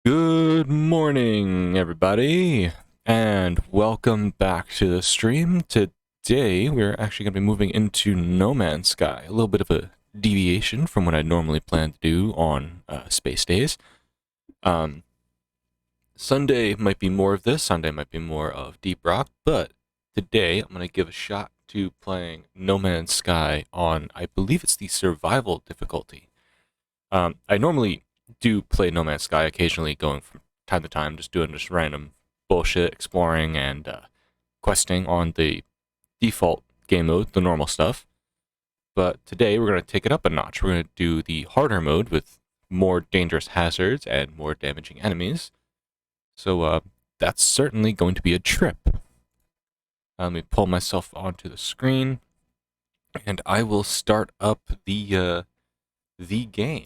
Good morning, everybody, and welcome back to the stream. Today, we're actually going to be moving into No Man's Sky, a little bit of a deviation from what I normally plan to do on space days. Sunday might be more of this, Sunday might be more of Deep Rock, but today I'm going to give a shot to playing No Man's Sky on, I believe it's the survival difficulty. I normally do play No Man's Sky occasionally, going from time to time, just doing just random bullshit, exploring and questing on the default game mode, the normal stuff. But today we're going to take it up a notch. We're going to do the harder mode with more dangerous hazards and more damaging enemies. So that's certainly going to be a trip. Let me pull myself onto the screen, and I will start up the game.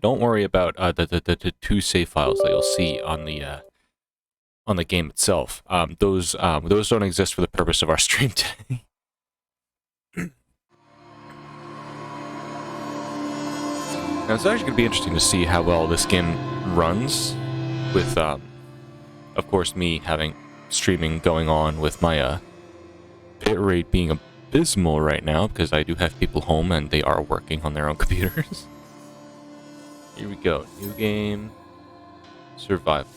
Don't worry about the two save files that you'll see on the game itself. Those don't exist for the purpose of our stream today. Now it's actually going to be interesting to see how well this game runs, with of course me having streaming going on with my bit rate being abysmal right now because I do have people home and they are working on their own computers. Here we go. New game. Survival.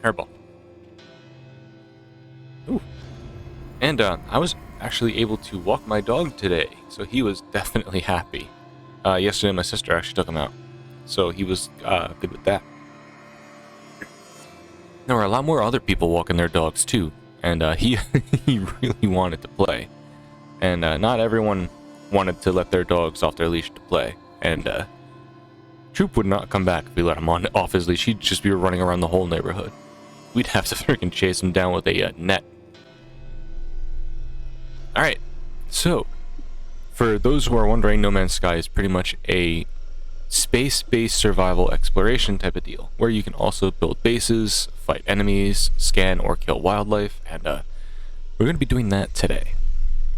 Hairball. Ooh. And I was actually able to walk my dog today, so he was definitely happy. Yesterday my sister actually took him out, so he was good with that. There were a lot more other people walking their dogs too, and he really wanted to play. And not everyone wanted to let their dogs off their leash to play. And Troop would not come back if we let him off his leash. He'd just be running around the whole neighborhood. We'd have to freaking chase him down with a net. Alright, so for those who are wondering, No Man's Sky is pretty much a space-based survival exploration type of deal, where you can also build bases, fight enemies, scan or kill wildlife, and we're going to be doing that today.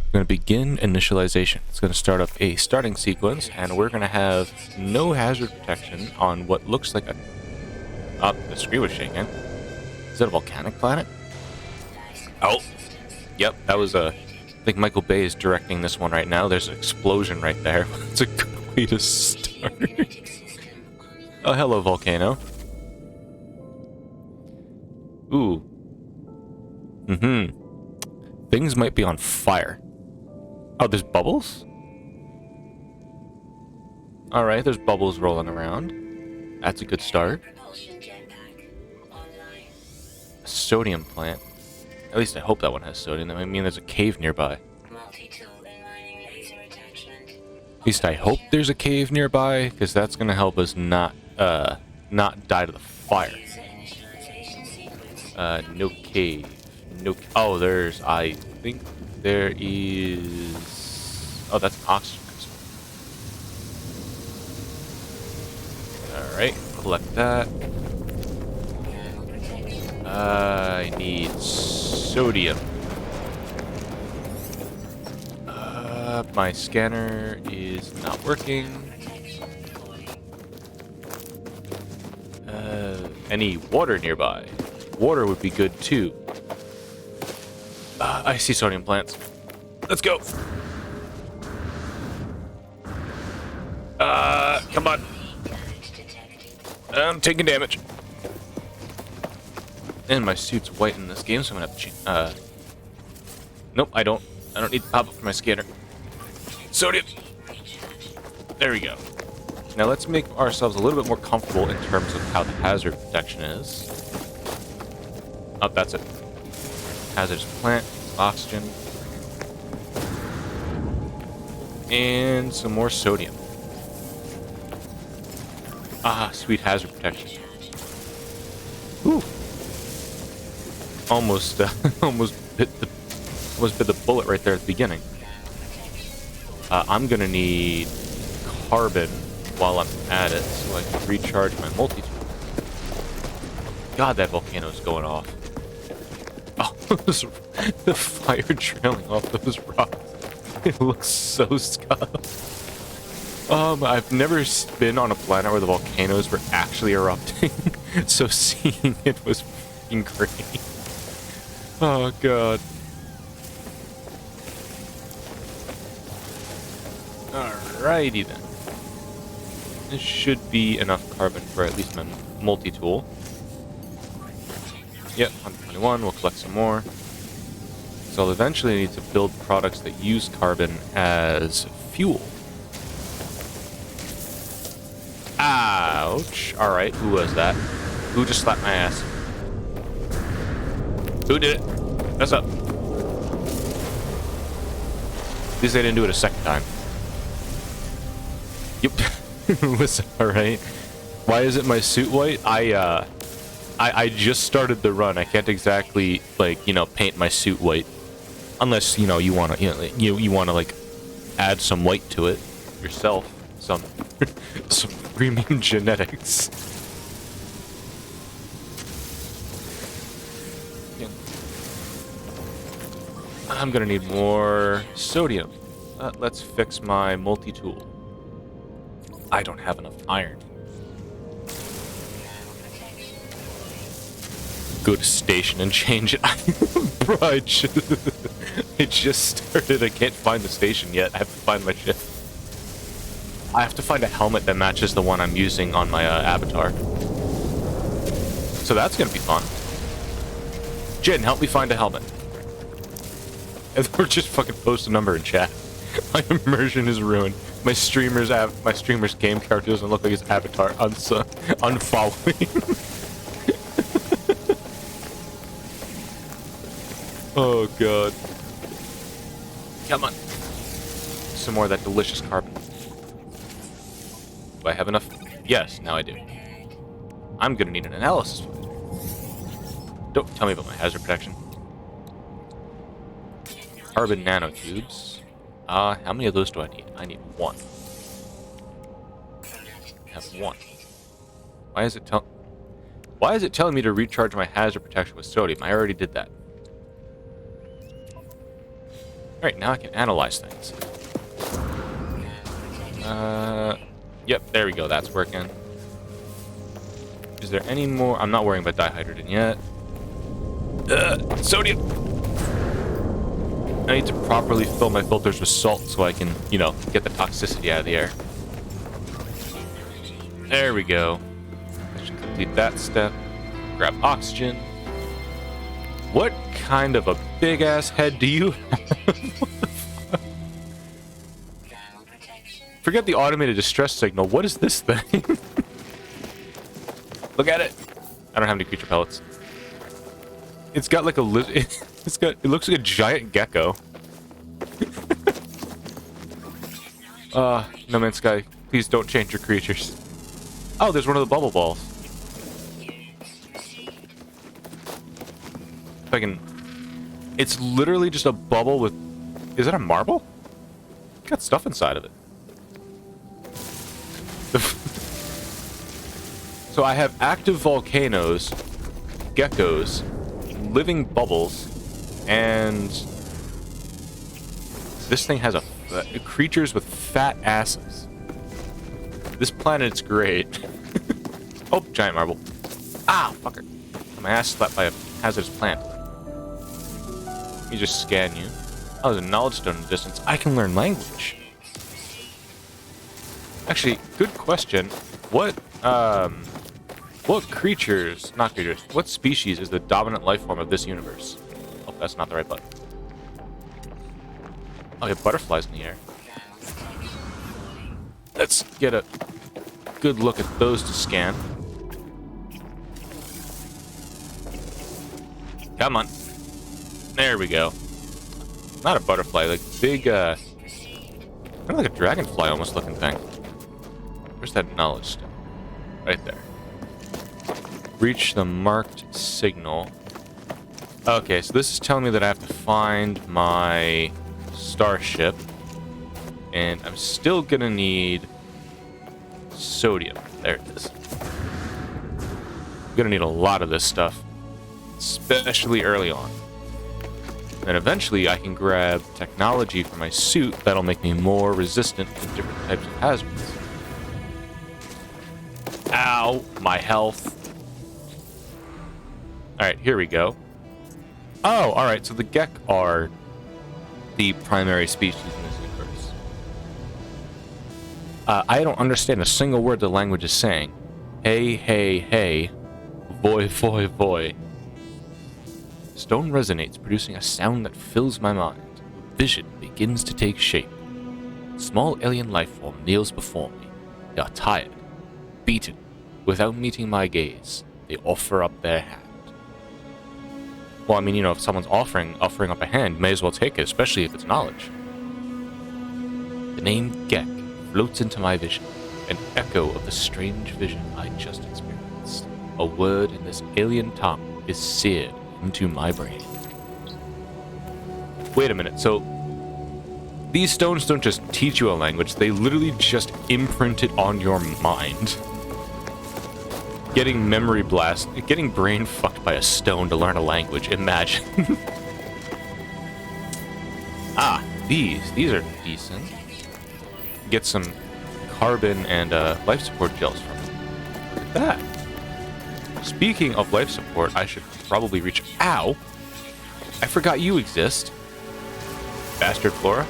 We're going to begin initialization. It's going to start up a starting sequence, and we're going to have no hazard protection on what looks like a... Oh, the screen was shaking. Is that a volcanic planet? Oh, yep, that was a... I think Michael Bay is directing this one right now. There's an explosion right there. It's a good way to start. Oh, hello, volcano. Ooh. Things might be on fire. Oh, there's bubbles? Alright, there's bubbles rolling around. That's a good start. A sodium plant. At least I hope that one has sodium. That might mean there's a cave nearby. At least I hope there's a cave nearby, because that's going to help us not die to the fire. No cave. No. Oh, there's... I think there is... Oh, that's an oxygen crystal. Alright, collect that. I need sodium. My scanner is not working. Any water nearby? Water would be good too. I see sodium plants. Let's go. Come on. I'm taking damage. And my suit's white in this game, so I'm gonna have to nope, I don't need to pop up for my scanner. Sodium! There we go. Now let's make ourselves a little bit more comfortable in terms of how the hazard protection is. Oh, that's it. Hazardous plant, oxygen. And some more sodium. Ah, sweet hazard protection. Ooh. Almost bit the bullet right there at the beginning. I'm gonna need carbon while I'm at it, so I can recharge my multi-tool. God, that volcano's going off. Oh, the fire trailing off those rocks. It looks so scuffed. I've never been on a planet where the volcanoes were actually erupting, so seeing it was fucking great. Oh god. Alrighty then. This should be enough carbon for at least my multi-tool. Yep, 121, we'll collect some more. So I'll eventually need to build products that use carbon as fuel. Ouch. Alright, who was that? Who just slapped my ass? Who did it? What's up? At least they didn't do it a second time. Yep. Was alright. Why is it my suit white? I just started the run. I can't exactly, like, you know, paint my suit white. Unless, you know, you wanna, you wanna, like, add some white to it yourself. Some premium genetics. Yeah. I'm gonna need more sodium. Let's fix my multi-tool. I don't have enough iron. Go to station and change it. Bro, I just started. I can't find the station yet. I have to find my ship. I have to find a helmet that matches the one I'm using on my avatar. So that's gonna be fun. Jin, help me find a helmet. And we're just fucking post a number in chat. My immersion is ruined. My streamer's game character doesn't look like his avatar. Unfollowing. Oh god. Come on. Some more of that delicious carbon. Do I have enough? Yes, now I do. I'm gonna need an analysis filter. Don't tell me about my hazard protection. Carbon nanotubes. How many of those do I need? I need one. I have one. Why is it telling me to recharge my hazard protection with sodium? I already did that. Alright, now I can analyze things. Yep, there we go, that's working. Is there any more? I'm not worrying about dihydrogen yet. Sodium! I need to properly fill my filters with salt so I can, you know, get the toxicity out of the air. There we go. I should complete that step. Grab oxygen. What kind of a big-ass head do you have? Forget the automated distress signal. What is this thing? Look at it. I don't have any creature pellets. It's got like a it looks like a giant gecko. No Man's Sky, please don't change your creatures. Oh, there's one of the bubble balls. If I can... It's literally just a bubble with... Is that a marble? It's got stuff inside of it. So I have active volcanoes, geckos, living bubbles, and this thing has creatures with fat asses. This planet's great. Oh, giant marble. Ah, fucker. My ass slapped by a hazardous plant. Let me just scan you. Oh, there's a knowledge stone in the distance. I can learn language. Actually, good question. What creatures, not creatures, what species is the dominant life form of this universe? Oh, that's not the right button. Oh, yeah, butterflies in the air. Let's get a good look at those to scan. Come on. There we go. Not a butterfly, like big, kind of like a dragonfly almost looking thing. Where's that knowledge stone? Right there. Reach the marked signal. Okay, so this is telling me that I have to find my starship. And I'm still gonna need sodium. There it is. I'm gonna need a lot of this stuff. Especially early on. And eventually I can grab technology for my suit that'll make me more resistant to different types of hazards. Ow, my health. Alright, here we go. Oh, alright, so the Gek are the primary species in this universe. I don't understand a single word the language is saying. Hey, hey, hey. Voy, voy, voy. Stone resonates, producing a sound that fills my mind. Vision begins to take shape. Small alien life form kneels before me. They are tired, beaten. Without meeting my gaze, they offer up their hand. Well, I mean, you know, if someone's offering up a hand, may as well take it, especially if it's knowledge. The name Gek floats into my vision, an echo of the strange vision I just experienced. A word in this alien tongue is seared into my brain. Wait a minute, so these stones don't just teach you a language, they literally just imprint it on your mind. Getting memory blast, getting brain fucked by a stone to learn a language, imagine. Ah, these are decent. Get some carbon and life support gels from them. Look at that. Speaking of life support, I should probably reach... Ow! I forgot you exist. Bastard Flora.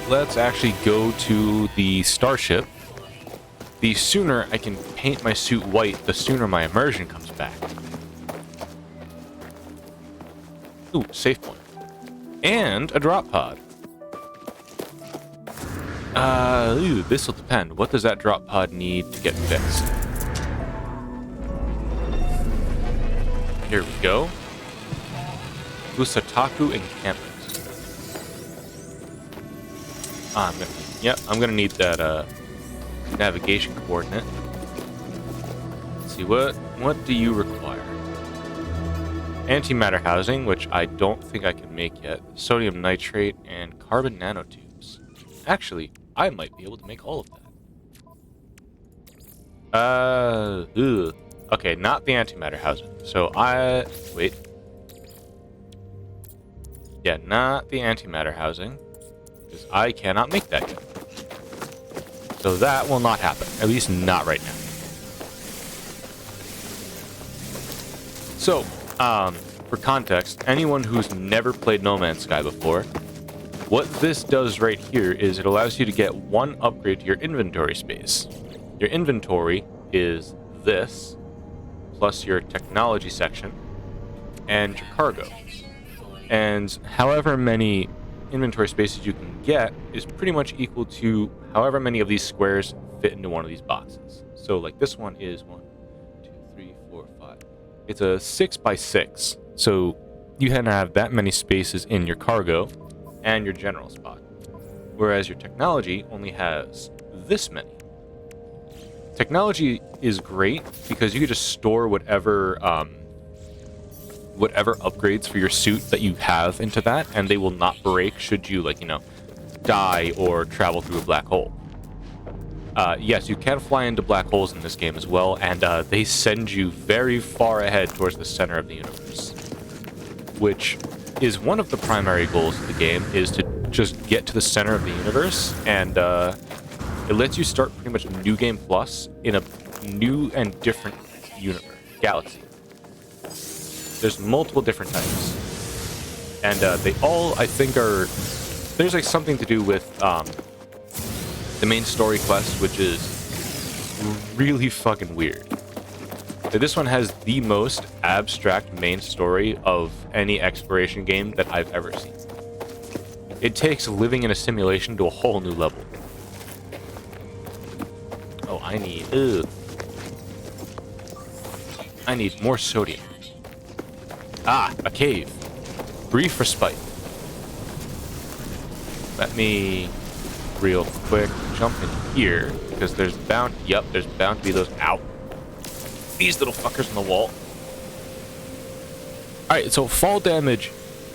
Let's actually go to the starship. The sooner I can paint my suit white, the sooner my immersion comes back. Ooh, save point. And a drop pod. This'll depend. What does that drop pod need to get fixed? Here we go. Usataku encampment. I'm gonna need that navigation coordinate. Let's see, what do you require? Antimatter housing, which I don't think I can make yet. Sodium nitrate and carbon nanotubes. Actually, I might be able to make all of that. Okay, not the antimatter housing. So wait. Yeah, not the antimatter housing. Because I cannot make that yet. So that will not happen. At least not right now. So, for context, anyone who's never played No Man's Sky before, what this does right here is it allows you to get one upgrade to your inventory space. Your inventory is this, plus your technology section, and your cargo. And however many inventory spaces you can get is pretty much equal to however many of these squares fit into one of these boxes. So like this one is 1, 2, 3, 4, 5. It's a 6x6. So you can have that many spaces in your cargo and your general spot. Whereas your technology only has this many. Technology is great because you can just store whatever upgrades for your suit that you have into that, and they will not break should you, like, you know, die or travel through a black hole. Yes, you can fly into black holes in this game as well, and they send you very far ahead towards the center of the universe. Which is one of the primary goals of the game, is to just get to the center of the universe, and it lets you start pretty much New Game Plus in a new and different universe, galaxy. There's multiple different types. And they all, I think, there's like something to do with the main story quest, which is really fucking weird. So this one has the most abstract main story of any exploration game that I've ever seen. It takes living in a simulation to a whole new level. Oh, I need more sodium. Ah, a cave. Brief respite. Let me real quick jump in here, because there's bound to be those these little fuckers on the wall. Alright, so fall damage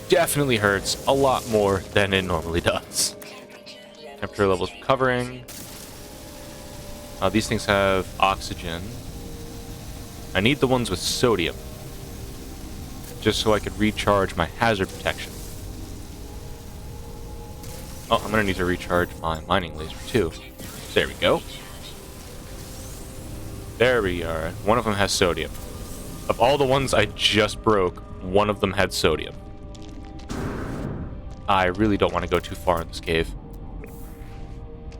definitely hurts a lot more than it normally does. Temperature levels recovering. These things have oxygen. I need the ones with sodium. just so I could recharge my hazard protection. Oh, I'm gonna need to recharge my mining laser too. There we go. There we are. One of them has sodium. Of all the ones I just broke, one of them had sodium. I really don't want to go too far in this cave.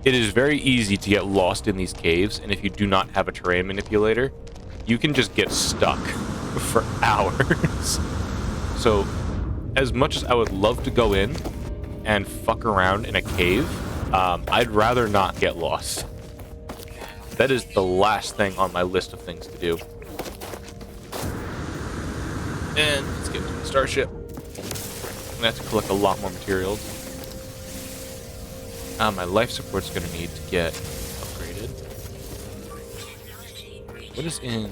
It is very easy to get lost in these caves, and if you do not have a terrain manipulator, you can just get stuck for hours. So, as much as I would love to go in and fuck around in a cave, I'd rather not get lost. That is the last thing on my list of things to do. And let's get to the starship. I'm gonna have to collect a lot more materials. My life support's gonna need to get upgraded. What is in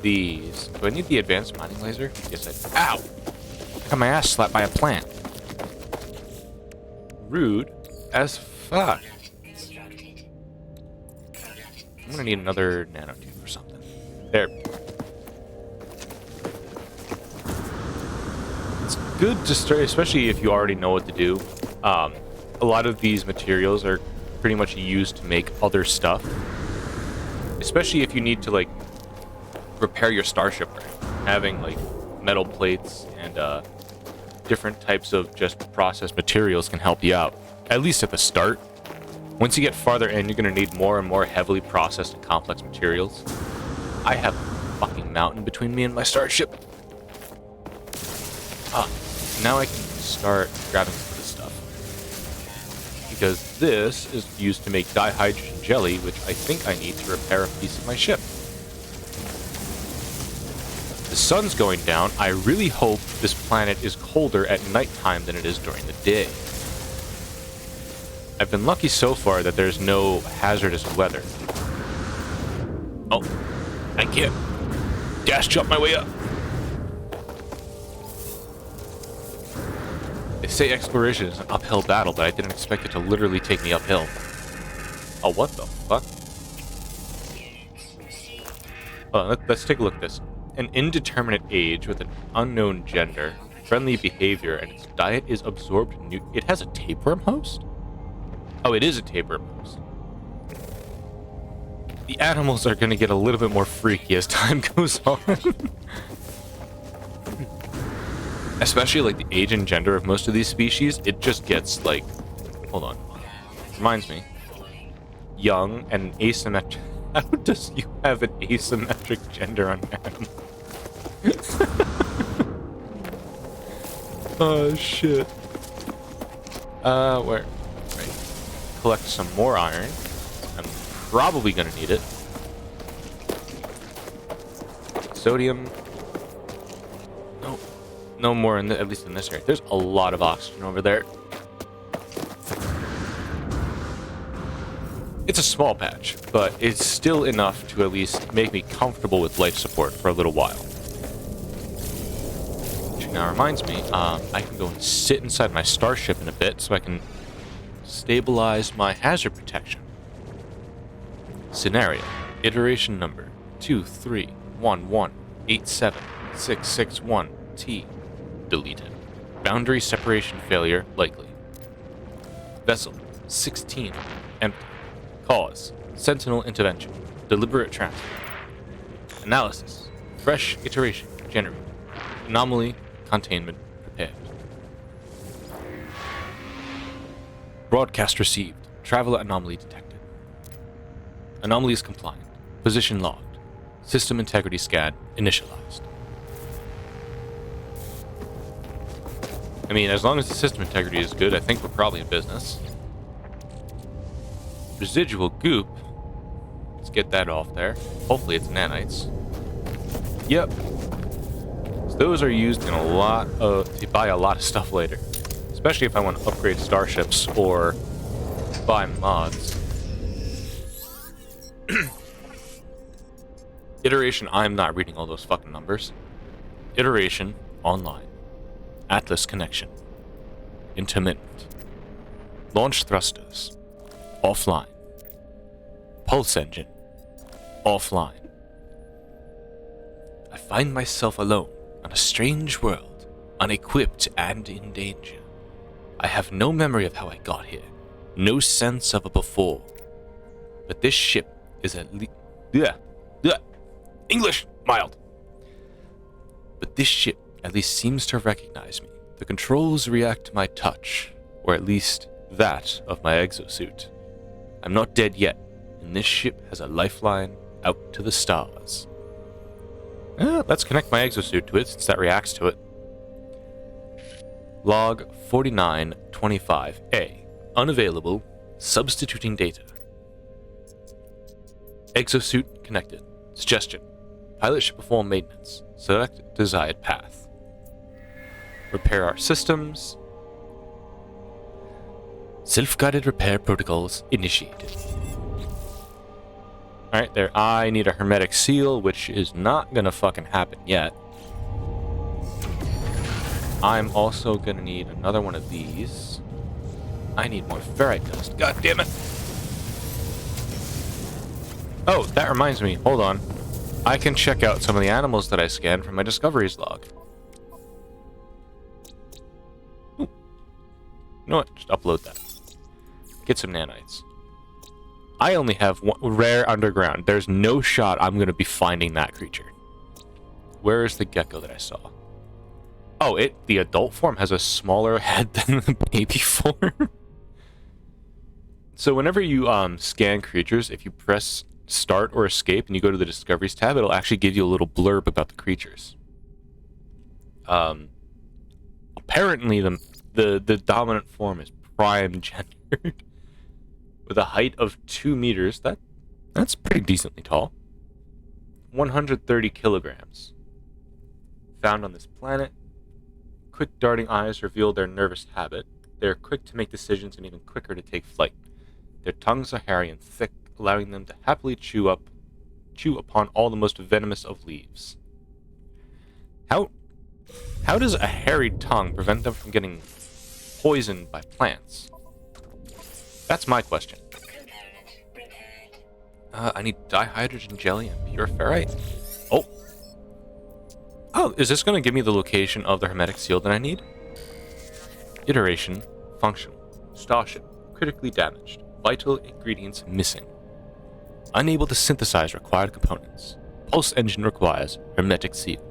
these? Do I need the advanced mining laser? Yes, I... Ow! I got my ass slapped by a plant. Rude as fuck. I'm gonna need another nanotube or something. There. It's good to start, especially if you already know what to do. A lot of these materials are pretty much used to make other stuff. Especially if you need to, like, repair your starship, right? Having, like, metal plates and, different types of just processed materials can help you out. At least at the start. Once you get farther in, you're going to need more and more heavily processed and complex materials. I have a fucking mountain between me and my starship. Now I can start grabbing some of this stuff. Because this is used to make dihydrogen jelly, which I think I need to repair a piece of my ship. The sun's going down. I really hope this planet is colder at nighttime than it is during the day. I've been lucky so far that there's no hazardous weather. Oh, I can't dash jump my way up. They say exploration is an uphill battle, but I didn't expect it to literally take me uphill. Oh, what the fuck? Well, let's take a look at this. An indeterminate age with an unknown gender, friendly behavior, and its diet is absorbed. It has a tapeworm host? Oh, it is a tapeworm host. The animals are going to get a little bit more freaky as time goes on. Especially, like, the age and gender of most of these species, it just gets, like... Hold on. Reminds me. Young and asymmetric... How does you have an asymmetric gender on an animal? Oh, shit. Where? Right. Collect some more iron. I'm probably gonna need it. Sodium. No. No more, at least in this area. There's a lot of oxygen over there. It's a small patch, but it's still enough to at least make me comfortable with life support for a little while. Which now reminds me, I can go and sit inside my starship in a bit so I can stabilize my hazard protection. Scenario. Iteration number 231187661T. Deleted. Boundary separation failure likely. Vessel 16 empty. Cause: Sentinel intervention. Deliberate transfer. Analysis: fresh iteration generated. Anomaly containment prepared. Broadcast received. Traveler anomaly detected. Anomaly is compliant. Position logged. System integrity scan initialized. I mean, as long as the system integrity is good, I think we're probably in business. Residual goop. Let's get that off there. Hopefully it's nanites. Yep. So those are used in a lot of to buy a lot of stuff later. Especially if I want to upgrade starships or buy mods. Iteration, I'm not reading all those fucking numbers. Iteration online. Atlas connection. Intermittent. Launch thrusters. Offline. Pulse engine. Offline. I find myself alone on a strange world. unequipped and in danger. I have no memory of how I got here, no sense of a before. But this ship is at least... English, mild. But this ship at least seems to recognize me. The controls react to my touch, or at least that of my exosuit. I'm not dead yet, and this ship has a lifeline out to the stars. Let's connect my exosuit to it since that reacts to it. Log 4925A. Unavailable. Substituting data. Exosuit connected. Suggestion. Pilot should perform maintenance. Select desired path. Repair our systems. Self-guided repair protocols initiated. Alright, there. I need a hermetic seal, which is not gonna fucking happen yet. I'm also gonna need another one of these. I need more ferrite dust. God damn it! Oh, that reminds me. Hold on. I can check out some of the animals that I scanned from my discoveries log. Ooh. You know what? Just upload that. Get some nanites. I only have one rare underground. There's no shot I'm going to be finding that creature. Where is the gecko that I saw? Oh, the adult form has a smaller head than the baby form. So whenever you scan creatures, if you press start or escape and you go to the discoveries tab, it'll actually give you a little blurb about the creatures. Apparently the dominant form is prime gendered with a height of 2 meters. That's pretty decently tall. 130 kilograms. Found on this planet. Quick darting eyes reveal their nervous habit. They are quick to make decisions and even quicker to take flight. Their tongues are hairy and thick, allowing them to happily chew upon all the most venomous of leaves. How does a hairy tongue prevent them from getting poisoned by plants? That's my question. I need dihydrogen jelly and pure ferrite. Oh, is this going to give me the location of the hermetic seal that I need? Iteration, functional, starship, critically damaged, vital ingredients missing. Unable to synthesize required components. Pulse engine requires hermetic seal.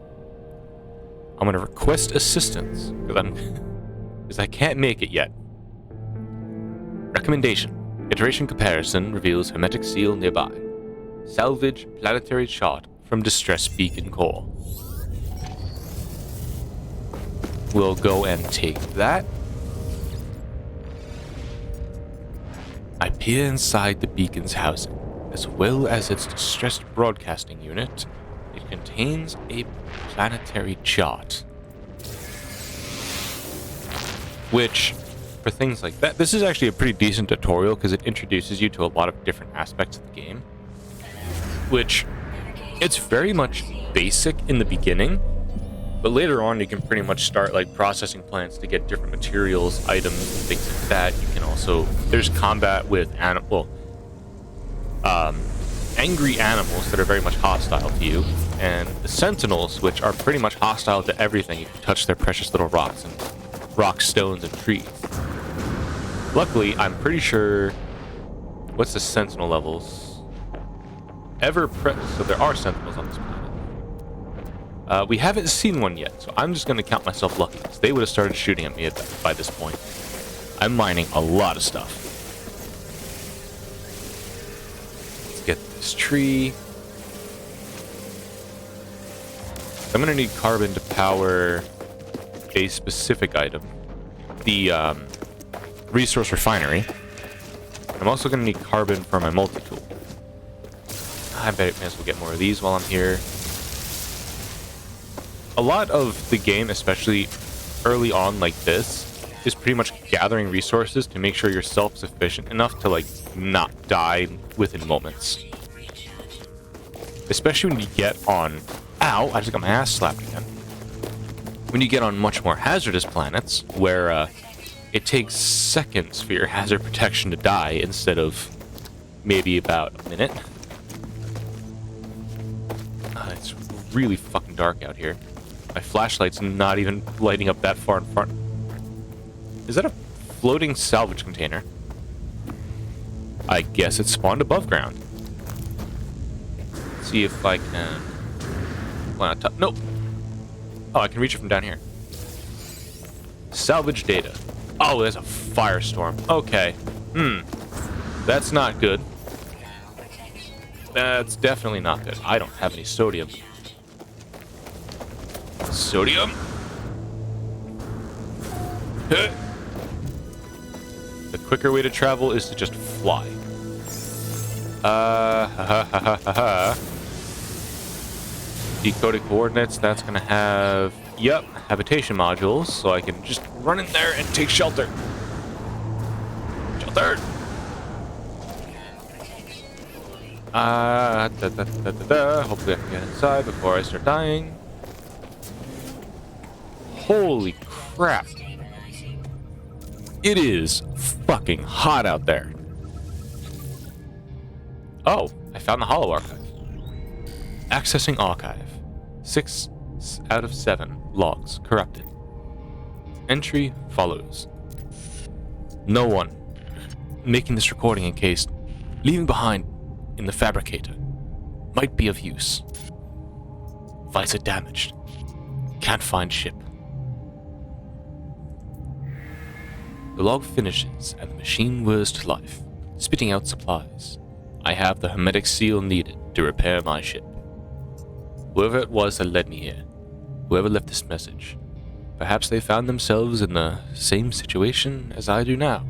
I'm going to request assistance because I can't make it yet. Recommendation. Iteration comparison reveals hermetic seal nearby. Salvage planetary chart from distress beacon core. We'll go and take that. I peer inside the beacon's housing, as well as its distressed broadcasting unit. It contains a planetary chart. Which, for things like that, this is actually a pretty decent tutorial because it introduces you to a lot of different aspects of the game. Which, it's very much basic in the beginning, but later on you can pretty much start like processing plants to get different materials, items, and things like that. You can also, there's combat with angry animals that are very much hostile to you, and the sentinels, which are pretty much hostile to everything if you touch their precious little rocks and rocks, stones, and trees. Luckily, I'm pretty sure, what's the sentinel levels? So there are sentinels on this planet. We haven't seen one yet, so I'm just going to count myself lucky, because they would have started shooting at me by this point. I'm mining a lot of stuff. Let's get this tree. I'm going to need carbon to power a specific item. The resource refinery. I'm also going to need carbon for my multi-tool. I bet I may as well get more of these while I'm here. A lot of the game, especially early on like this, is pretty much gathering resources to make sure you're self-sufficient enough to like not die within moments. Especially when you get on... Ow, I just got my ass slapped again. When you get on much more hazardous planets, where it takes seconds for your hazard protection to die instead of maybe about a minute. It's really fucking dark out here. My flashlight's not even lighting up that far in front. Is that a floating salvage container? I guess it spawned above ground. Let's see if I can... Well, nope. Oh, I can reach it from down here. Salvage data. Oh, there's a firestorm. Okay. That's not good. That's definitely not good. I don't have any sodium. Sodium? The quicker way to travel is to just fly. Decoded coordinates, that's gonna have... Yep, habitation modules, so I can just run in there and take shelter. Shelter! Hopefully I can get inside before I start dying. Holy crap. It is fucking hot out there. Oh, I found the Hollow Archive. Accessing archive. 6 out of 7 logs corrupted. Entry follows. No one making this recording in case leaving behind in the fabricator might be of use. Visor damaged. Can't find ship. The log finishes and the machine whirs to life, spitting out supplies. I have the hermetic seal needed to repair my ship. Whoever it was that led me here, whoever left this message, perhaps they found themselves in the same situation as I do now.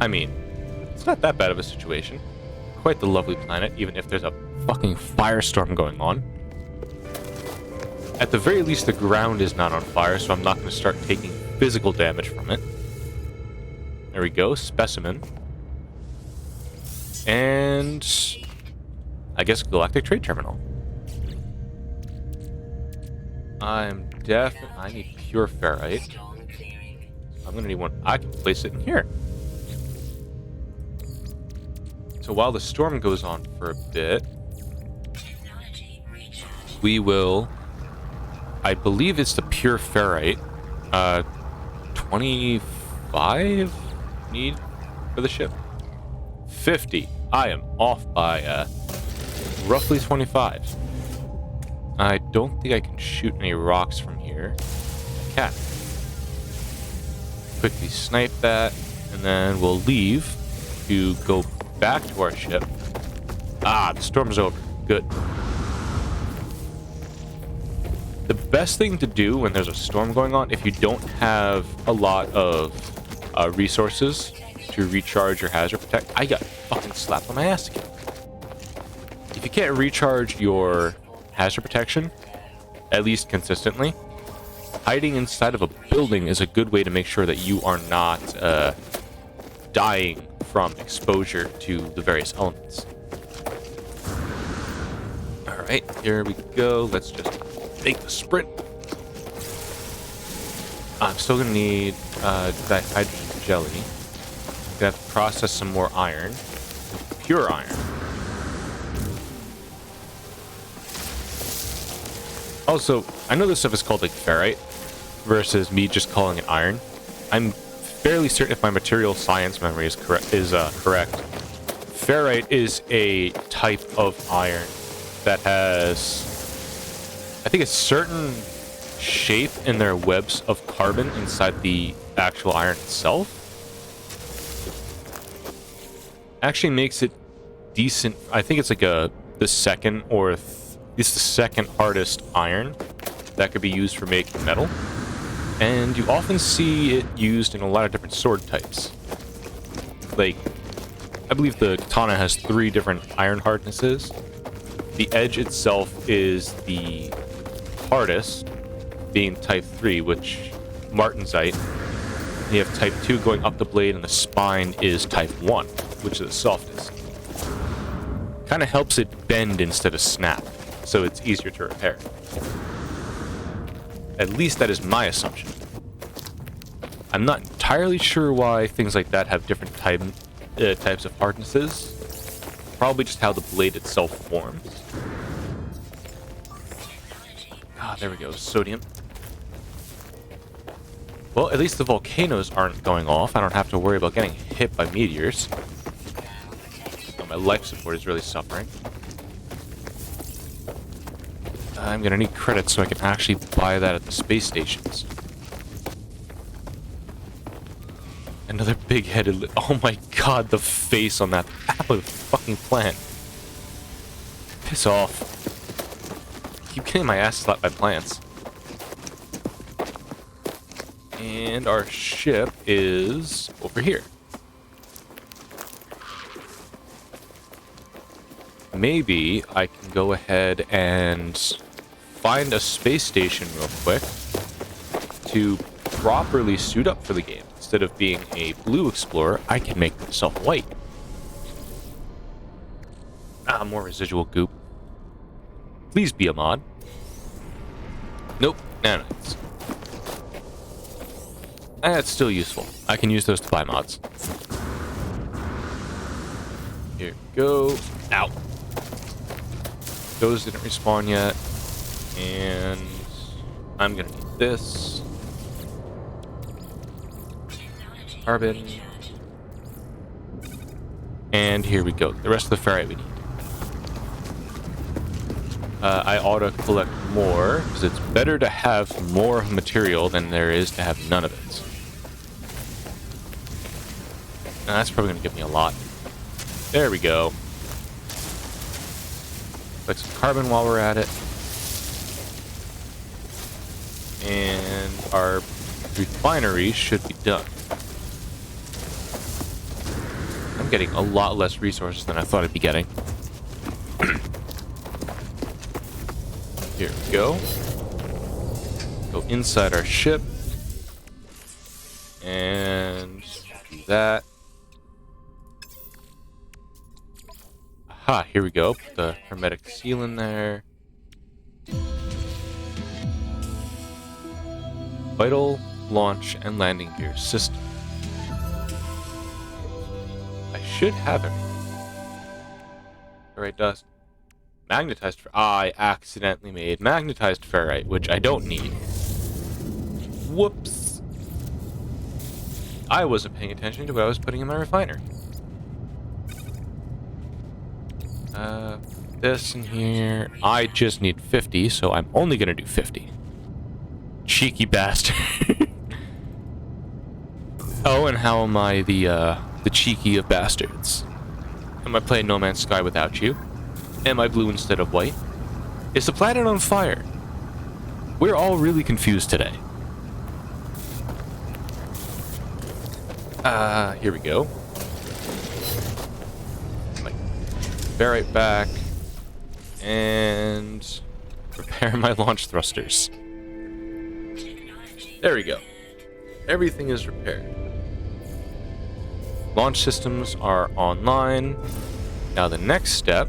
I mean, it's not that bad of a situation. Quite the lovely planet, even if there's a fucking firestorm going on. At the very least, the ground is not on fire, so I'm not going to start taking physical damage from it. There we go, specimen. And... I guess Galactic Trade Terminal. I need pure ferrite. I'm going to need one. I can place it in here. So while the storm goes on for a bit, we will... I believe it's the pure ferrite. 25 need for the ship. 50. I am off by roughly 25. I don't think I can shoot any rocks from here. I can. Quickly snipe that, and then we'll leave to go back to our ship. Ah, the storm's over. Good. The best thing to do when there's a storm going on, if you don't have a lot of resources to recharge your hazard protect... I got fucking slapped on my ass again. If you can't recharge your hazard protection, at least consistently, hiding inside of a building is a good way to make sure that you are not dying from exposure to the various elements. Alright, here we go. Let's just take the sprint. I'm still gonna need dihydrogen jelly. Gonna have to process some more iron. Pure iron. Also, I know this stuff is called like ferrite versus me just calling it iron. I'm fairly certain if my material science memory is correct. Ferrite is a type of iron that has, I think, a certain shape in their webs of carbon inside the actual iron itself. Actually makes it decent. I think it's like the second or it's the second hardest iron that could be used for making metal. And you often see it used in a lot of different sword types. Like, I believe the katana has 3 different iron hardnesses. The edge itself is the hardest, being type 3, which martensite. And you have type 2 going up the blade, and the spine is type 1, which is the softest. Kind of helps it bend instead of snap, so it's easier to repair. At least that is my assumption. I'm not entirely sure why things like that have different types of hardnesses, probably just how the blade itself forms. Ah, there we go. Sodium. Well, at least the volcanoes aren't going off. I don't have to worry about getting hit by meteors. Oh, my life support is really suffering. I'm gonna need credits so I can actually buy that at the space stations. Another big-headed... Oh my god, the face on that fucking plant. Piss off. Keep getting my ass slapped by plants. And our ship is over here. Maybe I can go ahead and find a space station real quick to properly suit up for the game. Instead of being a blue explorer, I can make myself white. Ah, more residual goop. Please be a mod. Nope, nanites. That's still useful. I can use those to buy mods. Here we go. Ow. Those didn't respawn yet. And I'm gonna need this. Carbon. And here we go. The rest of the ferrite we need. I ought to collect more, because it's better to have more material than there is to have none of it. Now, that's probably going to give me a lot. There we go. Collect some carbon while we're at it. And our refinery should be done. I'm getting a lot less resources than I thought I'd be getting. Here we go. Go inside our ship. And do that. Aha, here we go. Put the hermetic seal in there. Vital, launch, and landing gear system. I should have it. Ferrite dust. Magnetized I accidentally made magnetized ferrite, which I don't need. Whoops. I wasn't paying attention to what I was putting in my refiner. This in here. I just need 50, so I'm only gonna do 50. Cheeky bastard. Oh, and how am I the cheeky of bastards? Am I playing No Man's Sky without you? Am I blue instead of white? Is the planet on fire? We're all really confused today. Here we go. My ferrite back. And repair my launch thrusters. There we go. Everything is repaired. Launch systems are online. Now the next step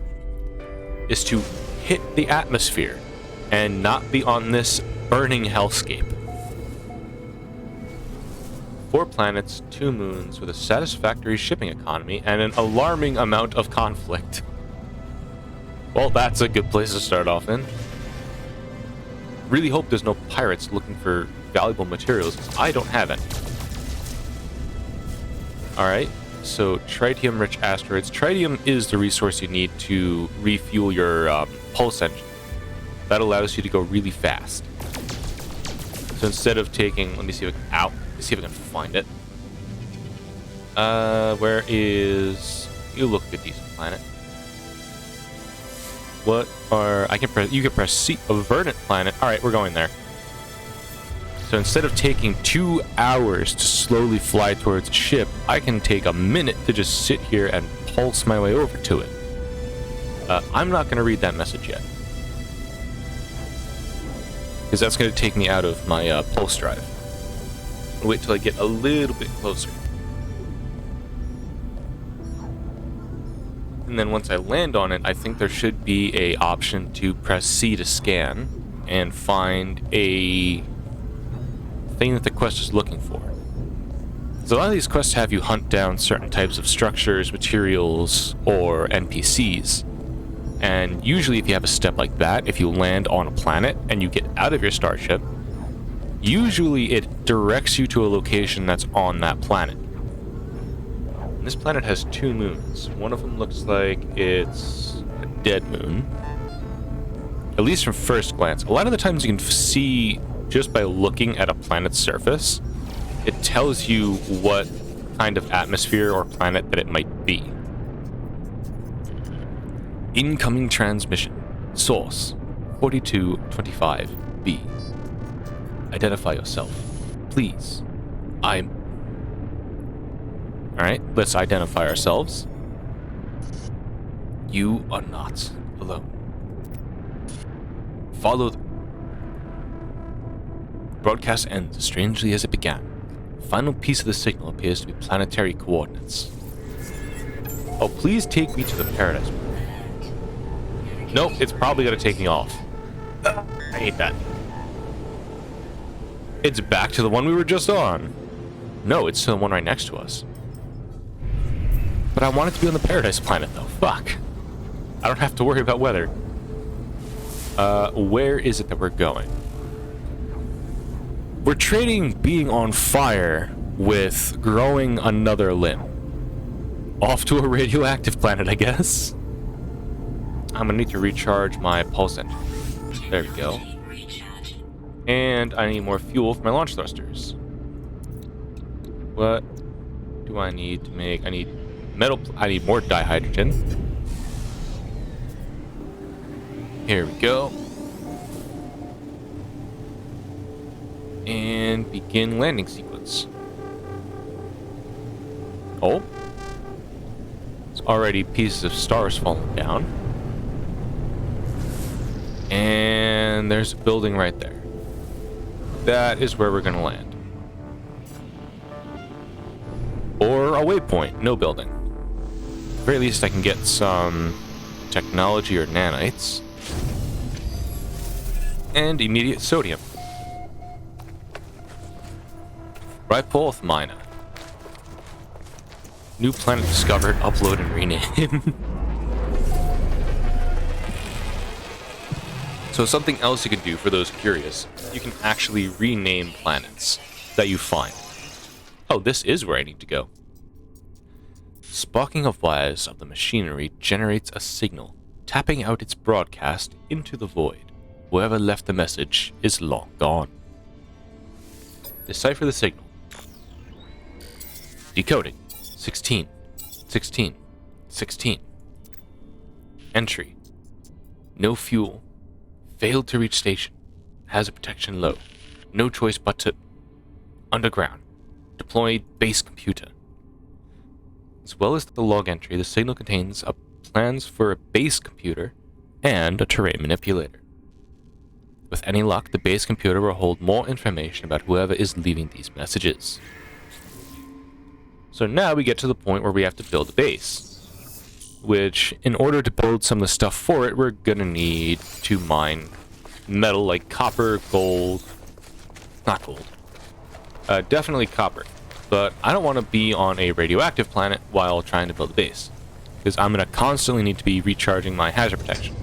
is to hit the atmosphere and not be on this burning hellscape. 4 planets, 2 moons with a satisfactory shipping economy and an alarming amount of conflict. Well, that's a good place to start off in. Really hope there's no pirates looking for valuable materials, because I don't have any. Alright, so tritium-rich asteroids. Tritium is the resource you need to refuel your pulse engine. That allows you to go really fast. So instead of taking... Let me see if I can find it. Where is... You look like a decent planet. What are... You can press C... A verdant planet. Alright, we're going there. So instead of taking 2 hours to slowly fly towards a ship, I can take a minute to just sit here and pulse my way over to it. I'm not going to read that message yet, because that's going to take me out of my pulse drive. I'll wait till I get a little bit closer. And then once I land on it, I think there should be a option to press C to scan and find a thing that the quest is looking for. So a lot of these quests have you hunt down certain types of structures, materials, or NPCs. And usually if you have a step like that, if you land on a planet and you get out of your starship, usually it directs you to a location that's on that planet. And this planet has 2 moons. One of them looks like it's a dead moon. At least from first glance. A lot of the times you can see, just by looking at a planet's surface, it tells you what kind of atmosphere or planet that it might be. Incoming transmission. Source 4225B. Identify yourself. Please. Alright, let's identify ourselves. You are not alone. Follow the broadcast ends as strangely as it began. The final piece of the signal appears to be planetary coordinates. Oh, please take me to the paradise. Nope, it's probably gonna take me off. I hate that. It's back to the one we were just on. No, it's to the one right next to us. But I want it to be on the paradise planet, though. Fuck. I don't have to worry about weather. Where is it that we're going? We're trading being on fire with growing another limb. Off to a radioactive planet, I guess. I'm gonna need to recharge my pulse engine. There we go. And I need more fuel for my launch thrusters. What do I need to make? I need metal. I need more dihydrogen. Here we go. And begin landing sequence. Oh. It's already pieces of stars falling down. And there's a building right there. That is where we're gonna land. Or a waypoint, no building. At the very least I can get some technology or nanites. And immediate sodium. Ripolth Mina. New planet discovered, upload and rename. So something else you can do for those curious, you can actually rename planets that you find. Oh, this is where I need to go. Sparking of wires of the machinery generates a signal, tapping out its broadcast into the void. Whoever left the message is long gone. Decipher the signal. Decoding. 16. 16. 16. Entry. No fuel. Failed to reach station. Hazard protection low. No choice but to... Underground. Deployed base computer. As well as the log entry, the signal contains plans for a base computer and a terrain manipulator. With any luck, the base computer will hold more information about whoever is leaving these messages. So now we get to the point where we have to build a base. Which, in order to build some of the stuff for it, we're gonna need to mine metal like copper, gold... Not gold. Definitely copper. But I don't want to be on a radioactive planet while trying to build a base. Because I'm gonna constantly need to be recharging my hazard protection.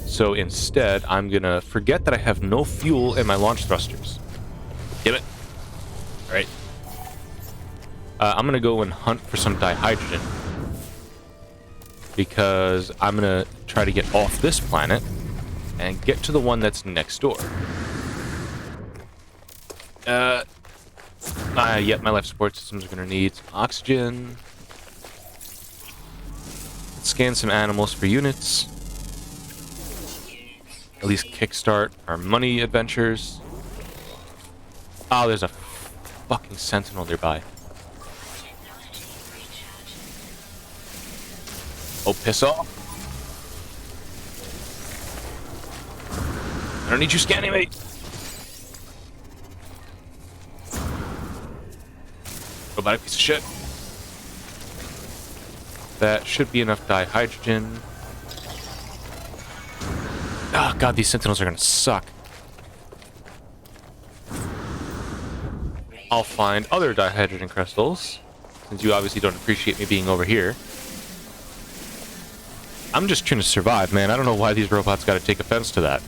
So instead, I'm gonna forget that I have no fuel in my launch thrusters. Damn it. Alright. I'm gonna go and hunt for some dihydrogen. Because I'm gonna try to get off this planet and get to the one that's next door. Yep, my life support systems are gonna need some oxygen. Let's scan some animals for units. At least kickstart our money adventures. Oh, there's a fucking sentinel nearby. Oh, piss off. I don't need you scanning me. Robotic piece of shit. That should be enough dihydrogen. Oh god, these sentinels are gonna suck. I'll find other dihydrogen crystals, since you obviously don't appreciate me being over here. I'm just trying to survive, man. I don't know why these robots gotta take offense to that.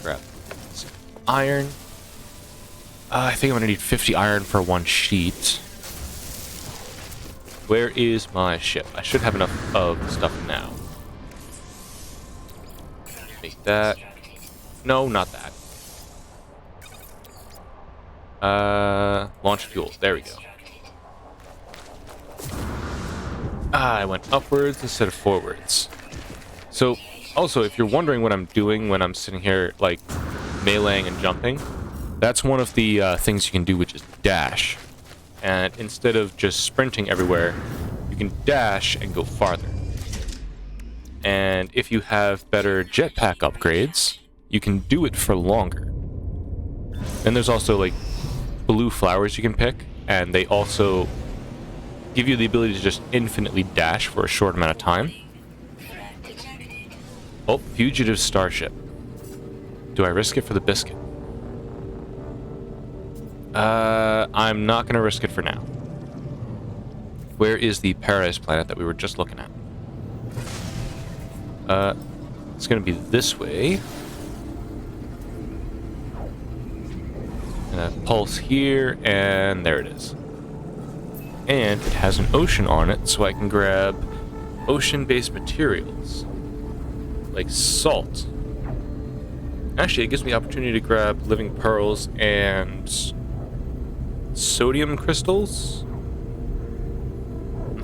Grab some iron. I think I'm gonna need 50 iron for one sheet. Where is my ship? I should have enough of the stuff now. Make that. No, not that. Launch fuels. There we go. I went upwards instead of forwards. So, also, if you're wondering what I'm doing when I'm sitting here, like, meleeing and jumping, that's one of the things you can do, which is dash. And instead of just sprinting everywhere, you can dash and go farther. And if you have better jetpack upgrades, you can do it for longer. Then there's also, like, blue flowers you can pick, and they also give you the ability to just infinitely dash for a short amount of time. Oh, fugitive starship. Do I risk it for the biscuit? I'm not going to risk it for now. Where is the Paradise planet that we were just looking at? It's going to be this way. And a pulse here, and there it is. And it has an ocean on it, so I can grab ocean-based materials, like salt. Actually, it gives me the opportunity to grab living pearls and sodium crystals.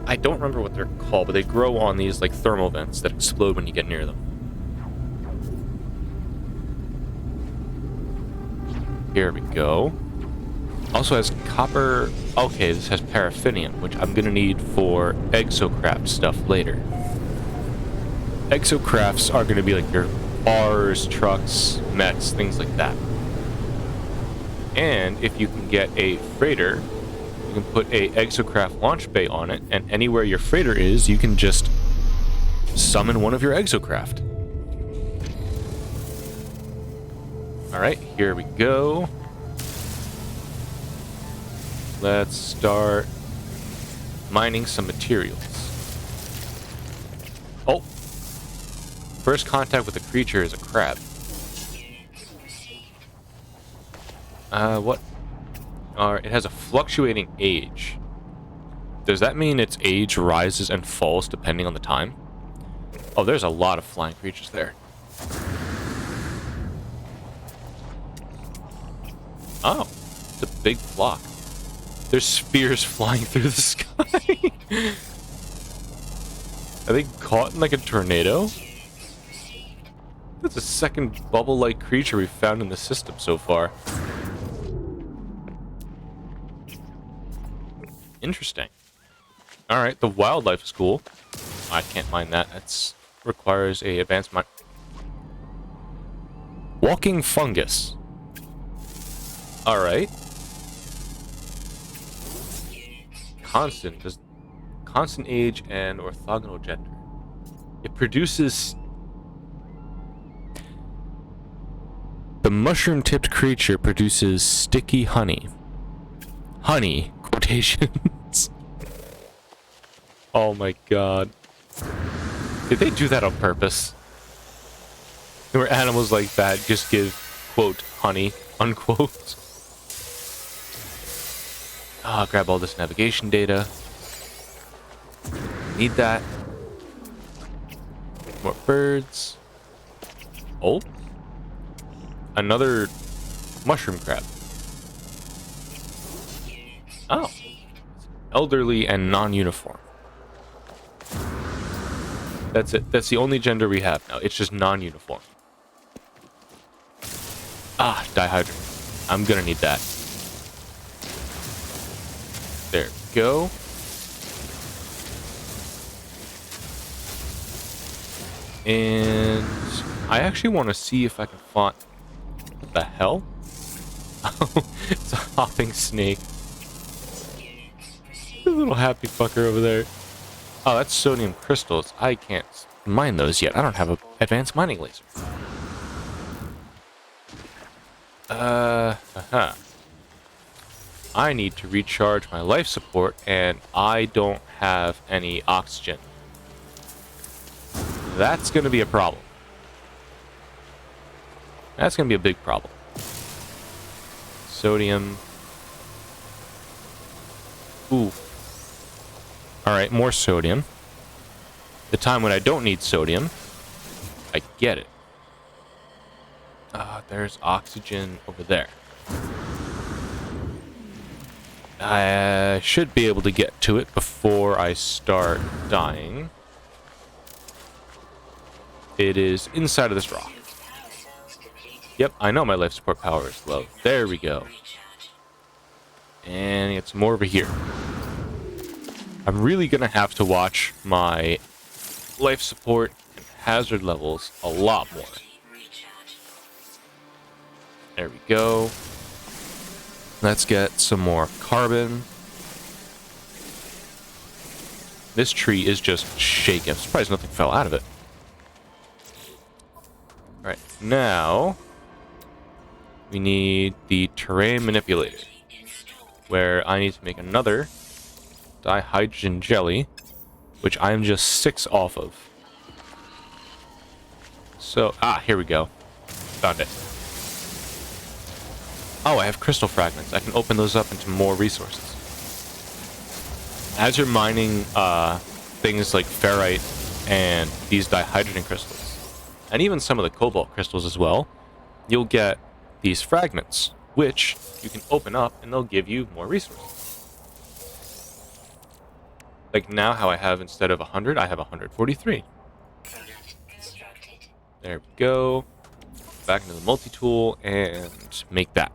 I don't remember what they're called, but they grow on these like thermal vents that explode when you get near them. Here we go. Also has copper. Okay, this has paraffinium, which I'm gonna need for exocraft stuff later. Exocrafts are gonna be like your cars, trucks, mechs, things like that. And if you can get a freighter, you can put a exocraft launch bay on it, and anywhere your freighter is, you can just summon one of your exocraft. Alright, here we go. Let's start mining some materials. Oh! First contact with a creature is a crab. What? It has a fluctuating age. Does that mean its age rises and falls depending on the time? Oh, there's a lot of flying creatures there. Oh, it's a big flock. There's spears flying through the sky. Are they caught in like a tornado? That's the second bubble-like creature we've found in the system so far. Interesting. Alright, the wildlife is cool. I can't mine that. That requires a advanced mine. Walking fungus. Alright. Constant age and orthogonal gender. It produces... The mushroom-tipped creature produces sticky honey. Honey, quotations. Oh my god. Did they do that on purpose? Where animals like that just give, quote, honey, unquote. Ah, grab all this navigation data. Need that. More birds. Oh. Another mushroom crab. Oh. Elderly and non-uniform. That's it. That's the only gender we have now. It's just non-uniform. Ah, dihydrogen. I'm gonna need that. There we go. And I actually want to see if I can find... What the hell? Oh, it's a hopping snake. The little happy fucker over there. Oh, that's sodium crystals. I can't mine those yet. I don't have an advanced mining laser. I need to recharge my life support, and I don't have any oxygen. That's gonna be a problem. That's gonna be a big problem. Sodium. Ooh. Alright, more sodium. The time when I don't need sodium, I get it. There's oxygen over there. I should be able to get to it before I start dying. It is inside of this rock. Yep, I know my life support power is low. There we go. And it's more over here. I'm really gonna have to watch my life support and hazard levels a lot more. There we go. Let's get some more carbon. This tree is just shaking. I'm surprised nothing fell out of it. Alright, now we need the terrain manipulator, where I need to make another dihydrogen jelly, which I'm just 6 off of. So, here we go. Found it. Oh, I have crystal fragments. I can open those up into more resources. As you're mining things like ferrite and these dihydrogen crystals, and even some of the cobalt crystals as well, you'll get these fragments, which you can open up and they'll give you more resources. Like now how I have, instead of 100, I have 143. There we go. Back into the multi-tool and make that.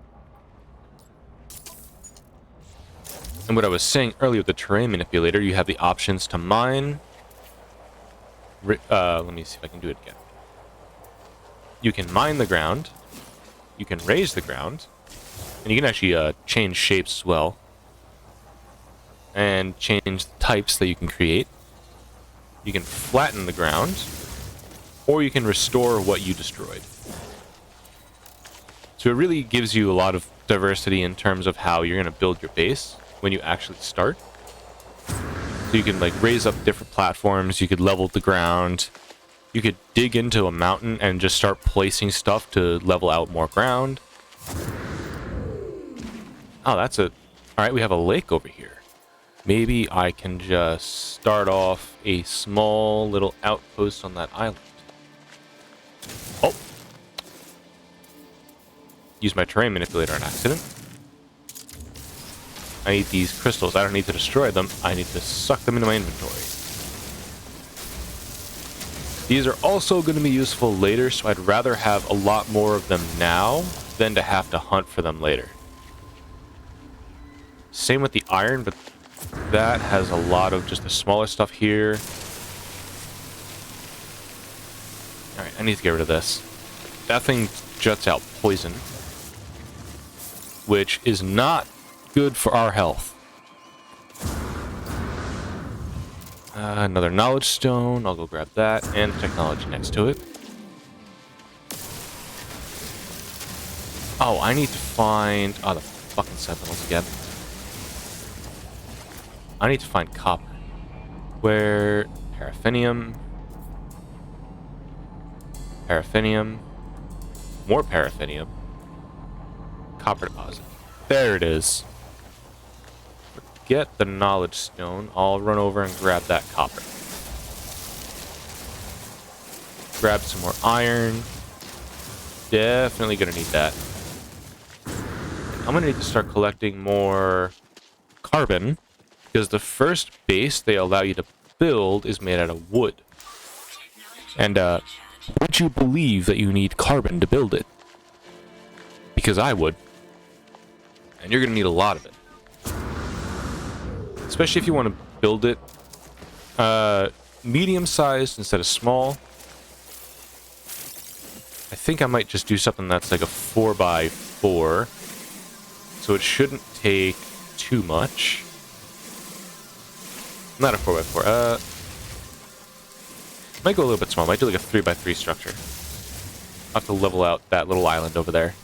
And what I was saying earlier with the terrain manipulator, you have the options to mine. Let me see if I can do it again. You can mine the ground. You can raise the ground. And you can actually change shapes as well. And change the types that you can create. You can flatten the ground. Or you can restore what you destroyed. So it really gives you a lot of diversity in terms of how you're going to build your base when you actually start. So you can like raise up different platforms, you could level the ground, you could dig into a mountain and just start placing stuff to level out more ground. Oh, that's a... Alright, we have a lake over here. Maybe I can just start off a small little outpost on that island. Oh! Use my terrain manipulator on accident. I need these crystals. I don't need to destroy them. I need to suck them into my inventory. These are also going to be useful later, so I'd rather have a lot more of them now than to have to hunt for them later. Same with the iron, but that has a lot of just the smaller stuff here. Alright, I need to get rid of this. That thing juts out poison, which is not good for our health. Another knowledge stone. I'll go grab that and technology next to it. Oh, I need to find... Oh, the fucking sentinels again. I need to find copper. Where... Paraffinium. Paraffinium. More paraffinium. Copper deposit. There it is. Get the knowledge stone. I'll run over and grab that copper. Grab some more iron. Definitely gonna need that. I'm gonna need to start collecting more carbon, because the first base they allow you to build is made out of wood. And would you believe that you need carbon to build it? Because I would. And you're gonna need a lot of it. Especially if you want to build it medium-sized instead of small. I think I might just do something that's like a 4x4. So it shouldn't take too much. Not a 4x4. Might go a little bit small. Might do like a 3x3 structure. I'll have to level out that little island over there.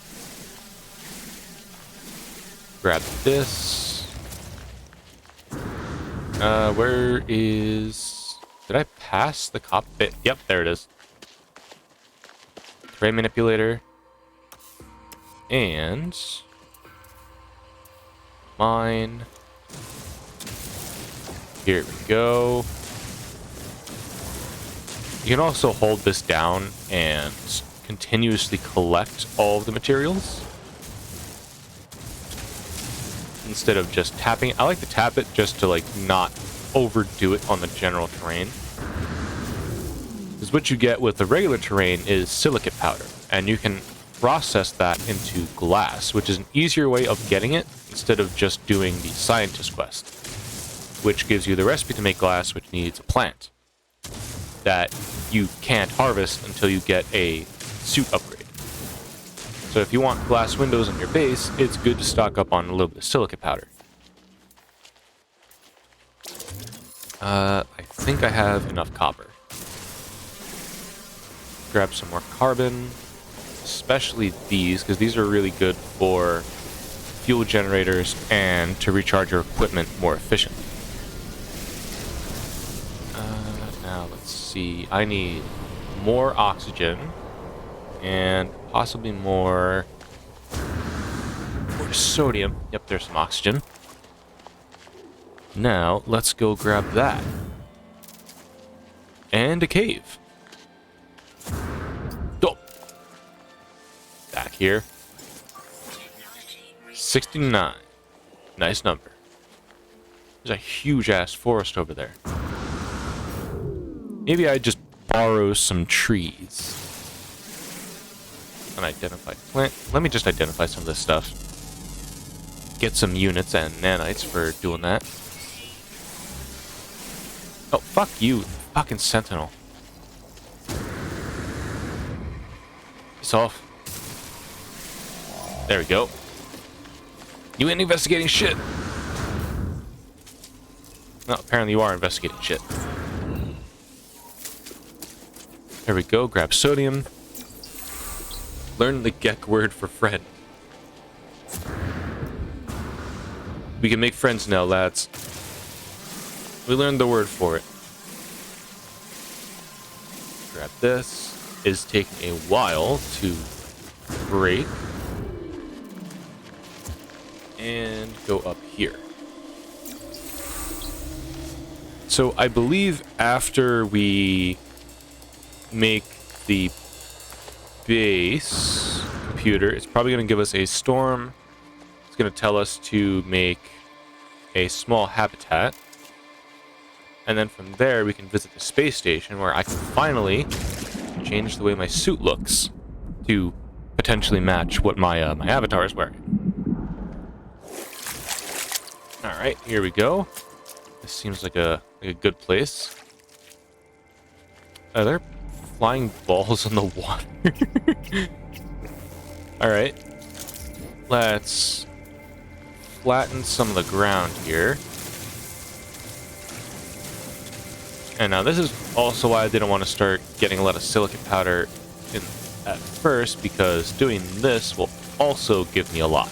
grab this. Where is... Did I pass the cockpit? Yep, there it is. Terrain manipulator. And... mine. Here we go. You can also hold this down and continuously collect all of the materials instead of just tapping it. I like to tap it just to like not overdo it on the general terrain. Because what you get with the regular terrain is silicate powder, and you can process that into glass, which is an easier way of getting it instead of just doing the scientist quest, which gives you the recipe to make glass, which needs a plant that you can't harvest until you get a suit upgrade. So if you want glass windows on your base, it's good to stock up on a little bit of silicate powder. I think I have enough copper. Grab some more carbon, especially these, because these are really good for fuel generators and to recharge your equipment more efficiently. Now let's see. I need more oxygen and possibly more sodium. Yep, there's some oxygen. Now let's go grab that and a cave. Oh, back here. 69. Nice number. There's a huge ass forest over there. Maybe I just borrow some trees. Unidentified plant. Let me just identify some of this stuff. Get some units and nanites for doing that. Oh, fuck you, fucking sentinel. Piss off. There we go. You ain't investigating shit. No, apparently you are investigating shit. There we go, grab sodium. Learn the Gek word for friend. We can make friends now, lads. We learned the word for it. Grab this. It is taking a while to break. And go up here. So I believe after we make the base computer, it's probably going to give us a storm. It's going to tell us to make a small habitat. And then from there, we can visit the space station where I can finally change the way my suit looks to potentially match what my my avatar is wearing. All right, here we go. This seems like a good place. Are there flying balls in the water? All right, let's flatten some of the ground here. And now this is also why I didn't want to start getting a lot of silicate powder in at first, because doing this will also give me a lot.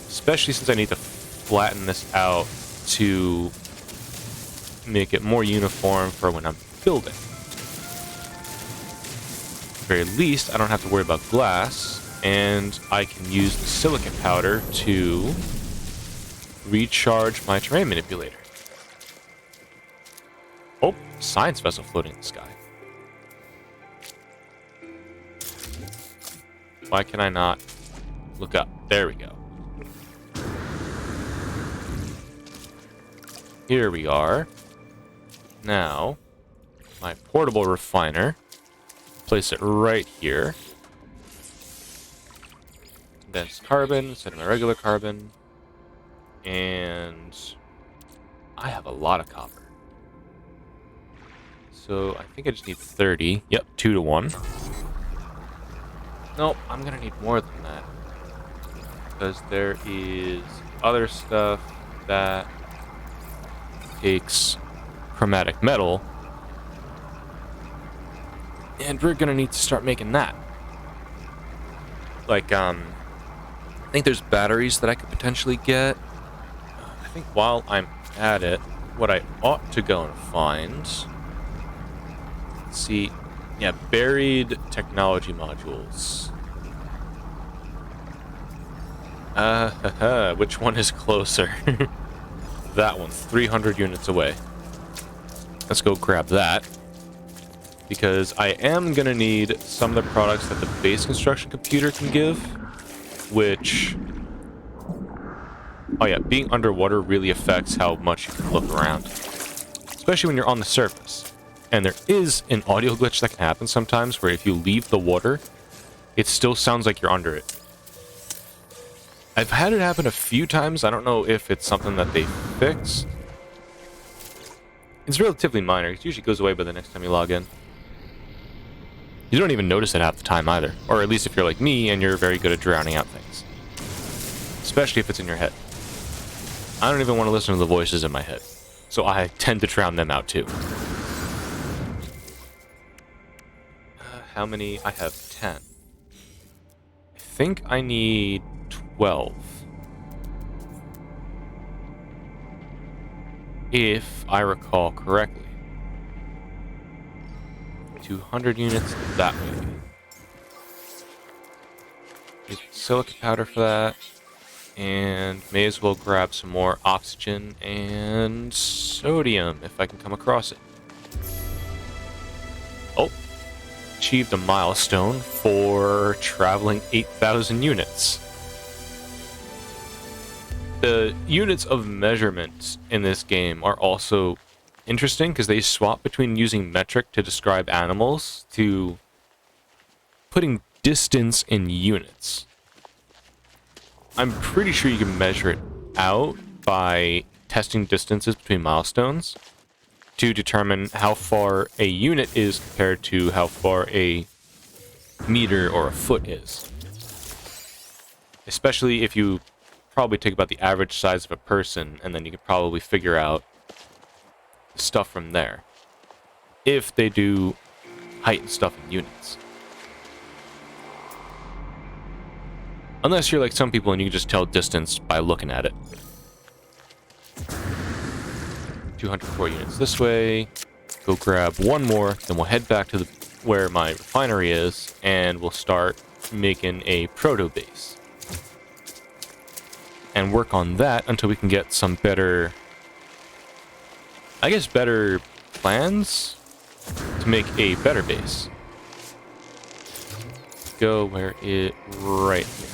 Especially since I need to flatten this out to make it more uniform for when I'm building. At the very least, I don't have to worry about glass, and I can use the silicate powder to recharge my terrain manipulator. Oh, science vessel floating in the sky. Why can I not look up? There we go. Here we are. Now, my portable refiner. Place it right here. Condensed carbon instead of my regular carbon. And I have a lot of copper. So I think I just need 30. Yep, 2 to 1. Nope, I'm gonna need more than that. Because there is other stuff that takes chromatic metal. And we're gonna need to start making that. Like, I think there's batteries that I could potentially get. I think while I'm at it, what I ought to go and find... Let's see. Yeah, buried technology modules. Which one is closer? That one's 300 units away. Let's go grab that. Because I am going to need some of the products that the base construction computer can give. Which... Oh yeah, being underwater really affects how much you can look around. Especially when you're on the surface. And there is an audio glitch that can happen sometimes where if you leave the water, it still sounds like you're under it. I've had it happen a few times. I don't know if it's something that they fix. It's relatively minor. It usually goes away by the next time you log in. You don't even notice it half the time either. Or at least if you're like me and you're very good at drowning out things. Especially if it's in your head. I don't even want to listen to the voices in my head. So I tend to drown them out too. How many? I have 10. I think I need 12. If I recall correctly. 200 units that way. Use silica powder for that. And may as well grab some more oxygen and sodium if I can come across it. Oh. Achieved a milestone for traveling 8,000 units. The units of measurement in this game are also interesting because they swap between using metric to describe animals to putting distance in units. I'm pretty sure you can measure it out by testing distances between milestones to determine how far a unit is compared to how far a meter or a foot is. Especially if you probably take about the average size of a person, and then you could probably figure out stuff from there. If they do height and stuff in units. Unless you're like some people and you can just tell distance by looking at it. 204 units this way. Go grab one more, then we'll head back to where my refinery is, and we'll start making a proto base. And work on that until we can get some better... I guess better plans to make a better base. Go where it... right here.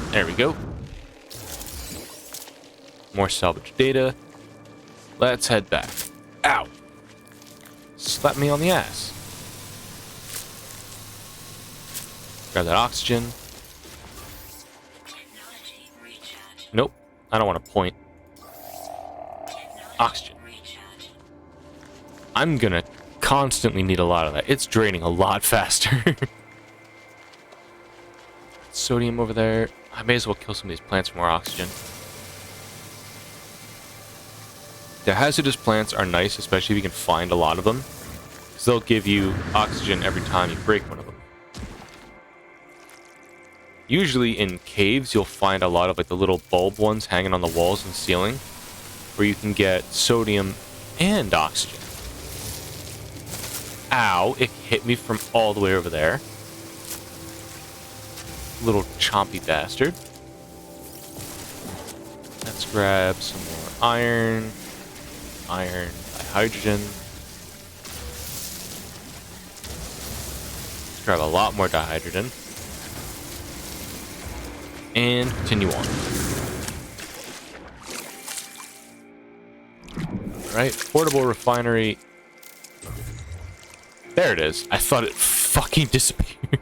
There we go. More salvage data. Let's head back. Ow! Slap me on the ass. Grab that oxygen. Nope. I don't want to point. Oxygen. I'm gonna constantly need a lot of that. It's draining a lot faster. Sodium over there. I may as well kill some of these plants for more oxygen. The hazardous plants are nice, especially if you can find a lot of them. Because they'll give you oxygen every time you break one of them. Usually in caves, you'll find a lot of like the little bulb ones hanging on the walls and ceiling, where you can get sodium and oxygen. Ow, it hit me from all the way over there. Little chompy bastard. Let's grab some more iron. Iron, dihydrogen. Let's grab a lot more dihydrogen. And continue on. Alright, portable refinery. There it is. I thought it fucking disappeared.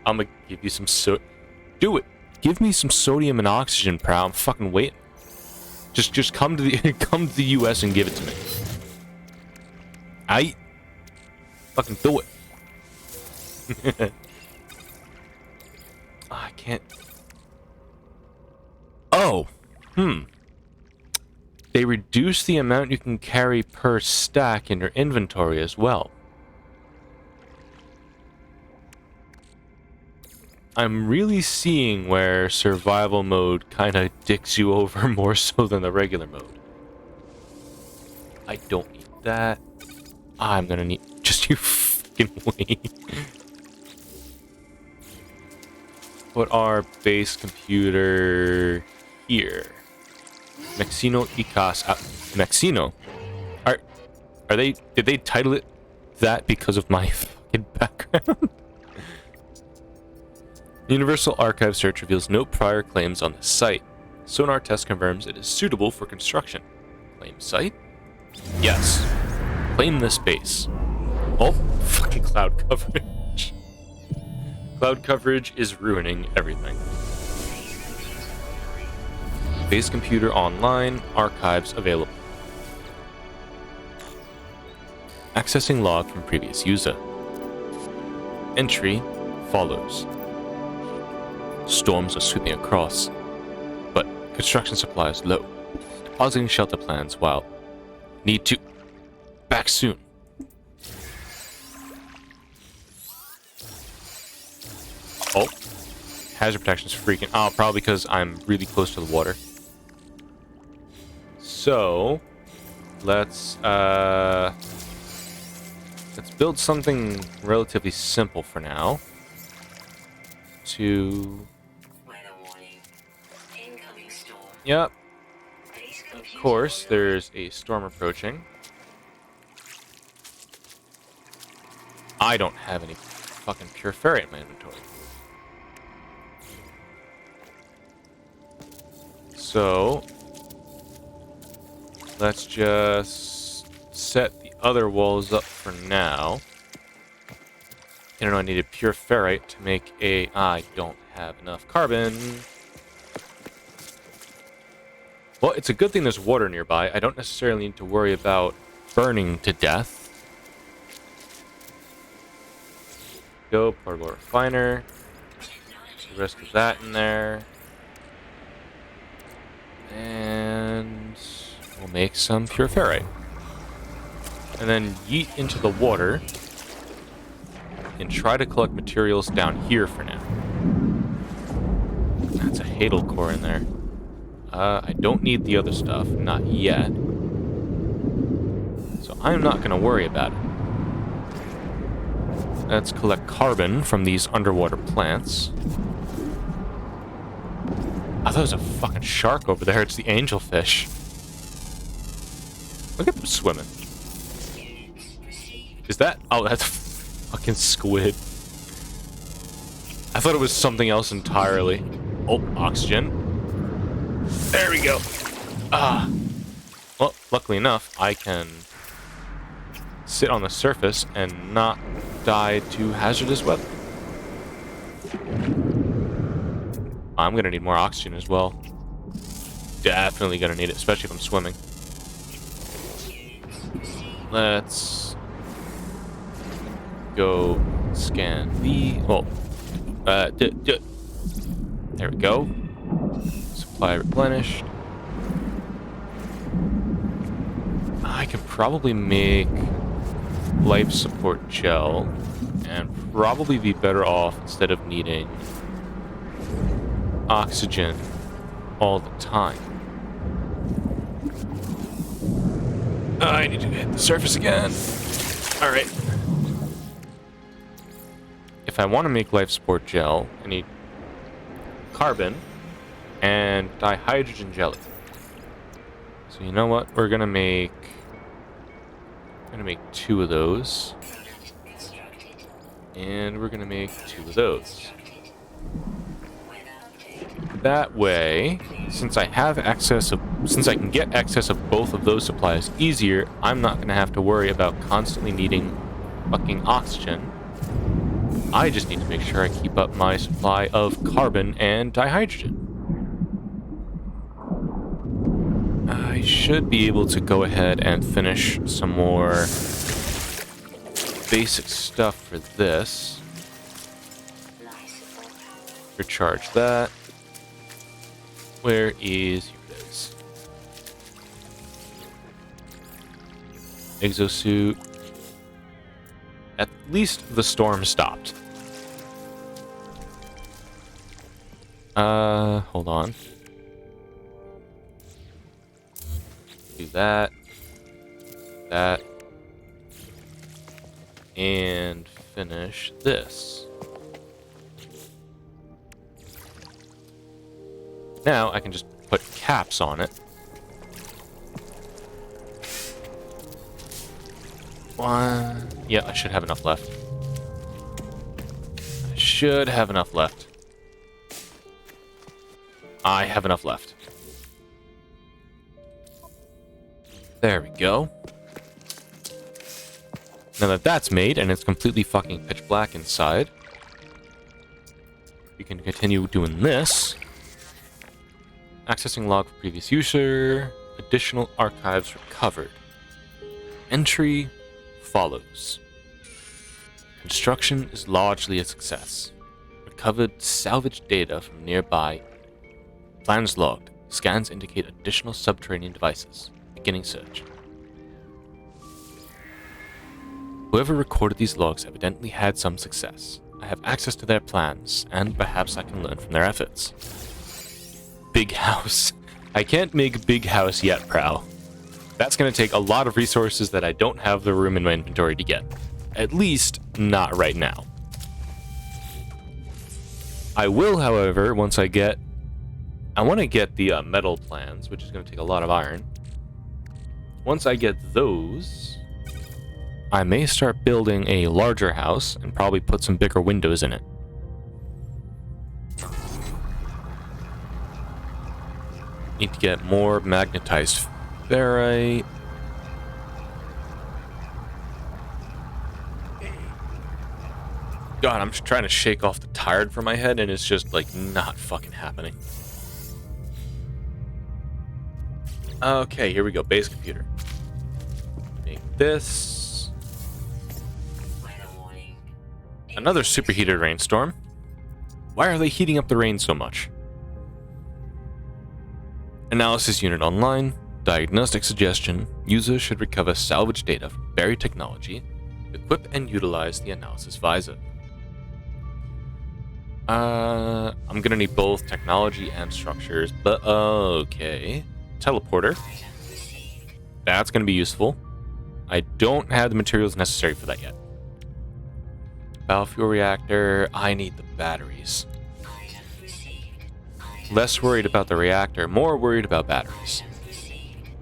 I'm gonna give you some do it. Give me some sodium and oxygen, pal. I'm fucking waiting. Just come to the come to the US and give it to me. I fucking do it. I can't. Oh, They reduce the amount you can carry per stack in your inventory as well. I'm really seeing where survival mode kind of dicks you over more so than the regular mode. I don't need that. I'm gonna need just you fucking wait. Put our base computer here. Mexino Icas. Mexino. Are they? Did they title it that because of my fucking background? Universal Archive search reveals no prior claims on the site. Sonar test confirms it is suitable for construction. Claim site? Yes. Claim this base. Oh, fucking cloud coverage. Cloud coverage is ruining everything. Base computer online, archives available. Accessing log from previous user. Entry follows. Storms are sweeping across, but construction supply is low. Depositing shelter plans while need to back soon. Oh, hazard protection is freaking. Oh, probably because I'm really close to the water. So let's build something relatively simple for now. Yep. Of course, there's a storm approaching. I don't have any fucking pure ferrite in my inventory. So let's just set the other walls up for now. I don't know, I needed pure ferrite to make a... I don't have enough carbon. Well, it's a good thing there's water nearby. I don't necessarily need to worry about burning to death. Go, portable refiner. The rest of that in there. And we'll make some pure ferrite. And then yeet into the water. And try to collect materials down here for now. That's a Hadal core in there. I don't need the other stuff, not yet. So I'm not going to worry about it. Let's collect carbon from these underwater plants. I thought there was a fucking shark over there. It's the angelfish. Look at them swimming. Is that... Oh, that's a fucking squid. I thought it was something else entirely. Oh, oxygen. There we go. Well, luckily enough, I can sit on the surface and not die to hazardous weather. I'm gonna need more oxygen as well. Definitely gonna need it, especially if I'm swimming. Let's go scan the... Oh. There we go. Supply replenished. I could probably make life support gel and probably be better off instead of needing oxygen all the time. I need to hit the surface again. Alright. If I want to make life support gel, I need carbon and dihydrogen jelly. So you know what? We're gonna make 2 of those. And we're gonna make 2 of those. That way, since I can get access of both of those supplies easier, I'm not gonna have to worry about constantly needing fucking oxygen. I just need to make sure I keep up my supply of carbon and dihydrogen. I should be able to go ahead and finish some more basic stuff for this. Recharge that. Where is this? Exosuit. At least the storm stopped. Hold on. Do that. That. And finish this. Now I can just put caps on it. One. Yeah, I should have enough left. I should have enough left. I have enough left. There we go. Now that that's made and it's completely fucking pitch black inside, we can continue doing this. Accessing log for previous user. Additional archives recovered. Entry follows. Construction is largely a success. Recovered salvaged data from nearby. Plans logged. Scans indicate additional subterranean devices. Beginning search. Whoever recorded these logs evidently had some success. I have access to their plans, and perhaps I can learn from their efforts. Big house. I can't make big house yet, Prow. That's going to take a lot of resources that I don't have the room in my inventory to get. At least, not right now. I will, however, once I get... I want to get the metal plans, which is going to take a lot of iron. Once I get those, I may start building a larger house and probably put some bigger windows in it. Need to get more magnetized ferrite. God, I'm just trying to shake off the tired from my head and it's just like not fucking happening. Okay, here we go. Base computer. Make this. Another superheated rainstorm. Why are they heating up the rain so much? Analysis unit online. Diagnostic suggestion. Users should recover salvage data from buried technology. Equip and utilize the analysis visor. I'm gonna need both technology and structures, but okay. Teleporter. That's gonna be useful. I don't have the materials necessary for that yet. Biofuel reactor. I need the batteries. Less worried about the reactor, more worried about batteries.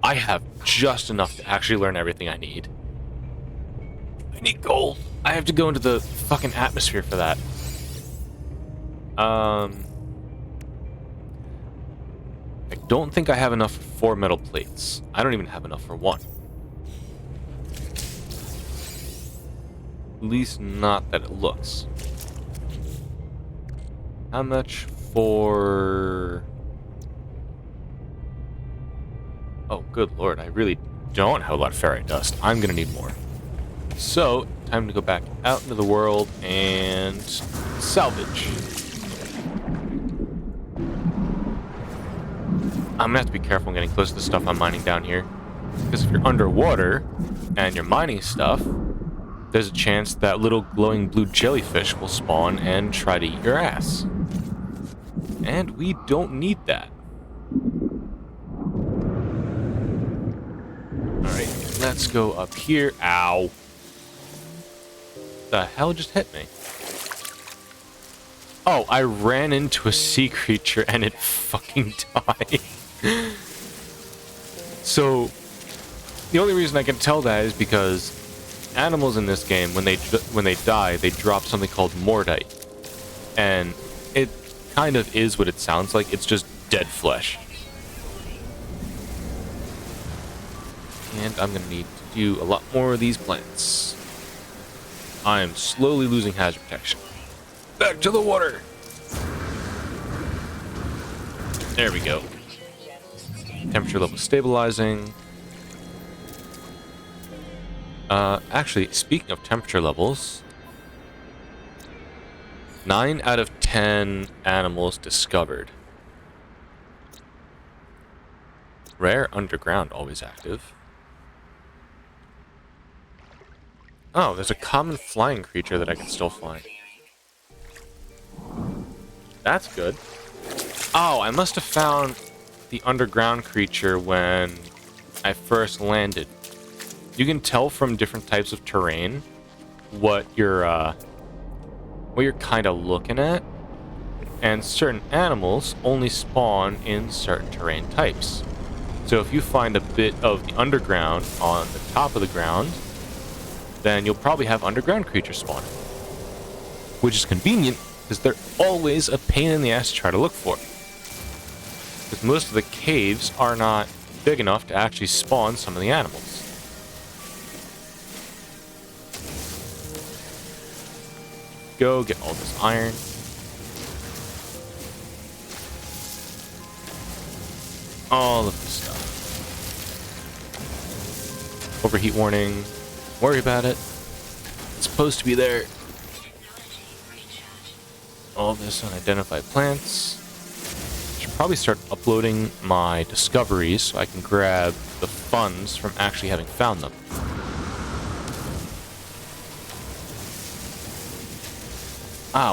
I have just enough to actually learn everything I need. I need gold. I have to go into the fucking atmosphere for that. I don't think I have enough for 4 metal plates. I don't even have enough for 1. At least not that it looks. How much for... Oh, good lord, I really don't have a lot of ferrite dust. I'm gonna need more. So, time to go back out into the world and salvage. I'm gonna have to be careful getting close to the stuff I'm mining down here. Because if you're underwater and you're mining stuff, there's a chance that little glowing blue jellyfish will spawn and try to eat your ass. And we don't need that. Alright, let's go up here. Ow. The hell just hit me? Oh, I ran into a sea creature and it fucking died. So, the only reason I can tell that is because animals in this game, when they die, they drop something called mordite, and it kind of is what it sounds like. It's just dead flesh. And I'm gonna need to do a lot more of these plants. I am slowly losing hazard protection. Back to the water. There we go. Temperature level stabilizing. Actually, speaking of temperature levels, 9 out of 10 animals discovered. Rare underground, always active. Oh, there's a common flying creature that I can still find. That's good. Oh, I must have found the underground creature when I first landed. You can tell from different types of terrain what you're kind of looking at, and certain animals only spawn in certain terrain types. So if you find a bit of the underground on the top of the ground, then you'll probably have underground creatures spawning, which is convenient because they're always a pain in the ass to try to look for. Because most of the caves are not big enough to actually spawn some of the animals. Go get all this iron. All of this stuff. Overheat warning. Worry about it. It's supposed to be there. All this unidentified plants. Should probably start uploading my discoveries so I can grab the funds from actually having found them.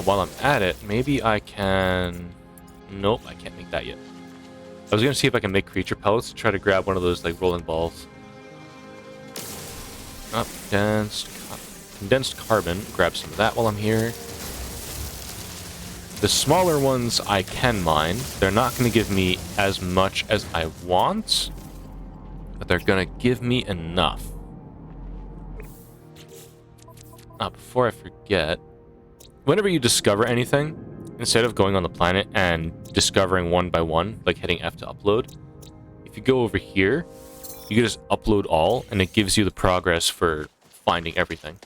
While I'm at it, maybe I can... Nope, I can't make that yet. I was gonna see if I can make creature pellets to try to grab one of those, like, rolling balls. Condensed carbon. Grab some of that while I'm here. The smaller ones I can mine. They're not going to give me as much as I want, but they're going to give me enough. Before I forget, whenever you discover anything, instead of going on the planet and discovering one by one, like hitting F to upload, if you go over here, you can just upload all, and it gives you the progress for finding everything,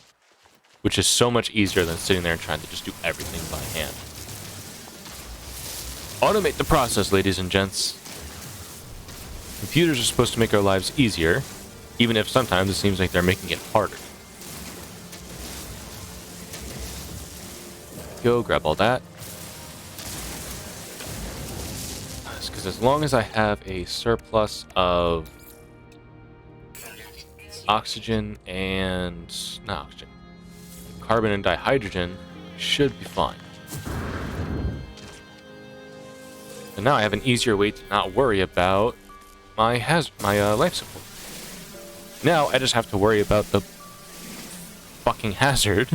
which is so much easier than sitting there and trying to just do everything by hand. Automate the process, ladies and gents. Computers are supposed to make our lives easier, even if sometimes it seems like they're making it harder. Go grab all that. Because as long as I have a surplus of oxygen and... not oxygen. Carbon and dihydrogen, should be fine. And now I have an easier way to not worry about my life support. Now I just have to worry about the fucking hazard,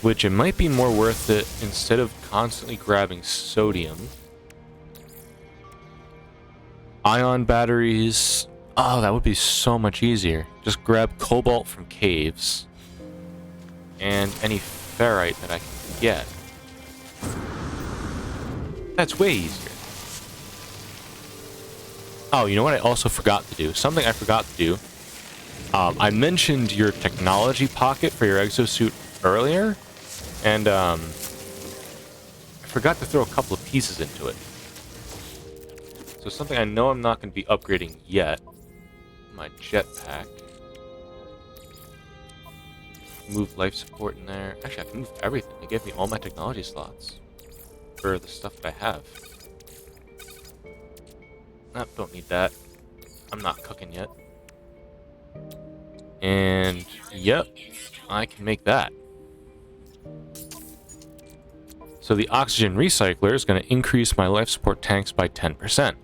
which it might be more worth it instead of constantly grabbing sodium. Ion batteries. Oh, that would be so much easier. Just grab cobalt from caves and any ferrite that I can get. That's way easier. Oh, you know what I also forgot to do? Something I forgot to do. I mentioned your technology pocket for your exosuit earlier, and I forgot to throw a couple of pieces into it. So something I know I'm not going to be upgrading yet. My jetpack. Move life support in there. Actually, I can move everything. They gave me all my technology slots for the stuff that I have. Nope, don't need that. I'm not cooking yet. And, yep, I can make that. So the oxygen recycler is going to increase my life support tanks by 10%.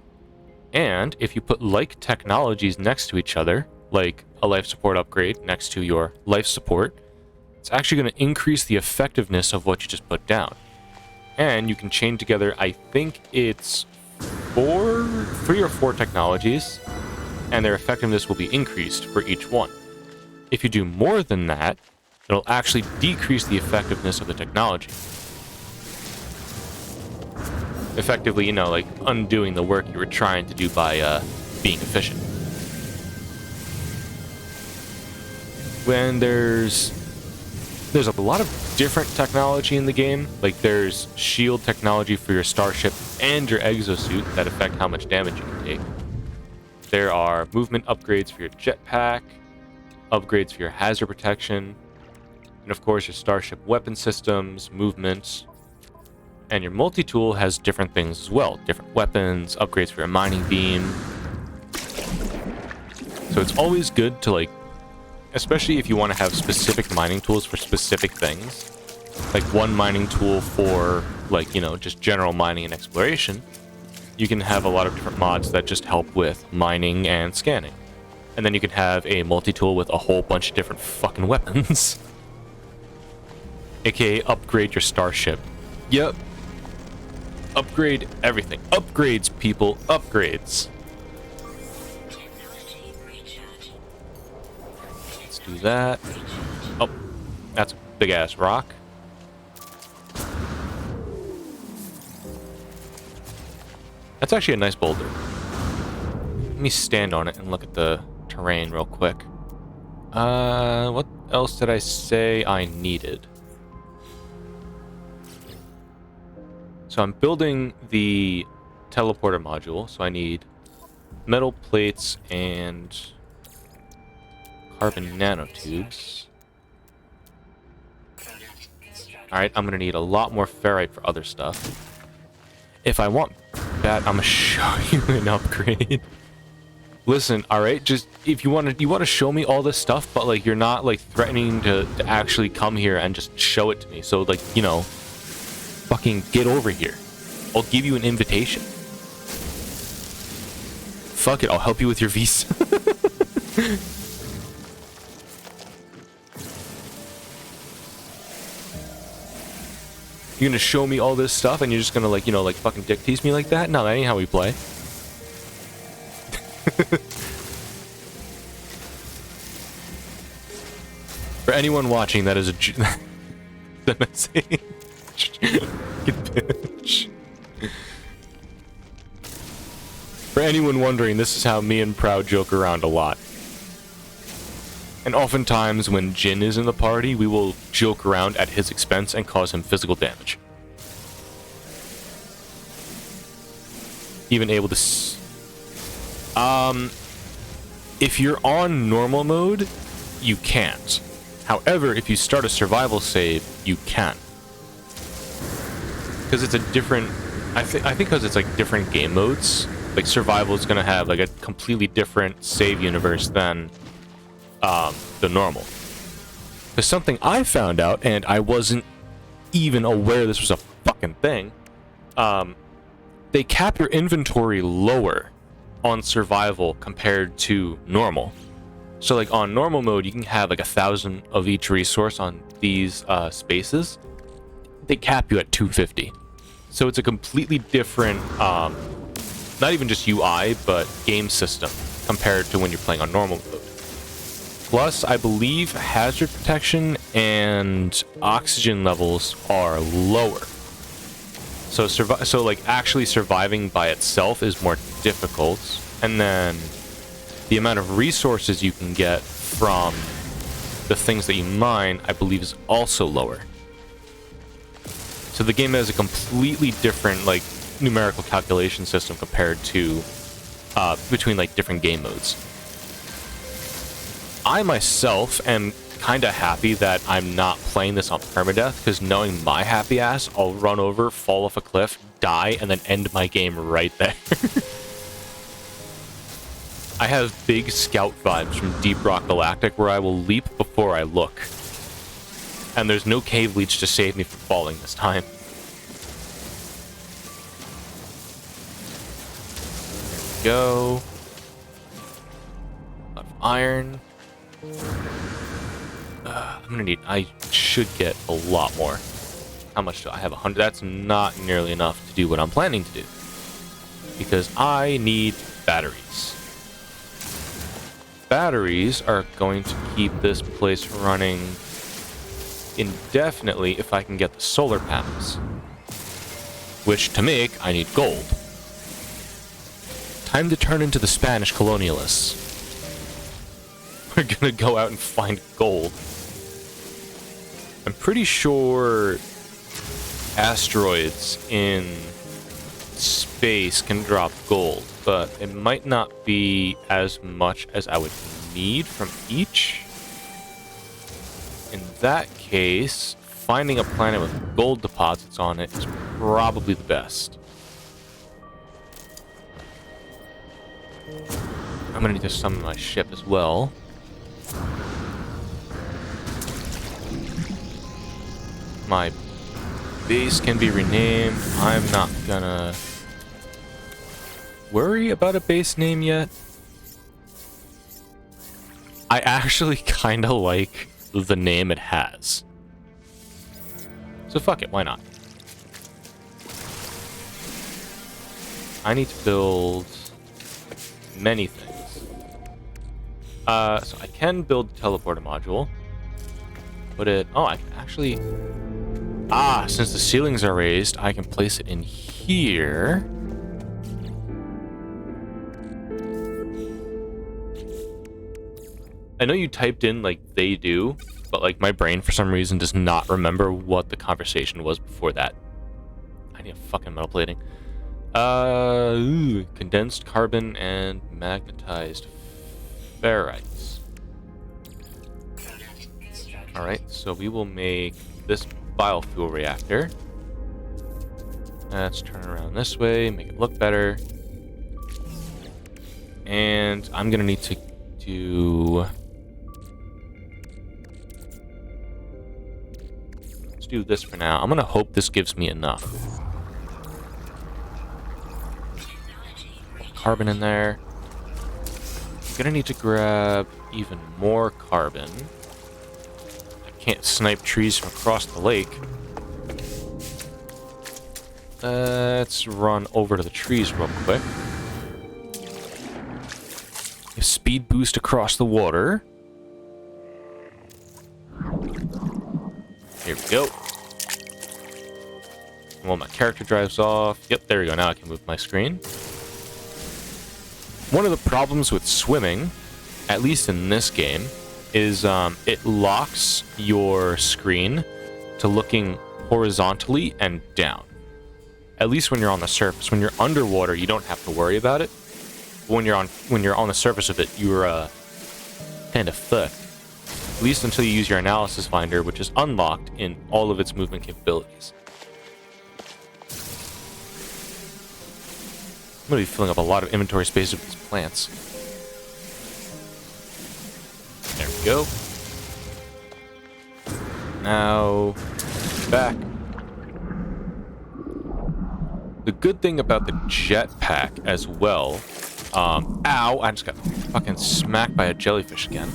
And if you put like technologies next to each other, like a life support upgrade next to your life support, it's actually going to increase the effectiveness of what you just put down. And you can chain together, I think it's 3 or 4 technologies, and their effectiveness will be increased for each one. If you do more than that, it'll actually decrease the effectiveness of the technology. Effectively, you know, like undoing the work you were trying to do by being efficient. When there's a lot of different technology in the game. Like there's shield technology for your starship and your exosuit that affect how much damage you can take. There are movement upgrades for your jetpack, upgrades for your hazard protection, and of course your starship weapon systems, movements, and your multi-tool has different things as well. Different weapons, upgrades for your mining beam. So it's always good to, like, especially if you want to have specific mining tools for specific things, like one mining tool for like, you know, just general mining and exploration, you can have a lot of different mods that just help with mining and scanning. And then you can have a multi-tool with a whole bunch of different fucking weapons. AKA upgrade your starship. Yep. Upgrade everything. Upgrades, people. Upgrades. Let's do that. Oh, that's a big-ass rock. That's actually a nice boulder. Let me stand on it and look at the terrain real quick. What else did I say I needed? So I'm building the teleporter module, so I need metal plates and carbon nanotubes. Alright, I'm gonna need a lot more ferrite for other stuff. If I want that, I'm gonna show you an upgrade. Listen, alright, just if you want to show me all this stuff, but like you're not like threatening to actually come here and just show it to me. So like, you know, fucking get over here. I'll give you an invitation. Fuck it, I'll help you with your visa. You're gonna show me all this stuff and you're just gonna like, you know, like fucking dick tease me like that? No, that ain't how we play. For anyone watching, that is a the message. Bitch. For anyone wondering, this is how me and Proud joke around a lot. And oftentimes when Jin is in the party, we will joke around at his expense and cause him physical damage. Even able to if you're on normal mode, you can't. However, if you start a survival save, you can. Because it's a different... I think because it's like different game modes. Like survival is gonna have like a completely different save universe than the normal. Because something I found out, and I wasn't even aware this was a fucking thing, they cap your inventory lower on survival compared to normal. So like on normal mode, you can have like 1,000 of each resource on these spaces. They cap you at 250. So it's a completely different, not even just UI, but game system compared to when you're playing on normal mode. Plus, I believe hazard protection and oxygen levels are lower. So like actually surviving by itself is more difficult, and then the amount of resources you can get from the things that you mine, I believe, is also lower. So the game has a completely different like numerical calculation system compared to between like different game modes. I myself am kind of happy that I'm not playing this on permadeath, because knowing my happy ass, I'll run over, fall off a cliff, die, and then end my game right there. I have big Scout vibes from Deep Rock Galactic, where I will leap before I look. And there's no cave leech to save me from falling this time. There we go. A lot of iron. I'm gonna need... I should get a lot more. How much do I have? 100. That's not nearly enough to do what I'm planning to do. Because I need batteries. Batteries are going to keep this place running indefinitely if I can get the solar panels. Which, to make, I need gold. Time to turn into the Spanish colonialists. We're gonna go out and find gold. I'm pretty sure asteroids in space can drop gold, but it might not be as much as I would need from each. In that case, finding a planet with gold deposits on it is probably the best. I'm gonna need to summon my ship as well. my base can be renamed. I'm not gonna worry about a base name yet. I actually kind of like the name it has. So fuck it, why not? I need to build many things. So I can build the teleporter module. Put it... Oh, I can actually... since the ceilings are raised, I can place it in here. I know you typed in, like, they do, but, like, my brain, for some reason, does not remember what the conversation was before that. I need a fucking metal plating. Condensed carbon and magnetized ferrites. Alright, so we will make this biofuel reactor. Let's turn it around this way, make it look better. And I'm gonna need to do... Let's do this for now. I'm gonna hope this gives me enough. Carbon in there. I'm gonna need to grab even more carbon. I can't snipe trees from across the lake. Let's run over to the trees real quick. A speed boost across the water. Here we go. While my character drives off. Yep, there we go. Now I can move my screen. One of the problems with swimming, at least in this game, is it locks your screen to looking horizontally and down. At least when you're on the surface. When you're underwater, you don't have to worry about it. But when you're on the surface of it, you're kind of fucked. At least until you use your analysis finder, which is unlocked in all of its movement capabilities. I'm going to be filling up a lot of inventory space with these plants. There we go. Now, back. The good thing about the jetpack as well... ow! I just got fucking smacked by a jellyfish again.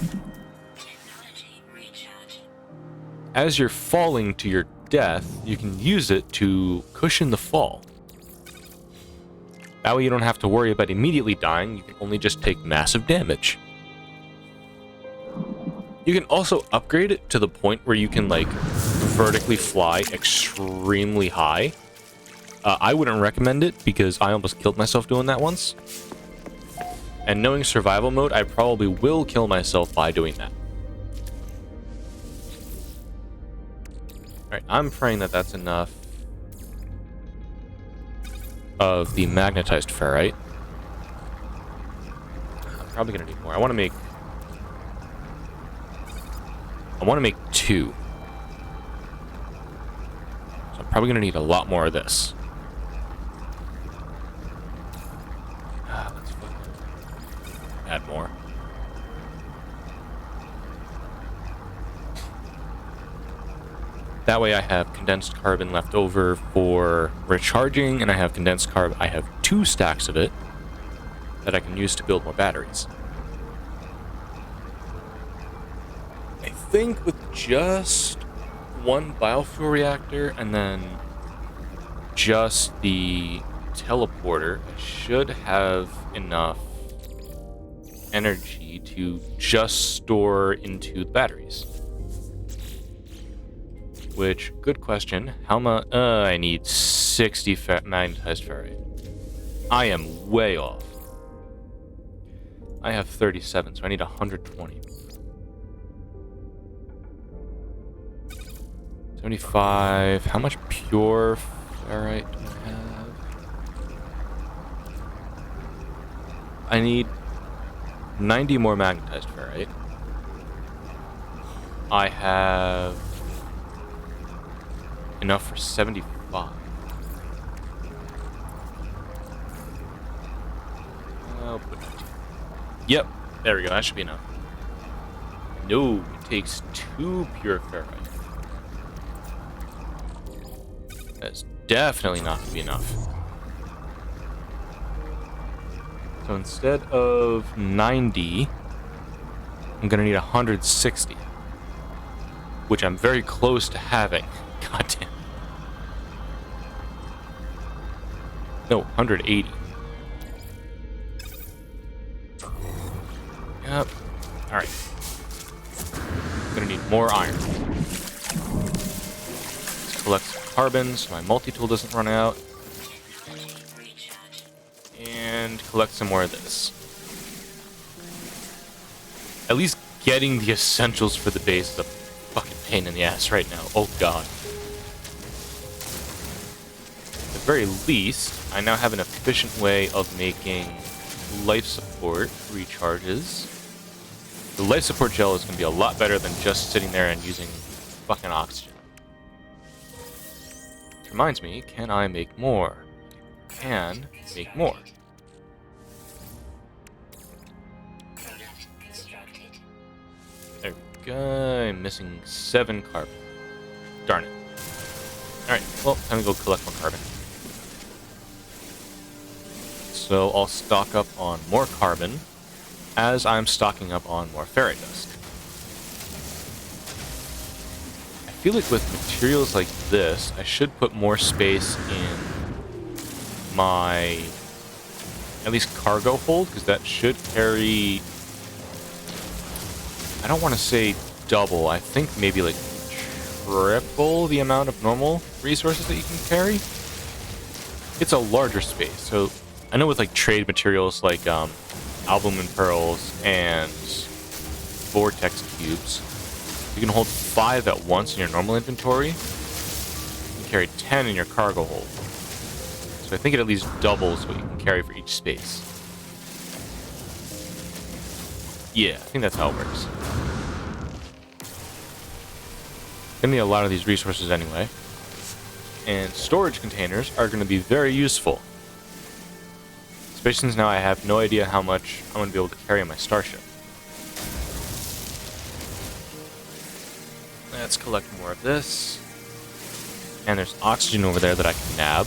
As you're falling to your death, you can use it to cushion the fall. That way you don't have to worry about immediately dying, you can only just take massive damage. You can also upgrade it to the point where you can, like, vertically fly extremely high. I wouldn't recommend it because I almost killed myself doing that once. And knowing survival mode, I probably will kill myself by doing that. Alright, I'm praying that that's enough of the magnetized ferrite. I'm probably gonna need more. I want to make 2. So I'm probably gonna need a lot more of this. Let's add more. That way I have condensed carbon left over for recharging, and I have condensed carbon. I have 2 stacks of it that I can use to build more batteries. I think with just one biofuel reactor and then just the teleporter, I should have enough energy to just store into the batteries. Which, good question. How much? I need 60 magnetized ferrite. I am way off. I have 37, so I need 120. 75. How much pure ferrite do I have? I need 90 more magnetized ferrite. I have enough for 75. I'll put 19. Yep, there we go. That should be enough. No, it takes 2 pure ferrite. definitely not going to be enough. So instead of 90, I'm going to need 160. Which I'm very close to having. God damn. No, 180. Yep. Alright. I'm gonna need more iron. Let's collect some carbon so my multi-tool doesn't run out. And collect some more of this. At least getting the essentials for the base is a fucking pain in the ass right now. Oh god. At the very least, I now have an efficient way of making life support recharges. The life support gel is going to be a lot better than just sitting there and using fucking oxygen. Which reminds me, can I make more? Can make more. There we go. I'm missing 7 carbon. Darn it. Alright, well, time to go collect more carbon. So I'll stock up on more carbon as I'm stocking up on more ferrite dust. I feel like with materials like this, I should put more space in my, at least cargo hold, because that should carry, I don't want to say double, I think maybe like triple the amount of normal resources that you can carry. It's a larger space, so I know with like trade materials like albumin pearls and vortex cubes, you can hold 5 at once in your normal inventory. You can carry 10 in your cargo hold. So I think it at least doubles what you can carry for each space. Yeah, I think that's how it works. Gonna need a lot of these resources anyway. And storage containers are going to be very useful. Especially since now I have no idea how much I'm going to be able to carry on my starship. Let's collect more of this. And there's oxygen over there that I can nab.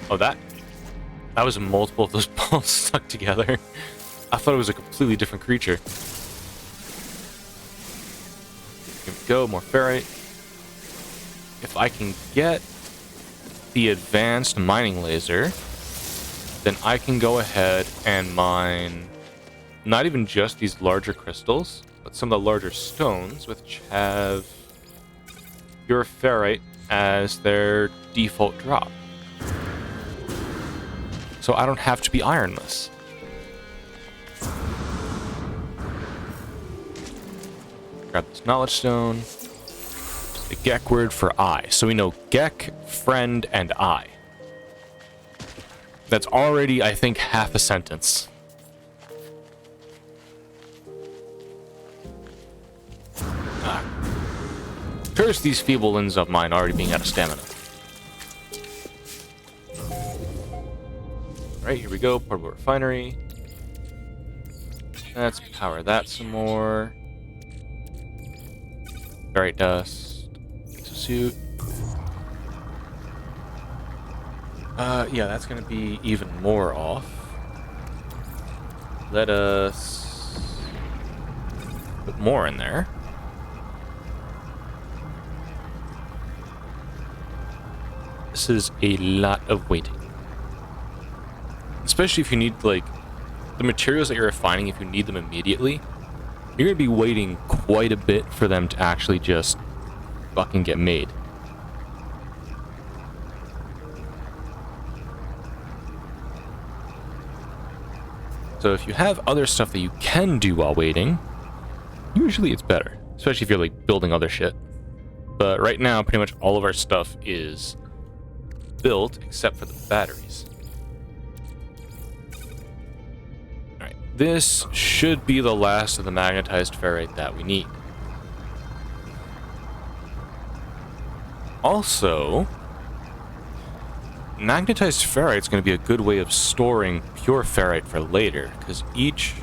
Oh, that was multiple of those balls stuck together. I thought it was a completely different creature. Here we go, more ferrite. If I can get the advanced mining laser, then I can go ahead and mine not even just these larger crystals, but some of the larger stones, which have pure ferrite as their default drop. So I don't have to be ironless. Grab this knowledge stone. The Gek word for I. So we know Gek, friend, and I. That's already, I think, half a sentence. Curse these feeble limbs of mine already being out of stamina. Alright, here we go. Portable refinery. Let's power that some more. Ferrite dust. Suit. Yeah, that's gonna be even more off. Let us put more in there. This is a lot of waiting. Especially if you need, like, the materials that you're refining, if you need them immediately, you're gonna be waiting quite a bit for them to actually just fucking get made. So if you have other stuff that you can do while waiting, usually it's better, especially if you're like building other shit. But right now, pretty much all of our stuff is built except for the batteries. Alright, this should be the last of the magnetized ferrite that we need. Also, magnetized ferrite is going to be a good way of storing pure ferrite for later, because each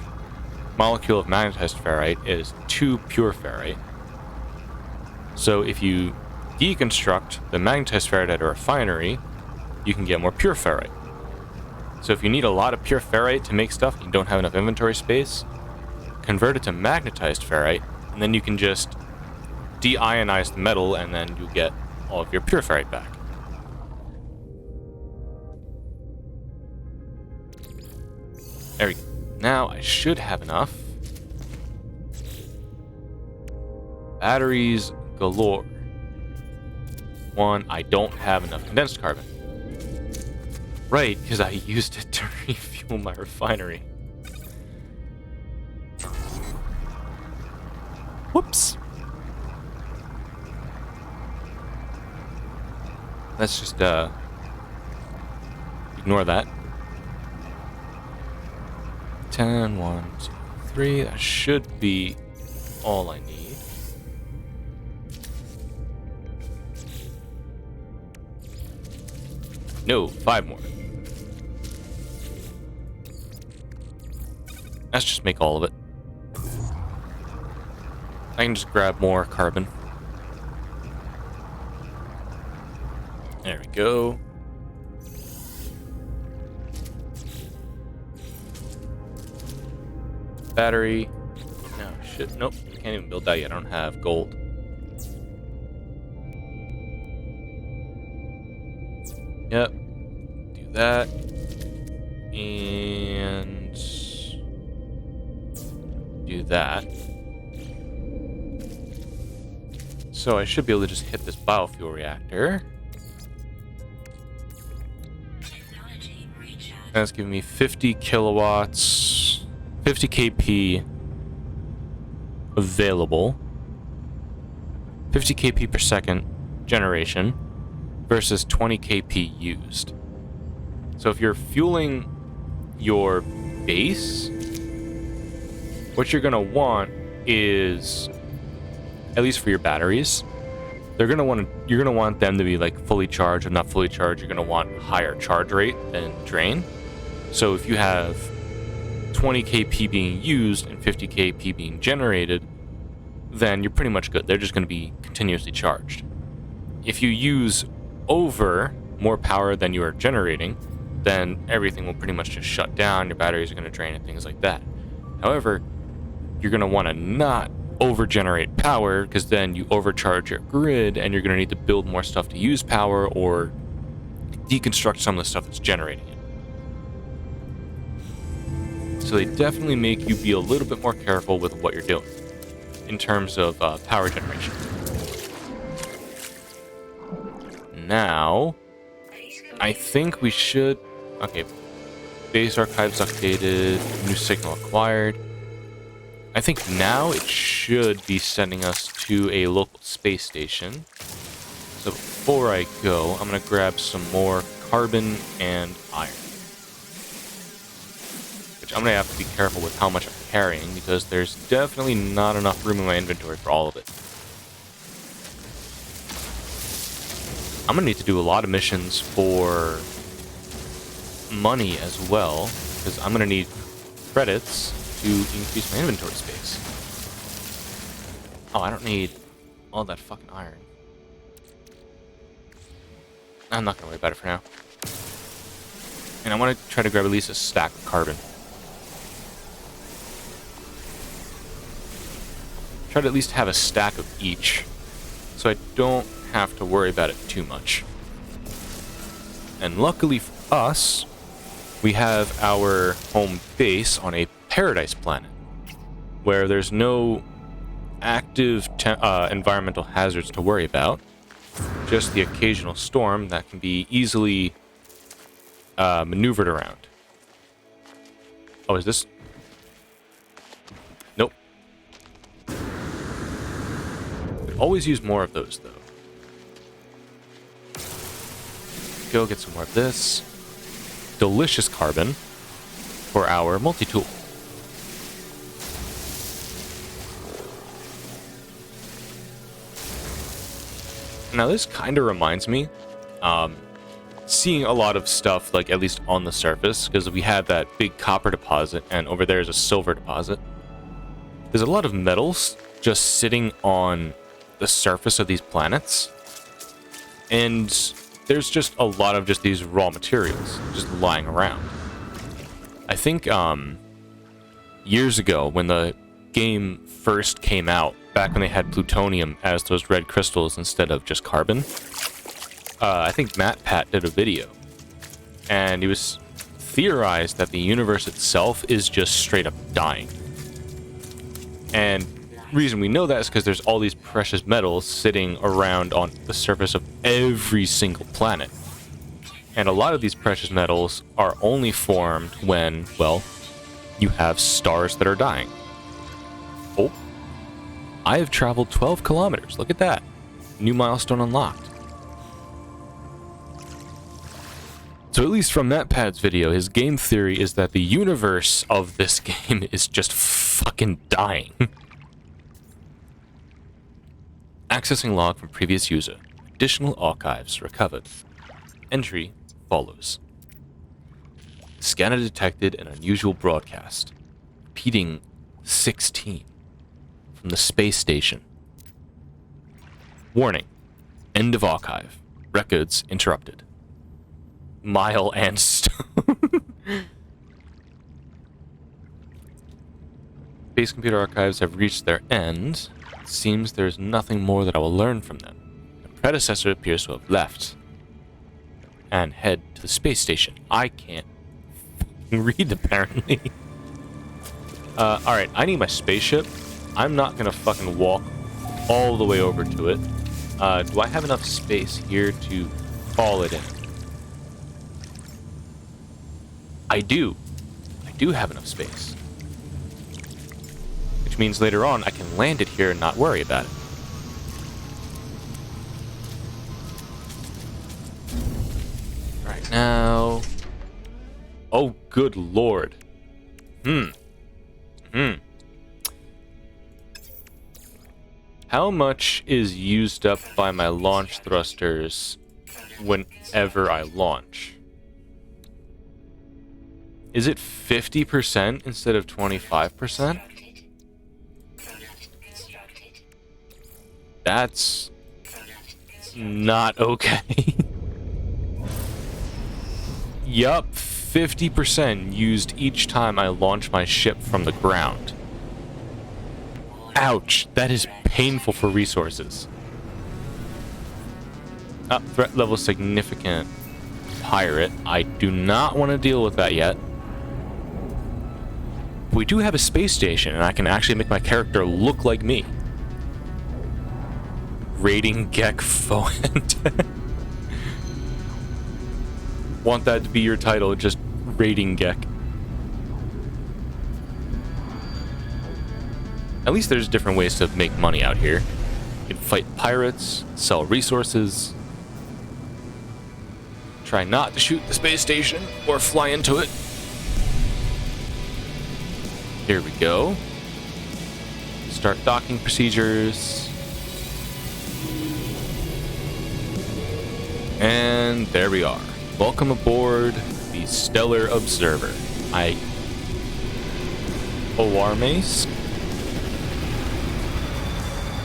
molecule of magnetized ferrite is 2 pure ferrite. So if you deconstruct the magnetized ferrite at a refinery, you can get more pure ferrite. So if you need a lot of pure ferrite to make stuff and you don't have enough inventory space, convert it to magnetized ferrite, and then you can just de-ionize the metal, and then you get all of your pure ferrite back. There we go. Now I should have enough. Batteries galore. One, I don't have enough condensed carbon. Right, because I used it to refuel my refinery. Whoops. Let's just ignore that. 10, 1, 2, 3. That should be all I need. No, 5 more. Let's just make all of it. I can just grab more carbon. There we go. Battery. No, shit. Nope. Can't even build that yet. I don't have gold. Yep. Do that. And do that. So I should be able to just hit this biofuel reactor. That's giving me 50 kilowatts, 50 kp available, 50 kp per second generation versus 20 kp used. So if you're fueling your base, what you're gonna want is, at least for your batteries, you're gonna want them to be like fully charged. If not fully charged, you're gonna want higher charge rate than drain. So if you have 20 kp being used and 50 kp being generated, then you're pretty much good. They're just going to be continuously charged. If you use over more power than you are generating, then everything will pretty much just shut down. Your batteries are going to drain and things like that. However, you're going to want to not over-generate power, because then you overcharge your grid and you're going to need to build more stuff to use power or deconstruct some of the stuff that's generating it. So they definitely make you be a little bit more careful with what you're doing in terms of power generation. Now, I think we should... Okay, base archives updated, new signal acquired. I think now it should be sending us to a local space station. So before I go, I'm going to grab some more carbon and iron. I'm going to have to be careful with how much I'm carrying, because there's definitely not enough room in my inventory for all of it. I'm going to need to do a lot of missions for money as well, because I'm going to need credits to increase my inventory space. Oh, I don't need all that fucking iron. I'm not going to worry about it for now. And I want to try to grab at least a stack of carbon. Try to at least have a stack of each, so I don't have to worry about it too much. And luckily for us, we have our home base on a paradise planet, where there's no active environmental hazards to worry about, just the occasional storm that can be easily maneuvered around. Oh, is this... Nope. Always use more of those, though. Go get some more of this. Delicious carbon for our multi-tool. Now, this kind of reminds me, seeing a lot of stuff, like, at least on the surface, because we have that big copper deposit, and over there is a silver deposit. There's a lot of metals just sitting on the surface of these planets And there's just a lot of just these raw materials just lying around. I think years ago when the game first came out, back when they had plutonium as those red crystals instead of just carbon, I think MatPat did a video, and he was theorized that the universe itself is just straight up dying. And the reason we know that is because there's all these precious metals sitting around on the surface of every single planet. And a lot of these precious metals are only formed when, well, you have stars that are dying. Oh, I have traveled 12 kilometers. Look at that. New milestone unlocked. So at least from MatPat's video, his game theory is that the universe of this game is just fucking dying. Accessing log from previous user. Additional archives recovered. Entry follows. Scanner detected an unusual broadcast. Repeating 16. From the space station. Warning. End of archive. Records interrupted. Mile and Stone. Space computer archives have reached their end. It seems there's nothing more that I will learn from them. The predecessor appears to have left and head to the space station. I can't read, apparently. Alright, I need my spaceship. I'm not gonna fucking walk all the way over to it. Do I have enough space here to haul it in? I do. I do have enough space. Which means later on I can land it here and not worry about it. Right now... Oh, good lord. How much is used up by my launch thrusters whenever I launch? Is it 50% instead of 25%? That's not okay. Yup, 50% used each time I launch my ship from the ground. Ouch, that is painful for resources. Threat level significant. Pirate. I do not want to deal with that yet. We do have a space station, and I can actually make my character look like me. Raiding Gek Foent. Want that to be your title, just Raiding Gek. At least there's different ways to make money out here. You can fight pirates, sell resources. Try not to shoot the space station or fly into it. Here we go. Start docking procedures. And there we are. Welcome aboard the Stellar Observer. Oarmes?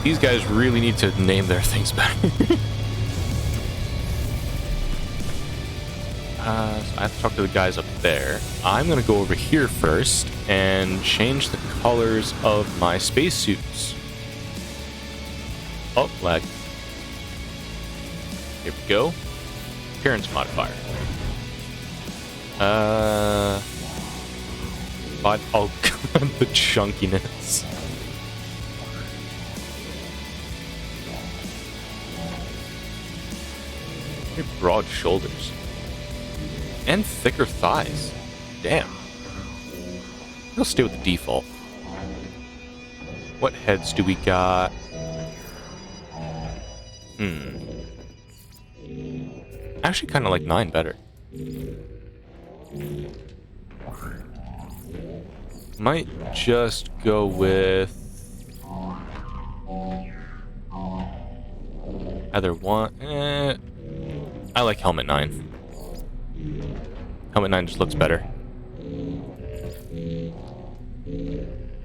These guys really need to name their things better. So I have to talk to the guys up there. I'm gonna go over here first and change the colors of my spacesuits. Oh, lag. Here we go. Appearance modifier. Oh god, the chunkiness. Very broad shoulders. And thicker thighs. Damn. I'll stay with the default. What heads do we got? Actually kind of like 9 better. Might just go with either one. I like Helmet 9. Helmet 9 just looks better.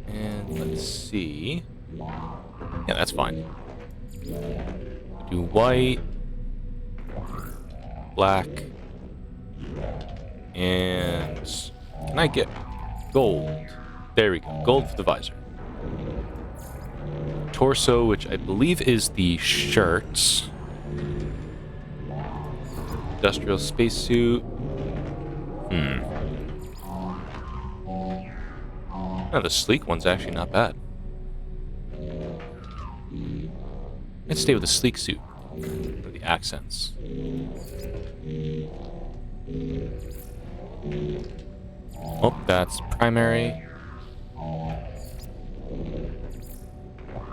And let's see. Yeah, that's fine. Do white. black. And can I get gold? There we go. Gold for the visor. Torso, which I believe is the shirt. Industrial spacesuit. Oh, the sleek one's actually not bad. Let's stay with the sleek suit. For the accents. Oh, that's primary.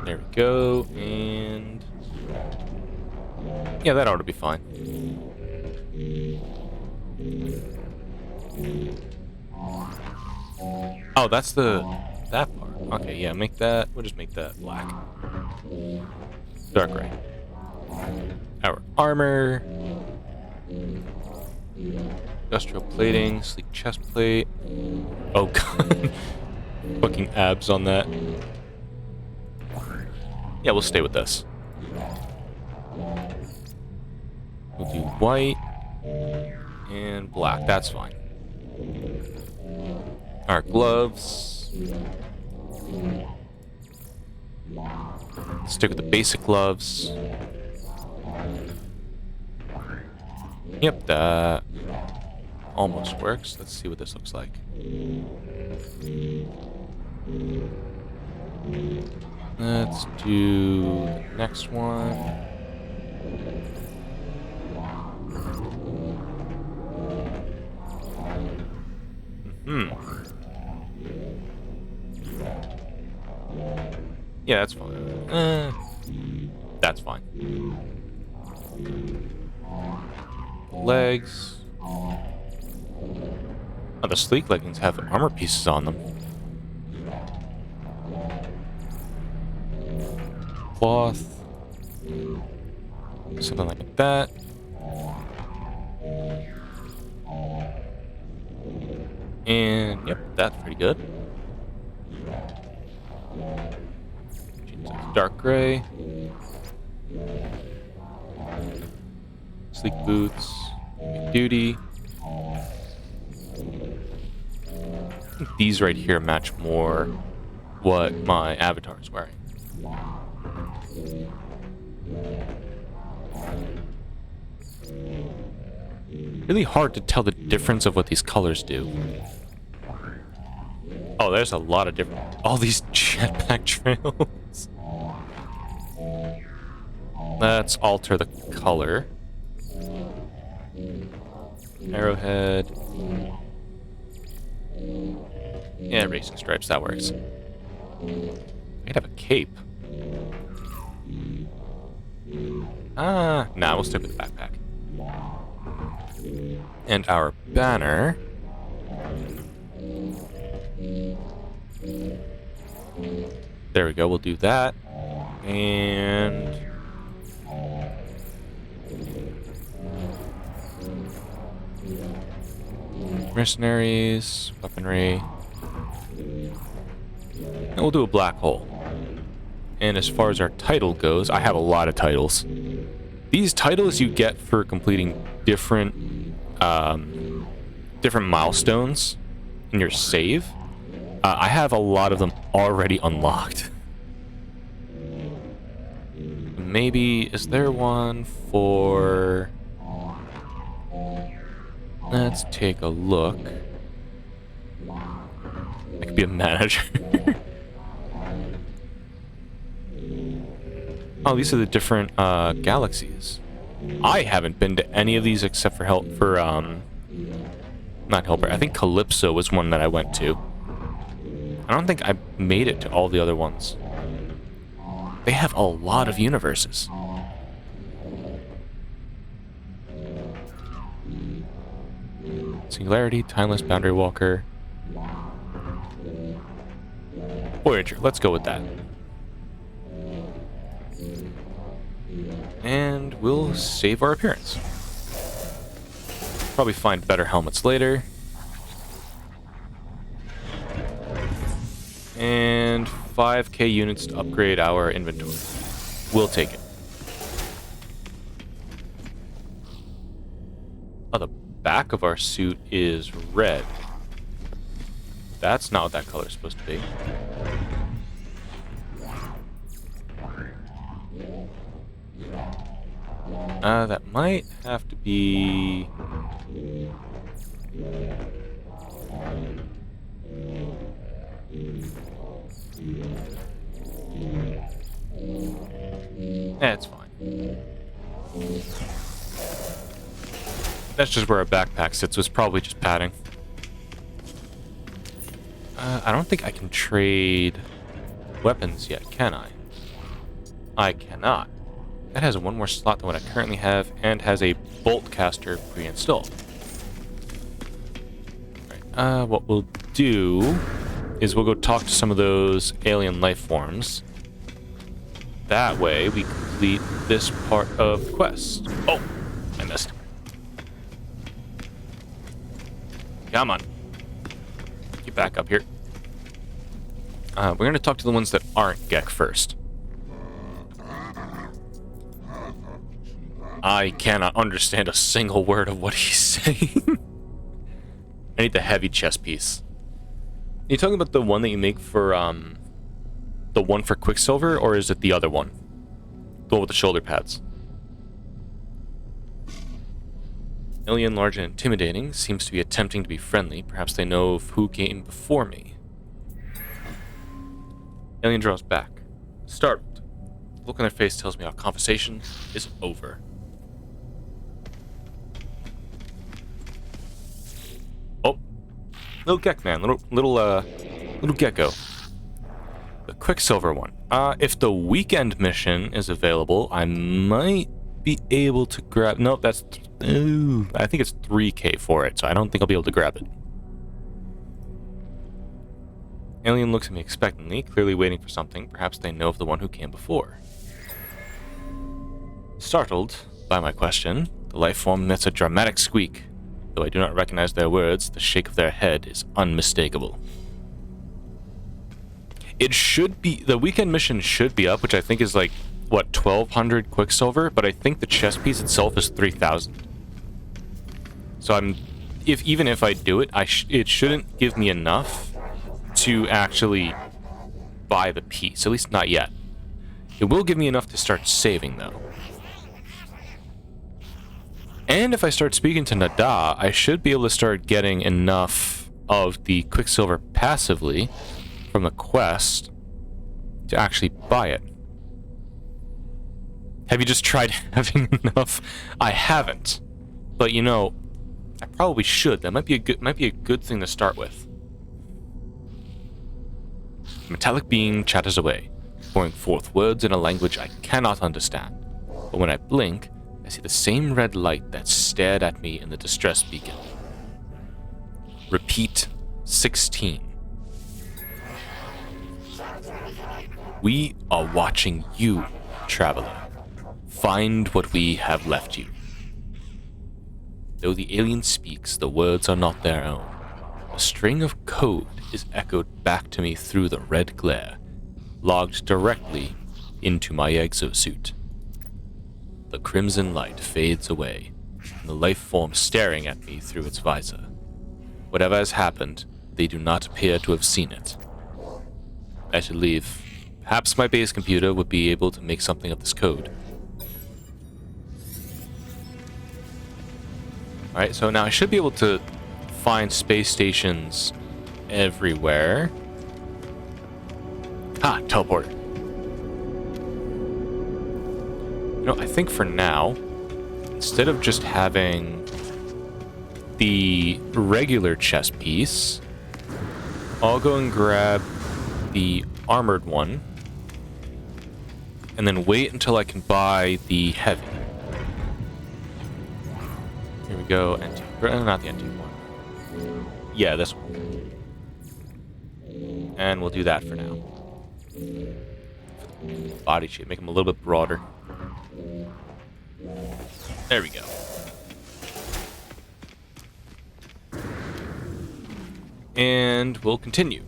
There we go, and yeah, that ought to be fine. Oh, that's that part. Okay, yeah, make that. We'll just make that black. Dark gray. Our armor. Industrial plating, sleek chest plate. Oh god. Fucking abs on that. Yeah, we'll stay with this. We'll do white and black. That's fine. Our gloves. Stick with the basic gloves. Yep, that almost works. Let's see what this looks like. Let's do the next one. Yeah, that's fine. That's fine. Legs. Oh, the sleek leggings have armor pieces on them. Cloth. Something like that. And yep, that's pretty good. Dark gray. Sleek boots. Big duty. I think these right here match more what my avatar is wearing. Really hard to tell the difference of what these colors do. Oh, there's a lot of different... all these jetpack trails. Let's alter the color. Arrowhead. Yeah, racing stripes, that works. I could have a cape. Nah, we'll stick with the backpack. And our banner. There we go, we'll do that. And mercenaries, weaponry. And we'll do a black hole. And as far as our title goes, I have a lot of titles. These titles you get for completing different different milestones in your save. I have a lot of them already unlocked. Maybe, is there one for... Let's take a look. I could be a manager. Oh, these are the different galaxies. I haven't been to any of these except for not Helper. I think Calypso was one that I went to. I don't think I made it to all the other ones. They have a lot of universes. Singularity, Timeless, Boundary Walker. Voyager, let's go with that. And we'll save our appearance. Probably find better helmets later. And 5k units to upgrade our inventory. We'll take it. Oh, the back of our suit is red. That's not what that color is supposed to be. That might have to be... it's fine. That's just where our backpack sits. Was probably just padding. I don't think I can trade weapons yet, can I? I cannot. That has one more slot than what I currently have, and has a bolt caster pre-installed. Alright, what we'll do is we'll go talk to some of those alien life forms. That way, we complete this part of the quest. Oh, I missed. Come on. Get back up here. We're going to talk to the ones that aren't Gek first. I cannot understand a single word of what he's saying. I need the heavy chest piece. Are you talking about the one that you make for, the one for Quicksilver, or is it the other one? The one with the shoulder pads. Alien, large and intimidating, seems to be attempting to be friendly. Perhaps they know of who came before me. Alien draws back. Startled. The look on their face tells me our conversation is over. Oh. Little Gek man. Little gecko. The Quicksilver one. If the weekend mission is available, I might be able to grab... Nope, that's... Ooh, I think it's 3K for it, so I don't think I'll be able to grab it. Alien looks at me expectantly, clearly waiting for something. Perhaps they know of the one who came before. Startled by my question, the life form emits a dramatic squeak. Though I do not recognize their words, the shake of their head is unmistakable. It should be... The weekend mission should be up, which I think is like, what, 1,200 Quicksilver? But I think the chest piece itself is 3,000. So even if I do it, it shouldn't give me enough to actually buy the piece, at least not yet. It will give me enough to start saving, though. And if I start speaking to Nada, I should be able to start getting enough of the Quicksilver passively from the quest to actually buy it. Have you just tried having enough? I haven't. But you know, I probably should. That might be a good thing to start with. The metallic being chatters away, pouring forth words in a language I cannot understand. But when I blink, I see the same red light that stared at me in the distress beacon. Repeat 16. We are watching you, traveler. Find what we have left you. Though the alien speaks, the words are not their own. A string of code is echoed back to me through the red glare, logged directly into my exosuit. The crimson light fades away, and the life form staring at me through its visor. Whatever has happened, they do not appear to have seen it. I should leave. Perhaps my base computer would be able to make something of this code. Alright, so now I should be able to find space stations everywhere. Ah, teleporter. You know, I think for now, instead of just having the regular chest piece, I'll go and grab the armored one, and then wait until I can buy the heavy. Here we go, not the antique one. Yeah, this one. And we'll do that for now. Body shape, make them a little bit broader. There we go. And we'll continue.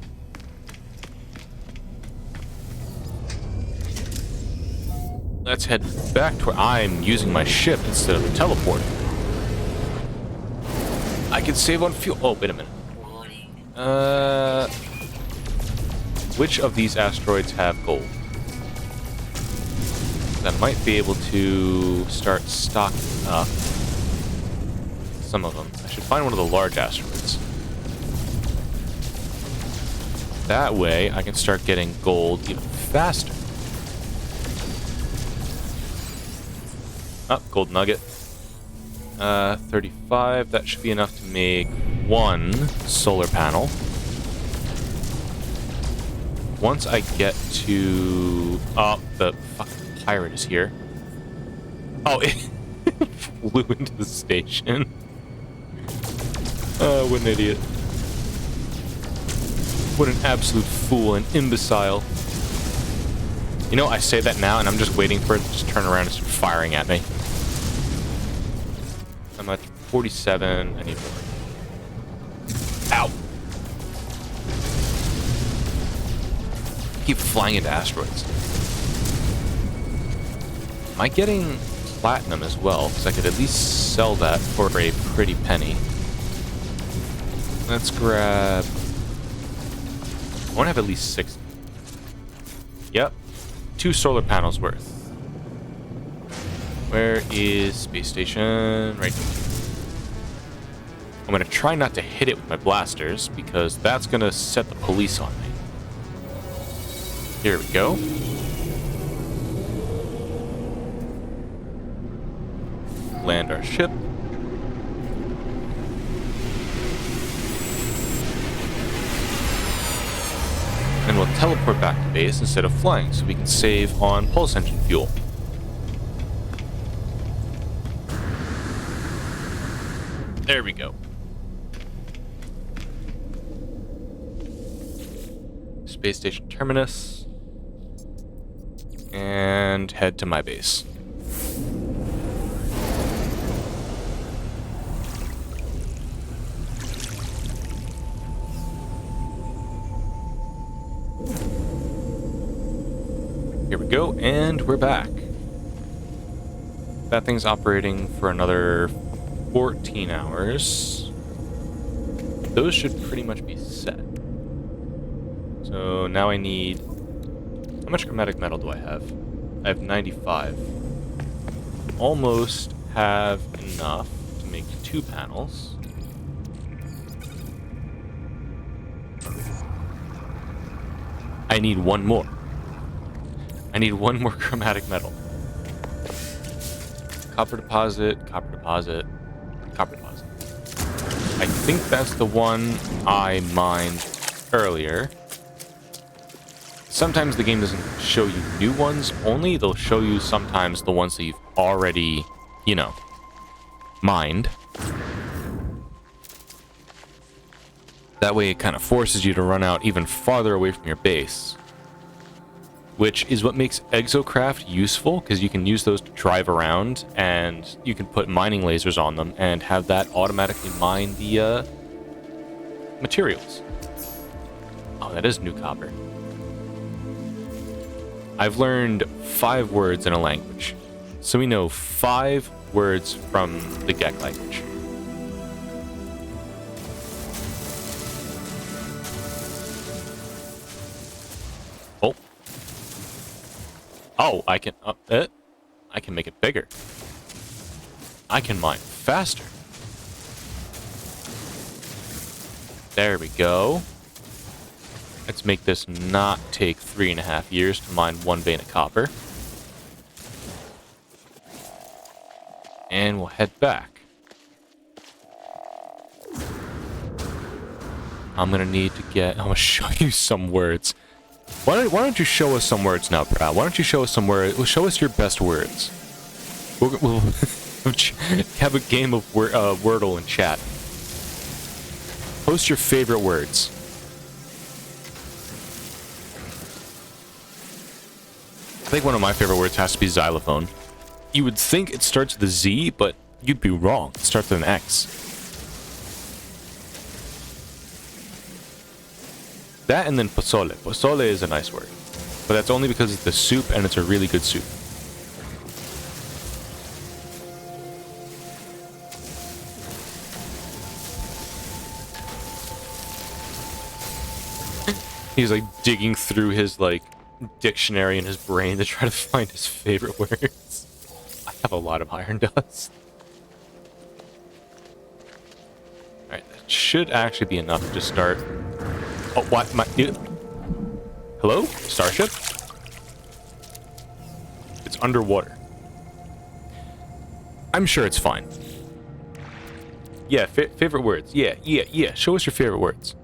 Let's head back to where I'm using my ship instead of the teleporter. I can save on fuel. Oh, wait a minute. Which of these asteroids have gold? I might be able to start stocking up some of them. I should find one of the large asteroids. That way, I can start getting gold even faster. Oh, gold nugget. 35. That should be enough to make one solar panel. Once I get to... Oh, the fucking pirate is here. Oh, it flew into the station. Oh, what an idiot. What an absolute fool, an imbecile. You know, I say that now, and I'm just waiting for it to just turn around and start firing at me. I'm at 47. I need more. Ow! Keep flying into asteroids. Am I getting platinum as well? Because I could at least sell that for a pretty penny. Let's grab... I want to have at least 60. Yep. 2 solar panels worth. Where is space station? Right here. I'm going to try not to hit it with my blasters, because that's going to set the police on me. Here we go. Land our ship. And we'll teleport back to base instead of flying, so we can save on pulse engine fuel. There we go. Space station terminus. And head to my base. Here we go, and we're back. That thing's operating for another 14 hours. Those should pretty much be set. So now I need... How much chromatic metal do I have? I have 95. Almost have enough to make 2 panels. I need 1 more. I need 1 more chromatic metal. Copper deposit, copper deposit, copper deposit. I think that's the one I mined earlier. Sometimes the game doesn't show you new ones only. They'll show you sometimes the ones that you've already, you know, mined. That way it kind of forces you to run out even farther away from your base. Which is what makes Exocraft useful, because you can use those to drive around, and you can put mining lasers on them and have that automatically mine the materials. Oh, that is new copper. I've learned 5 words in a language, so we know 5 words from the Gek language. Oh, I can make it bigger. I can mine faster. There we go. Let's make this not take 3.5 years to mine 1 vein of copper. And we'll head back. I'm gonna need to get... I'm gonna show you some words. Why don't you show us some words now, Proud? Why don't you show us some words? Well, show us your best words. We'll have a game of Wordle in chat. Post your favorite words. I think one of my favorite words has to be xylophone. You would think it starts with a Z, but you'd be wrong. It starts with an X. That and then pozole. Pozole is a nice word. But that's only because it's a soup, and it's a really good soup. He's like digging through his like dictionary in his brain to try to find his favorite words. I have a lot of iron dust. Alright, that should actually be enough to start. Oh, what? Hello? Starship? It's underwater. I'm sure it's fine. Yeah, favorite words. Yeah. Show us your favorite words.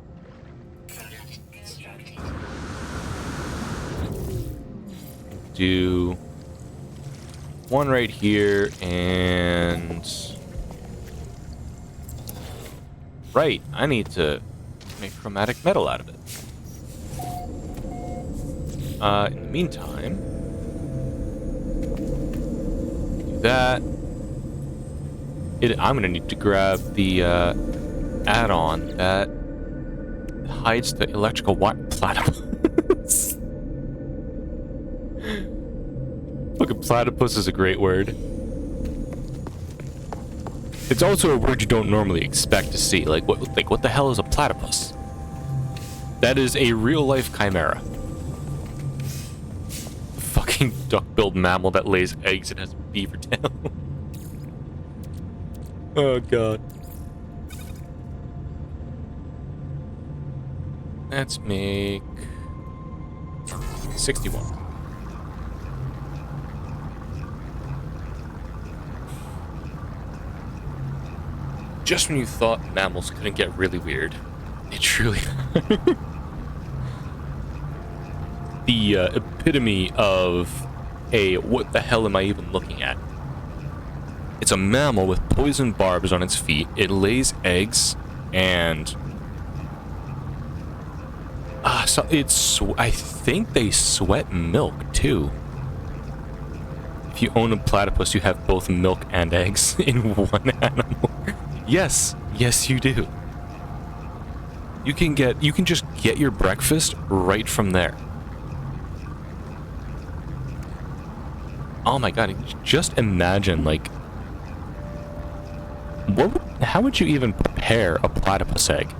Do one right here and right. I need to make chromatic metal out of it. In the meantime, do that. I'm gonna need to grab the add-on that hides the electrical wire. Platypus. Fucking platypus is a great word. It's also a word you don't normally expect to see. Like what the hell is a platypus? That is a real-life chimera. A fucking duck-billed mammal that lays eggs and has a beaver tail. Oh god. Let's make 61. Just when you thought mammals couldn't get really weird, they truly are. The epitome of a what the hell am I even looking at? It's a mammal with poison barbs on its feet. It lays eggs, and so I think they sweat milk too. If you own a platypus, you have both milk and eggs in one animal. Yes, you do. You can just get your breakfast right from there. Oh my god, just imagine like how would you even prepare a platypus egg?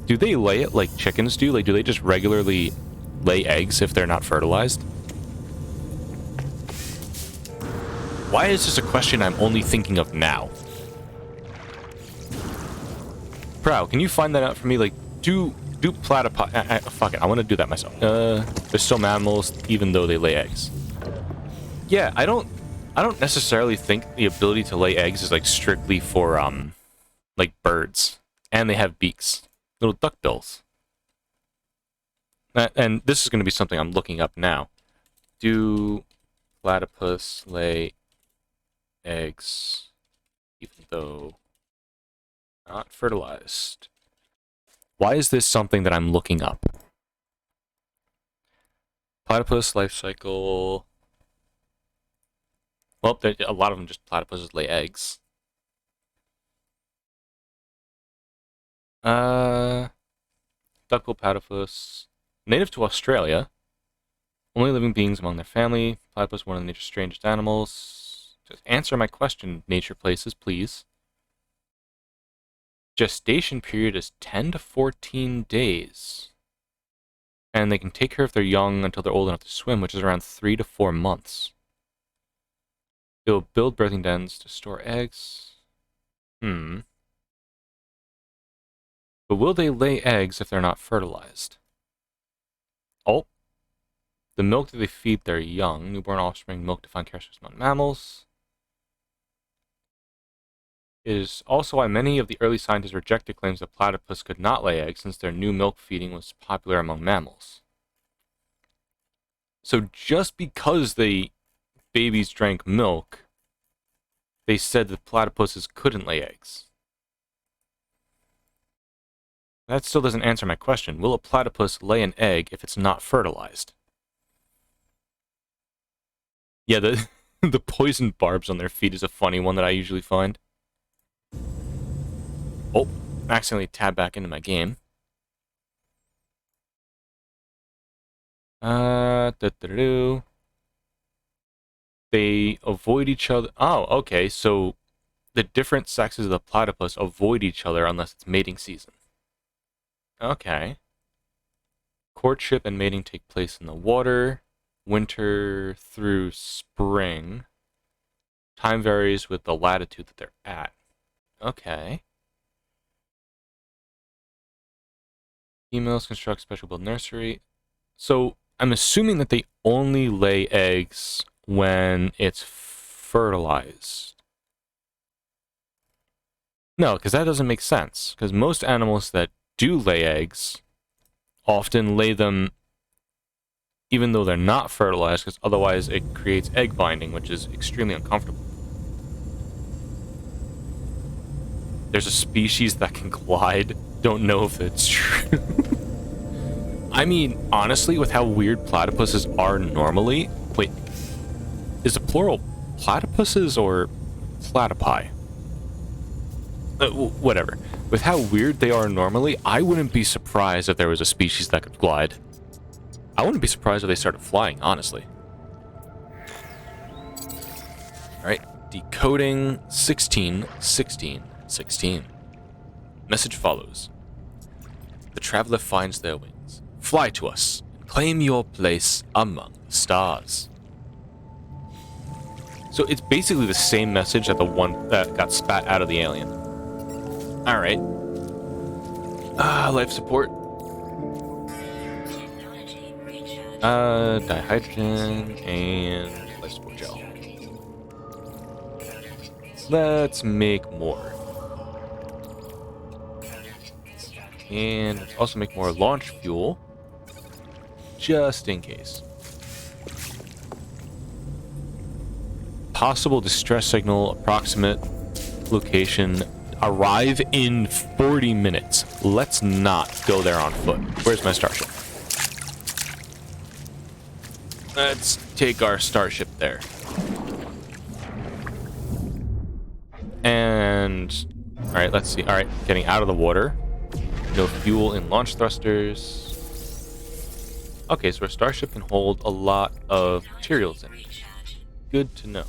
Do they lay it like chickens do? Like, do they just regularly lay eggs if they're not fertilized? Why is this a question I'm only thinking of now? Prow, can you find that out for me? Like, do platypus... fuck it, I want to do that myself. They're still mammals, even though they lay eggs. Yeah, I don't necessarily think the ability to lay eggs is, like, strictly for, like, birds. And they have beaks. Little duckbills. And this is going to be something I'm looking up now. Do platypus lay eggs even though not fertilized? Why is this something that I'm looking up? Platypus life cycle. Well, a lot of them just platypuses lay eggs. Duckbill platypus. Native to Australia. Only living beings among their family. Platypus, one of nature's strangest animals. Just answer my question, nature places, please. Gestation period is 10 to 14 days. And they can take care of their young until they're old enough to swim, which is around 3 to 4 months. They'll build birthing dens to store eggs. But will they lay eggs if they're not fertilized? Oh. The milk that they feed their young, newborn offspring, milk to find characteristics among mammals. It is also why many of the early scientists rejected claims that platypus could not lay eggs, since their new milk feeding was popular among mammals. So just because the babies drank milk, they said that platypuses couldn't lay eggs. That still doesn't answer my question. Will a platypus lay an egg if it's not fertilized? Yeah, the poison barbs on their feet is a funny one that I usually find. Oh, I accidentally tabbed back into my game. They avoid each other. Oh, okay, so the different sexes of the platypus avoid each other unless it's mating season. Okay. Courtship and mating take place in the water. Winter through spring. Time varies with the latitude that they're at. Okay. Females construct special build nursery. So I'm assuming that they only lay eggs when it's fertilized. No, because that doesn't make sense. Because most animals that do lay eggs often lay them even though they're not fertilized, because otherwise it creates egg binding, which is extremely uncomfortable. There's a species that can glide. Don't know if it's true. I mean, honestly, with how weird platypuses are normally... Wait, is the plural platypuses or platypi? Whatever. With how weird they are normally, I wouldn't be surprised if there was a species that could glide. I wouldn't be surprised if they started flying, honestly. Alright, decoding 16, 16, 16. Message follows. The traveler finds their wings. Fly to us and claim your place among the stars. So it's basically the same message that the one that got spat out of the alien. Alright. Life support. Dihydrogen and life support gel. Let's make more. And let's also make more launch fuel, just in case. Possible distress signal, approximate location, arrive in 40 minutes. Let's not go there on foot. Where's my starship? Let's take our starship there. And... Alright, let's see. Alright, getting out of the water. No fuel in launch thrusters. Okay, so our starship can hold a lot of materials in it. Good to know.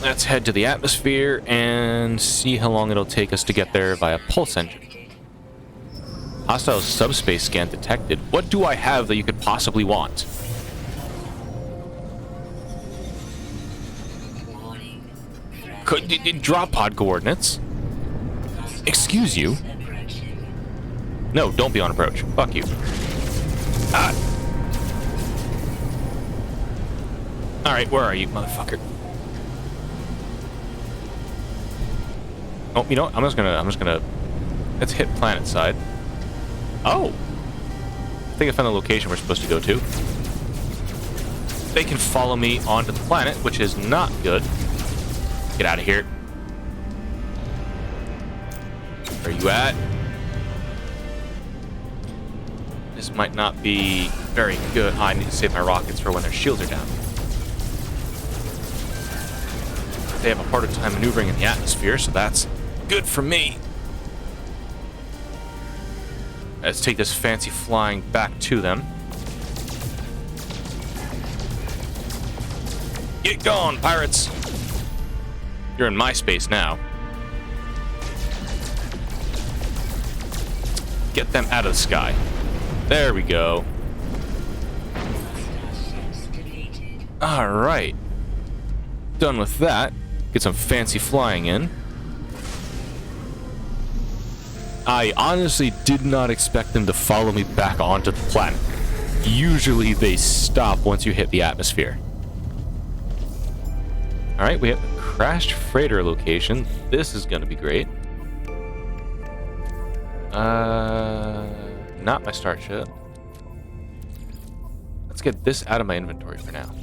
Let's head to the atmosphere and see how long it'll take us to get there via pulse engine. Hostile subspace scan detected. What do I have that you could possibly want? Drop pod coordinates. Excuse you? No, don't be on approach. Fuck you. Ah! Alright, where are you, motherfucker? Oh, you know what? I'm just gonna... Let's hit planet side. Oh! I think I found the location we're supposed to go to. They can follow me onto the planet, which is not good. Get out of here. Where are you at? This might not be very good. Oh, I need to save my rockets for when their shields are down. They have a harder time maneuvering in the atmosphere, so that's good for me. Let's take this fancy flying back to them. Get going, pirates! You're in my space now. Get them out of the sky. There we go. Alright. Done with that. Get some fancy flying in. I honestly did not expect them to follow me back onto the planet. Usually they stop once you hit the atmosphere. Alright, we have a crashed freighter location. This is gonna be great. Not my starship. Let's get this out of my inventory for now.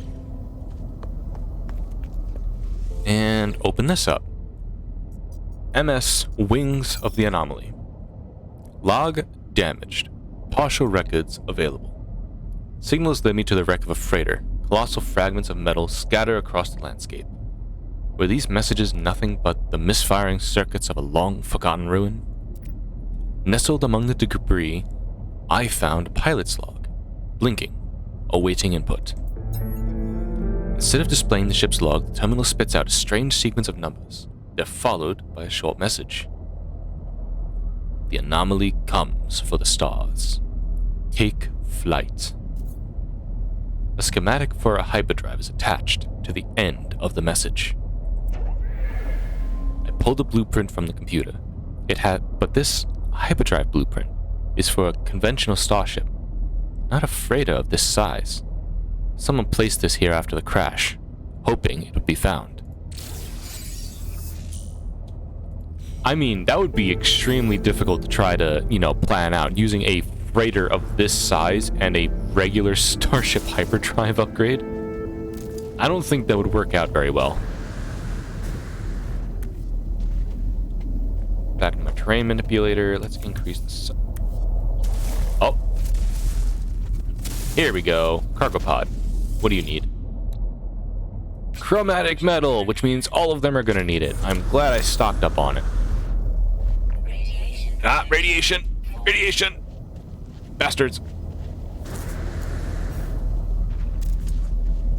And open this up. MS Wings of the Anomaly. Log damaged. Partial records available. Signals led me to the wreck of a freighter. Colossal fragments of metal scatter across the landscape. Were these messages nothing but the misfiring circuits of a long-forgotten ruin? Nestled among the debris, I found a pilot's log, blinking, awaiting input. Instead of displaying the ship's log, the terminal spits out a strange sequence of numbers. They're followed by a short message. The anomaly comes for the stars. Take flight. A schematic for a hyperdrive is attached to the end of the message. I pulled a blueprint from the computer. But this hyperdrive blueprint is for a conventional starship, not a freighter of this size. Someone placed this here after the crash, hoping it would be found. I mean, that would be extremely difficult to try to, plan out using a freighter of this size and a regular starship hyperdrive upgrade. I don't think that would work out very well. Back to my terrain manipulator. Let's increase the... Oh. Here we go. Cargo pod. What do you need? Chromatic metal, which means all of them are going to need it. I'm glad I stocked up on it. Ah, radiation! Radiation! Bastards.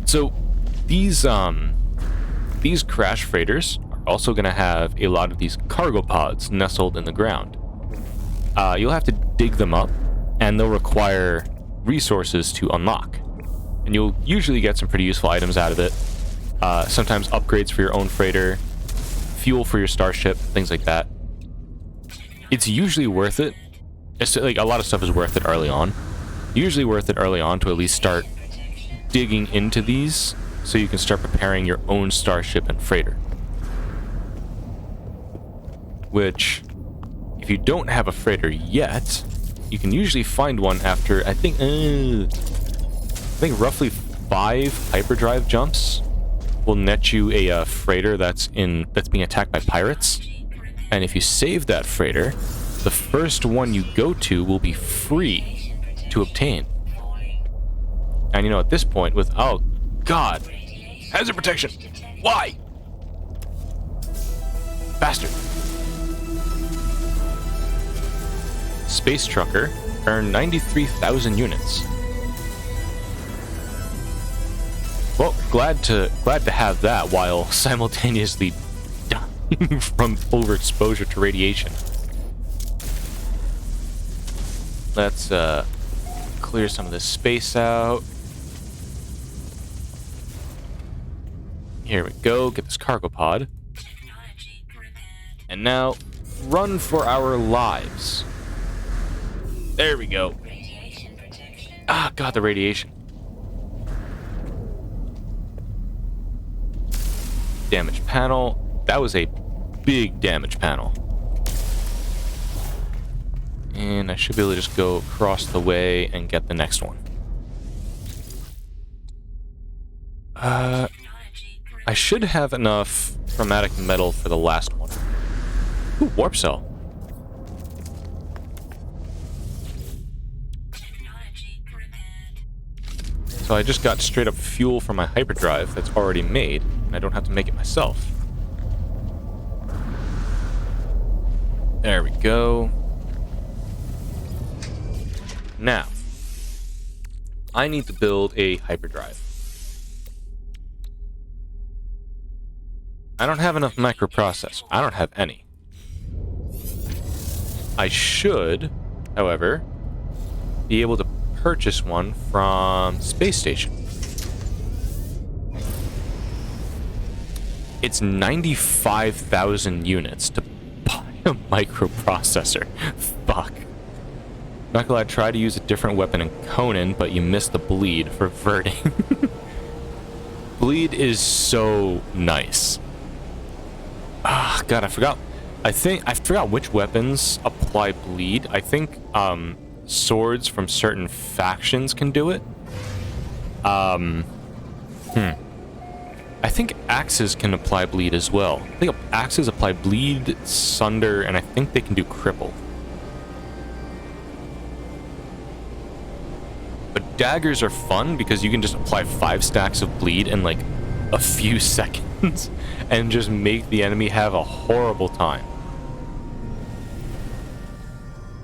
So, these crash freighters are also going to have a lot of these cargo pods nestled in the ground. You'll have to dig them up, and they'll require resources to unlock. And you'll usually get some pretty useful items out of it. Sometimes upgrades for your own freighter, fuel for your starship, things like that. It's usually worth it. It's like a lot of stuff is worth it early on. Usually worth it early on to at least start digging into these so you can start preparing your own starship and freighter. Which, if you don't have a freighter yet, you can usually find one after, I think roughly 5 hyperdrive jumps will net you a freighter that's being attacked by pirates. And if you save that freighter, the first one you go to will be free to obtain. And at this point oh god, hazard protection, why? Bastard. Space Trucker earned 93,000 units. Well, glad to have that while simultaneously dying from overexposure to radiation. Let's clear some of this space out. Here we go, get this cargo pod. And now, run for our lives. There we go. Ah, god, the radiation. Damage panel. That was a big damage panel. And I should be able to just go across the way and get the next one. I should have enough chromatic metal for the last one. Ooh, warp cell. So I just got straight up fuel from my hyperdrive that's already made, and I don't have to make it myself. There we go. Now, I need to build a hyperdrive. I don't have enough microprocessor. I don't have any. I should, however, be able to purchase one from Space Station. It's 95,000 units to buy a microprocessor. Fuck. Not gonna lie, I tried to use a different weapon in Conan, but you missed the bleed for verting. Bleed is so nice. Ah, God, I forgot. I forgot which weapons apply bleed. I think swords from certain factions can do it. I think axes can apply bleed as well. I think axes apply bleed, sunder, and I think they can do cripple. But daggers are fun because you can just apply 5 stacks of bleed in like a few seconds and just make the enemy have a horrible time.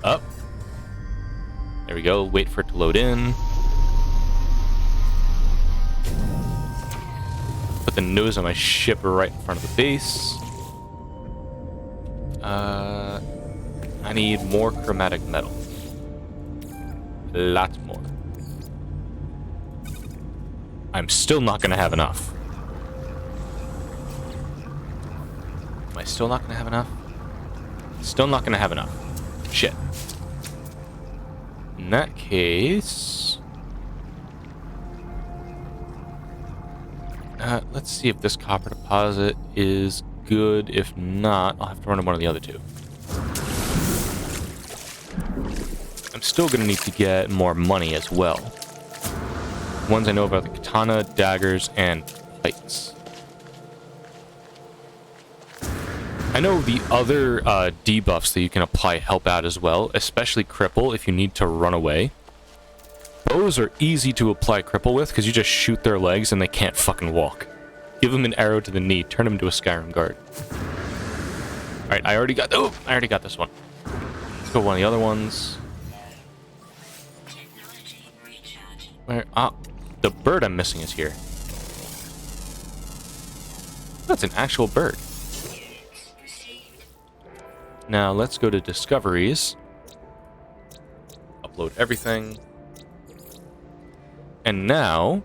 Up. There we go. Wait for it to load in. Put the nose of my ship right in front of the base. I need more chromatic metal. Lots more. I'm still not going to have enough. Am I still not going to have enough? Still not going to have enough. Shit. In that case... let's see if this copper deposit is good. If not, I'll have to run to one of the other two. I'm still going to need to get more money as well. Ones I know about: the katana, daggers, and pikes. I know the other debuffs that you can apply help out as well, especially cripple if you need to run away. Bows are easy to apply cripple with because you just shoot their legs and they can't fucking walk. Give them an arrow to the knee, turn them into a Skyrim guard. Alright, I already got this one. Let's go one of the other ones. Where? Ah, the bird I'm missing is here. That's an actual bird. Now let's go to discoveries. Upload everything. And now,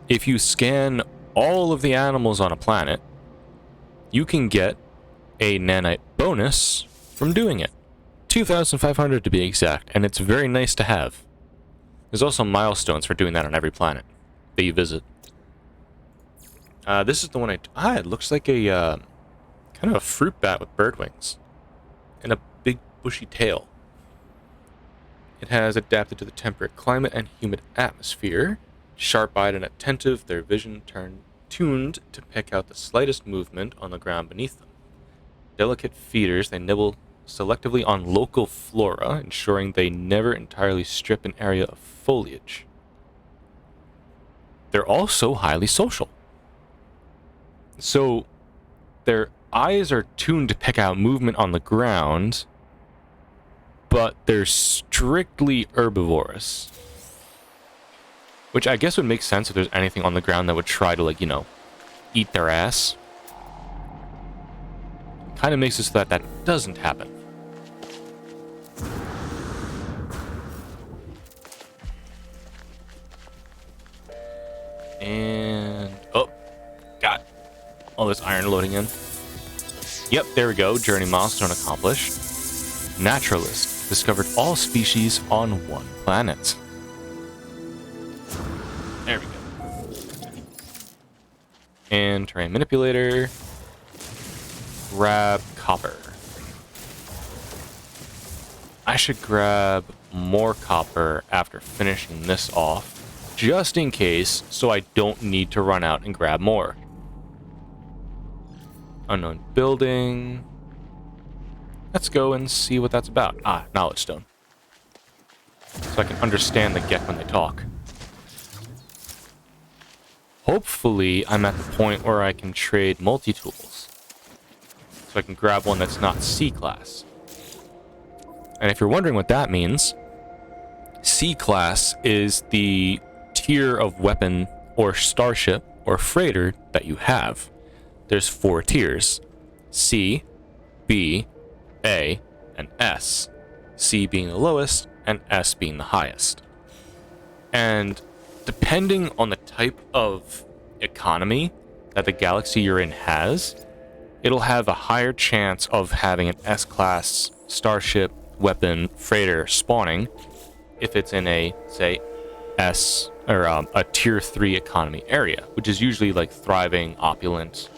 if you scan all of the animals on a planet, you can get a nanite bonus from doing it. 2,500 to be exact, and it's very nice to have. There's also milestones for doing that on every planet that you visit. This is the one it looks like a kind of a fruit bat with bird wings and a big bushy tail. It has adapted to the temperate climate and humid atmosphere. Sharp-eyed and attentive, their vision tuned to pick out the slightest movement on the ground beneath them. Delicate feeders, they nibble selectively on local flora, ensuring they never entirely strip an area of foliage. They're also highly social. So, their eyes are tuned to pick out movement on the ground, but they're strictly herbivorous. Which I guess would make sense if there's anything on the ground that would try to, like, you know, eat their ass. Kind of makes it so that that doesn't happen. And... oh, God. All this iron loading in. Yep, there we go. Journey milestone accomplished. Naturalist discovered all species on one planet. There we go. And terrain manipulator. Grab copper. I should grab more copper after finishing this off, just in case, so I don't need to run out and grab more. Unknown building. Let's go and see what that's about. Ah, knowledge stone. So I can understand the Gek when they talk. Hopefully, I'm at the point where I can trade multi-tools. So I can grab one that's not C-class. And if you're wondering what that means, C-class is the tier of weapon or starship or freighter that you have. There's 4 tiers. C, B, A, and S. C being the lowest, and S being the highest. And depending on the type of economy that the galaxy you're in has, it'll have a higher chance of having an S-class starship, weapon, freighter spawning if it's in a, say, S, or a tier 3 economy area, which is usually like thriving, opulent,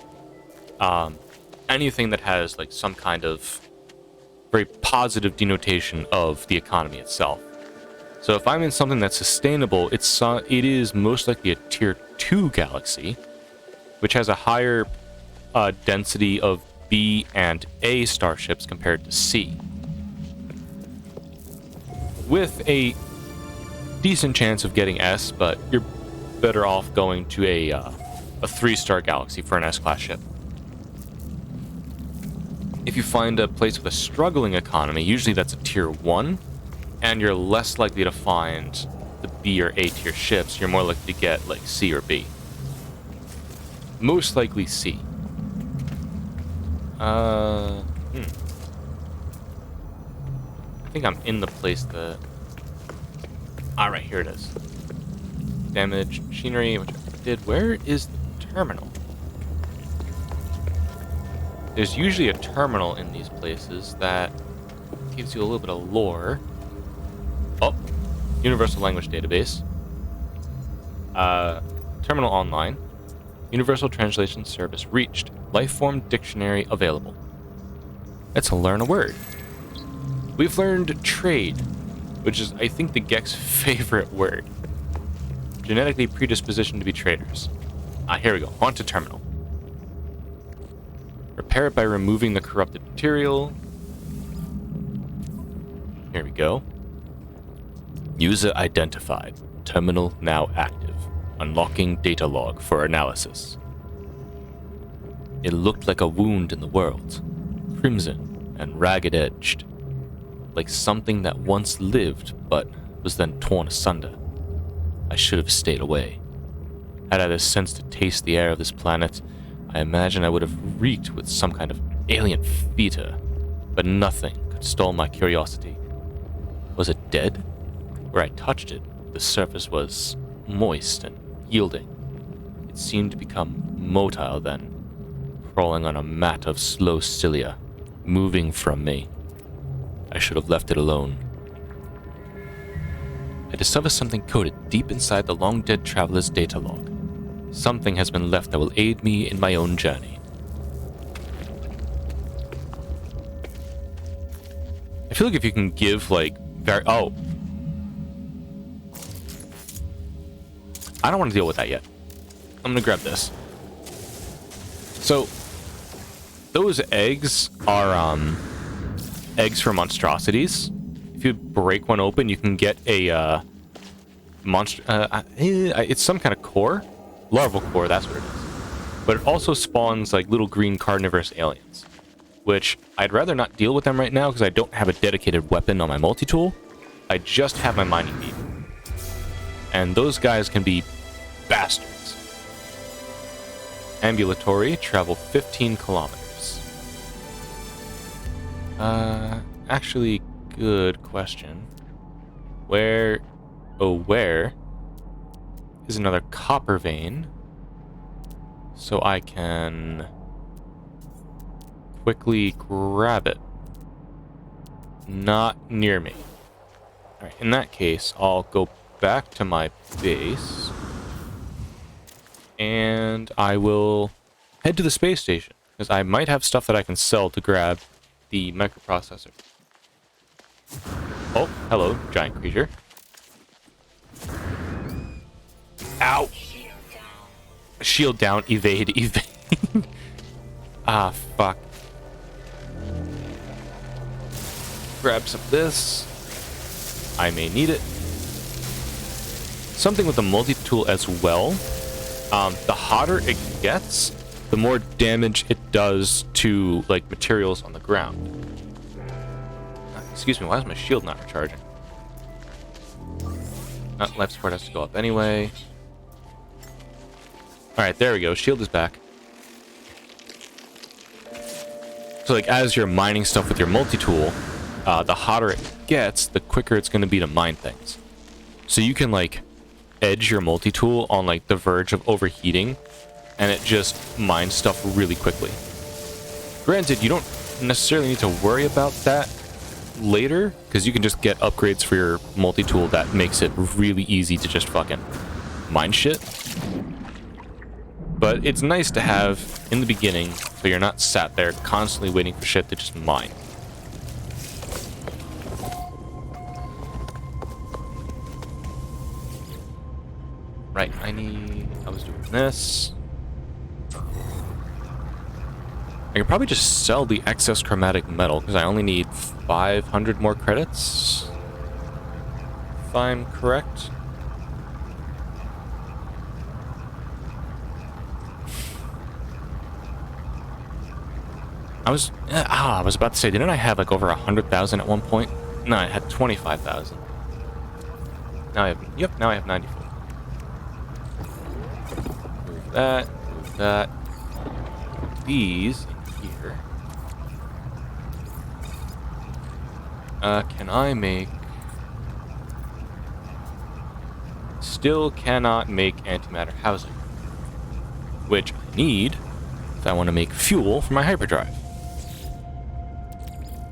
anything that has like some kind of very positive denotation of the economy itself. So if I'm in something that's sustainable, it is most likely a tier 2 galaxy, which has a higher density of B and A starships compared to C, with a decent chance of getting S, but you're better off going to a 3-star galaxy for an S-class ship. If you find a place with a struggling economy, usually that's a tier 1, and you're less likely to find the B or A tier ships. You're more likely to get like C or B. Most likely C. think I'm in the place that... Alright, here it is. Damaged machinery, which I did. Where is the terminal? There's usually a terminal in these places that gives you a little bit of lore. Oh, Universal Language Database. Terminal online. Universal Translation Service reached. Lifeform Dictionary available. Let's learn a word. We've learned trade, which is, I think, the Gex' favorite word. Genetically predispositioned to be traders. Here we go. On to terminal. Repair it by removing the corrupted material. Here we go. User identified. Terminal now active. Unlocking data log for analysis. It looked like a wound in the world. Crimson and ragged-edged. Like something that once lived, but was then torn asunder. I should have stayed away. Had I the sense to taste the air of this planet, I imagine I would have reeked with some kind of alien fetor, but nothing could stall my curiosity. Was it dead? Where I touched it, the surface was moist and yielding. It seemed to become motile then, crawling on a mat of slow cilia, moving from me. I should have left it alone. I discover something coded deep inside the long-dead traveler's data log. Something has been left that will aid me in my own journey. I feel like if you can give, like, oh. I don't want to deal with that yet. I'm gonna grab this. So, those eggs are, eggs for monstrosities. If you break one open, you can get a, it's some kind of core. Larval core, that's what it is. But it also spawns, like, little green carnivorous aliens. Which, I'd rather not deal with them right now, because I don't have a dedicated weapon on my multi-tool. I just have my mining beam. And those guys can be bastards. Ambulatory, travel 15 kilometers. Actually, good question. Where is another copper vein? So I can quickly grab it. Not near me. Alright, in that case, I'll go back to my base. And I will head to the space station, because I might have stuff that I can sell to grab the microprocessor. Oh, hello, giant creature. Ow! Shield down, evade, evade. Ah, fuck. Grab some of this. I may need it. Something with the multi-tool as well. The hotter it gets, the more damage it does to, like, materials on the ground. Excuse me, why is my shield not recharging? Life support has to go up anyway. Alright, there we go. Shield is back. So, like, as you're mining stuff with your multi-tool, the hotter it gets, the quicker it's going to be to mine things. So you can, like, edge your multi-tool on, like, the verge of overheating, and it just mines stuff really quickly. Granted, you don't necessarily need to worry about that later, because you can just get upgrades for your multi-tool that makes it really easy to just fucking mine shit. But it's nice to have in the beginning, so you're not sat there constantly waiting for shit to just mine. Right, I was doing this. I could probably just sell the excess chromatic metal, because I only need 500 more credits, if I'm correct. I was about to say, didn't I have like over 100,000 at one point? No, I had 25,000. Now I have, now I have 94. Move that. These in here. Can I make... Still cannot make antimatter housing, which I need if I want to make fuel for my hyperdrive.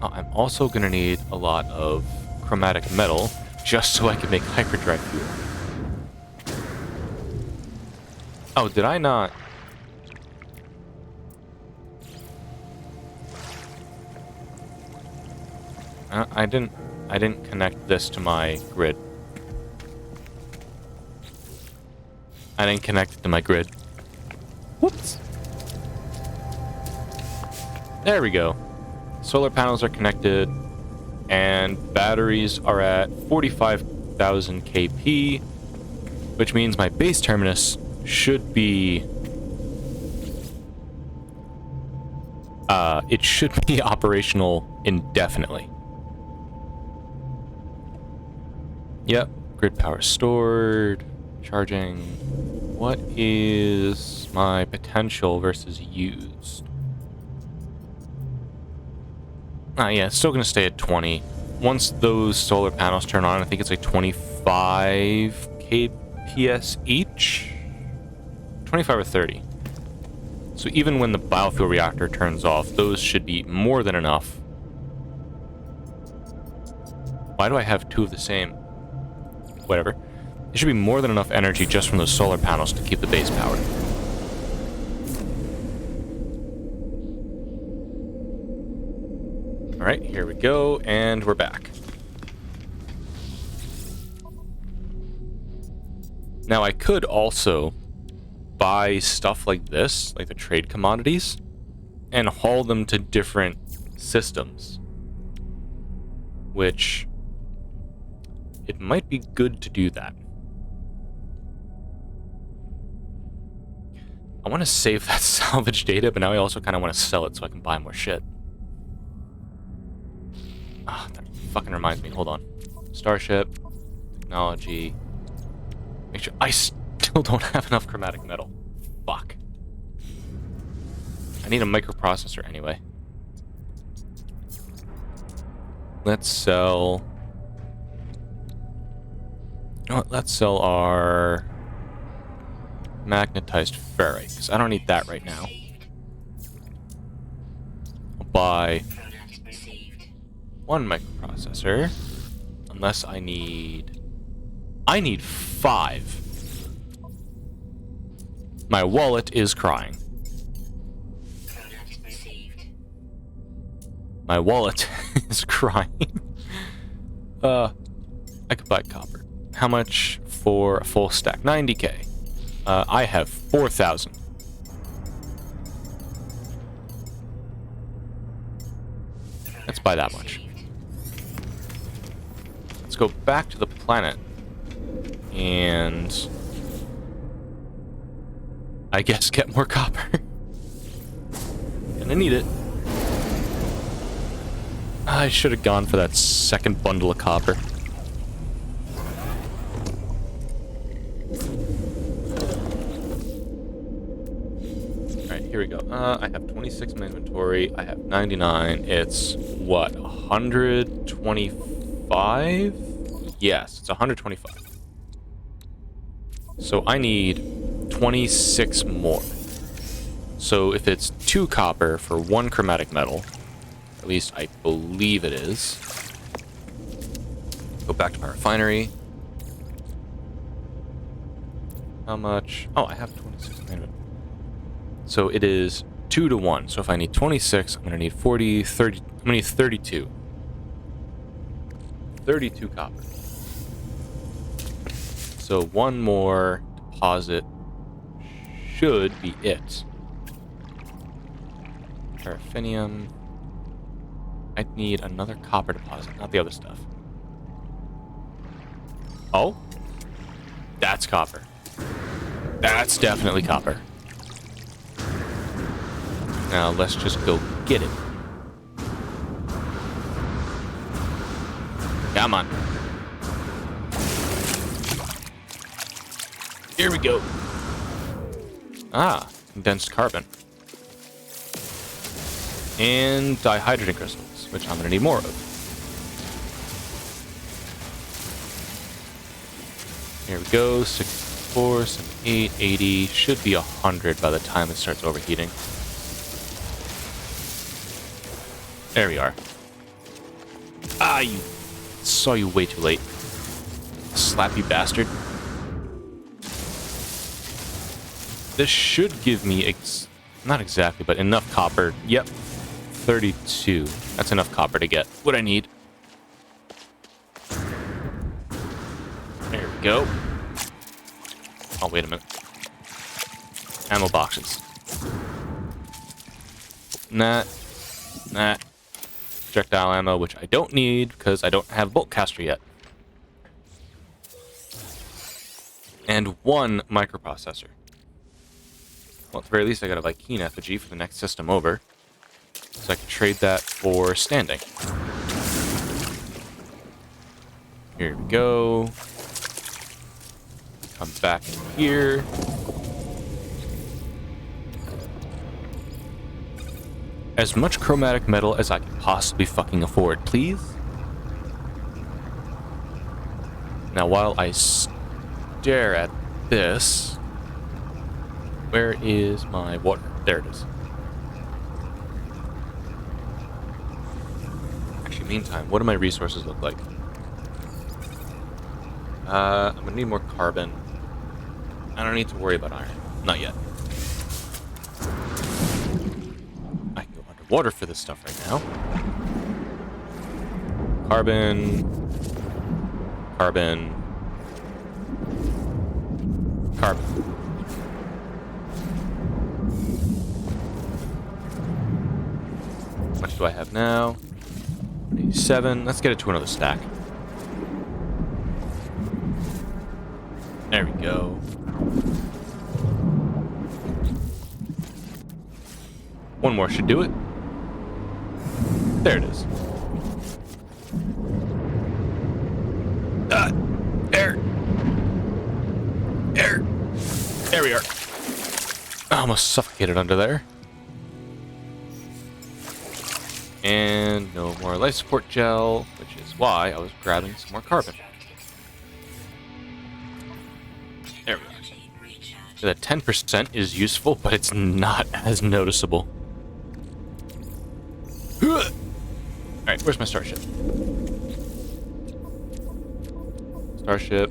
I'm also going to need a lot of chromatic metal just so I can make hyperdrive fuel. Oh, did I not? I didn't connect this to my grid. I didn't connect it to my grid. Whoops. There we go. Solar panels are connected, and batteries are at 45,000 kp, which means my base terminus should be... it should be operational indefinitely. Yep, grid power stored, charging. What is my potential versus used? Yeah, it's still going to stay at 20. Once those solar panels turn on, I think it's like 25 kps each? 25 or 30. So even when the biofuel reactor turns off, those should be more than enough. Why do I have two of the same? Whatever. There should be more than enough energy just from those solar panels to keep the base powered. Alright, here we go, and we're back. Now I could also buy stuff like this, like the trade commodities, and haul them to different systems. Which, it might be good to do that. I want to save that salvage data, but now I also kind of want to sell it so I can buy more shit. Ah, that fucking reminds me. Hold on. Starship. Technology. Make sure... I still don't have enough chromatic metal. Fuck. I need a microprocessor anyway. Let's sell... You know what? Let's sell our... magnetized ferrite, because I don't need that right now. I'll buy... one microprocessor, unless I need 5. My wallet is crying. My wallet is crying. I could buy copper. How much for a full stack? 90k. I have 4,000. Let's buy that much. Let's go back to the planet. And... I guess get more copper. Gonna need it. I should have gone for that second bundle of copper. Alright, here we go. I have 26 in my inventory. I have 99. It's, what, 125? Yes, it's 125. So I need 26 more. So if it's 2 copper for 1 chromatic metal, at least I believe it is. Go back to my refinery. How much? Oh, I have 26 in my inventory. So it is 2 to 1. So if I need 26, I'm going to need 40, 30, I'm going to need 32. 32 copper. So one more deposit should be it. Paraffinium. I need another copper deposit, not the other stuff. Oh? That's copper. That's definitely copper. Now let's just go get it. Come on. Here we go. Ah, condensed carbon. And dihydrogen crystals, which I'm going to need more of. Here we go. 64, 78, 80. Should be 100 by the time it starts overheating. There we are. Ah, you... Saw you way too late. Slap you bastard. This should give me... not exactly, but enough copper. Yep. 32. That's enough copper to get what I need. There we go. Oh, wait a minute. Ammo boxes. Nah. Projectile ammo, which I don't need because I don't have a bolt caster yet. And one microprocessor. Well, at the very least, I got a Vy'keen effigy for the next system over. So I can trade that for standing. Here we go. Come back in here. As much chromatic metal as I can possibly fucking afford, please. Now, while I stare at this, where is my water? There it is. Actually, meantime, what do my resources look like? I'm gonna need more carbon. I don't need to worry about iron. Not yet. I can go underwater for this stuff right now. Carbon. Carbon. Carbon. How much do I have now? 87. Let's get it to another stack. There we go. One more should do it. There it is. Air. There we are. I almost suffocated under there. And no more life support gel, which is why I was grabbing some more carbon. There we go. So that 10% is useful, but it's not as noticeable. Alright, where's my starship? Starship.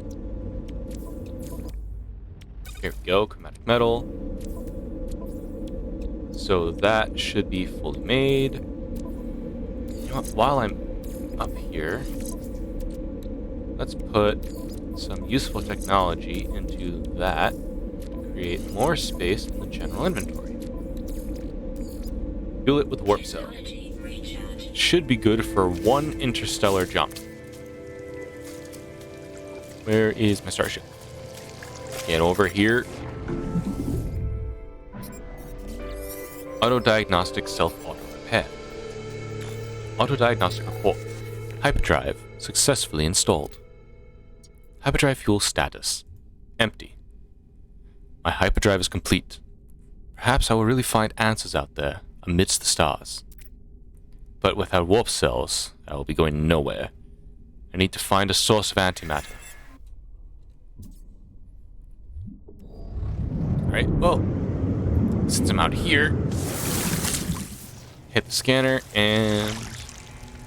Here we go, chromatic metal. So that should be fully made. You know what, while I'm up here, let's put some useful technology into that to create more space in the general inventory. Fuel it with warp cell. Should be good for one interstellar jump. Where is my starship? Get over here. Auto-diagnostic self-auto-repair. Auto-diagnostic report. Hyperdrive successfully installed. Hyperdrive fuel status. Empty. My hyperdrive is complete. Perhaps I will really find answers out there, amidst the stars. But without warp cells, I will be going nowhere. I need to find a source of antimatter. Alright, well, since I'm out here, hit the scanner, and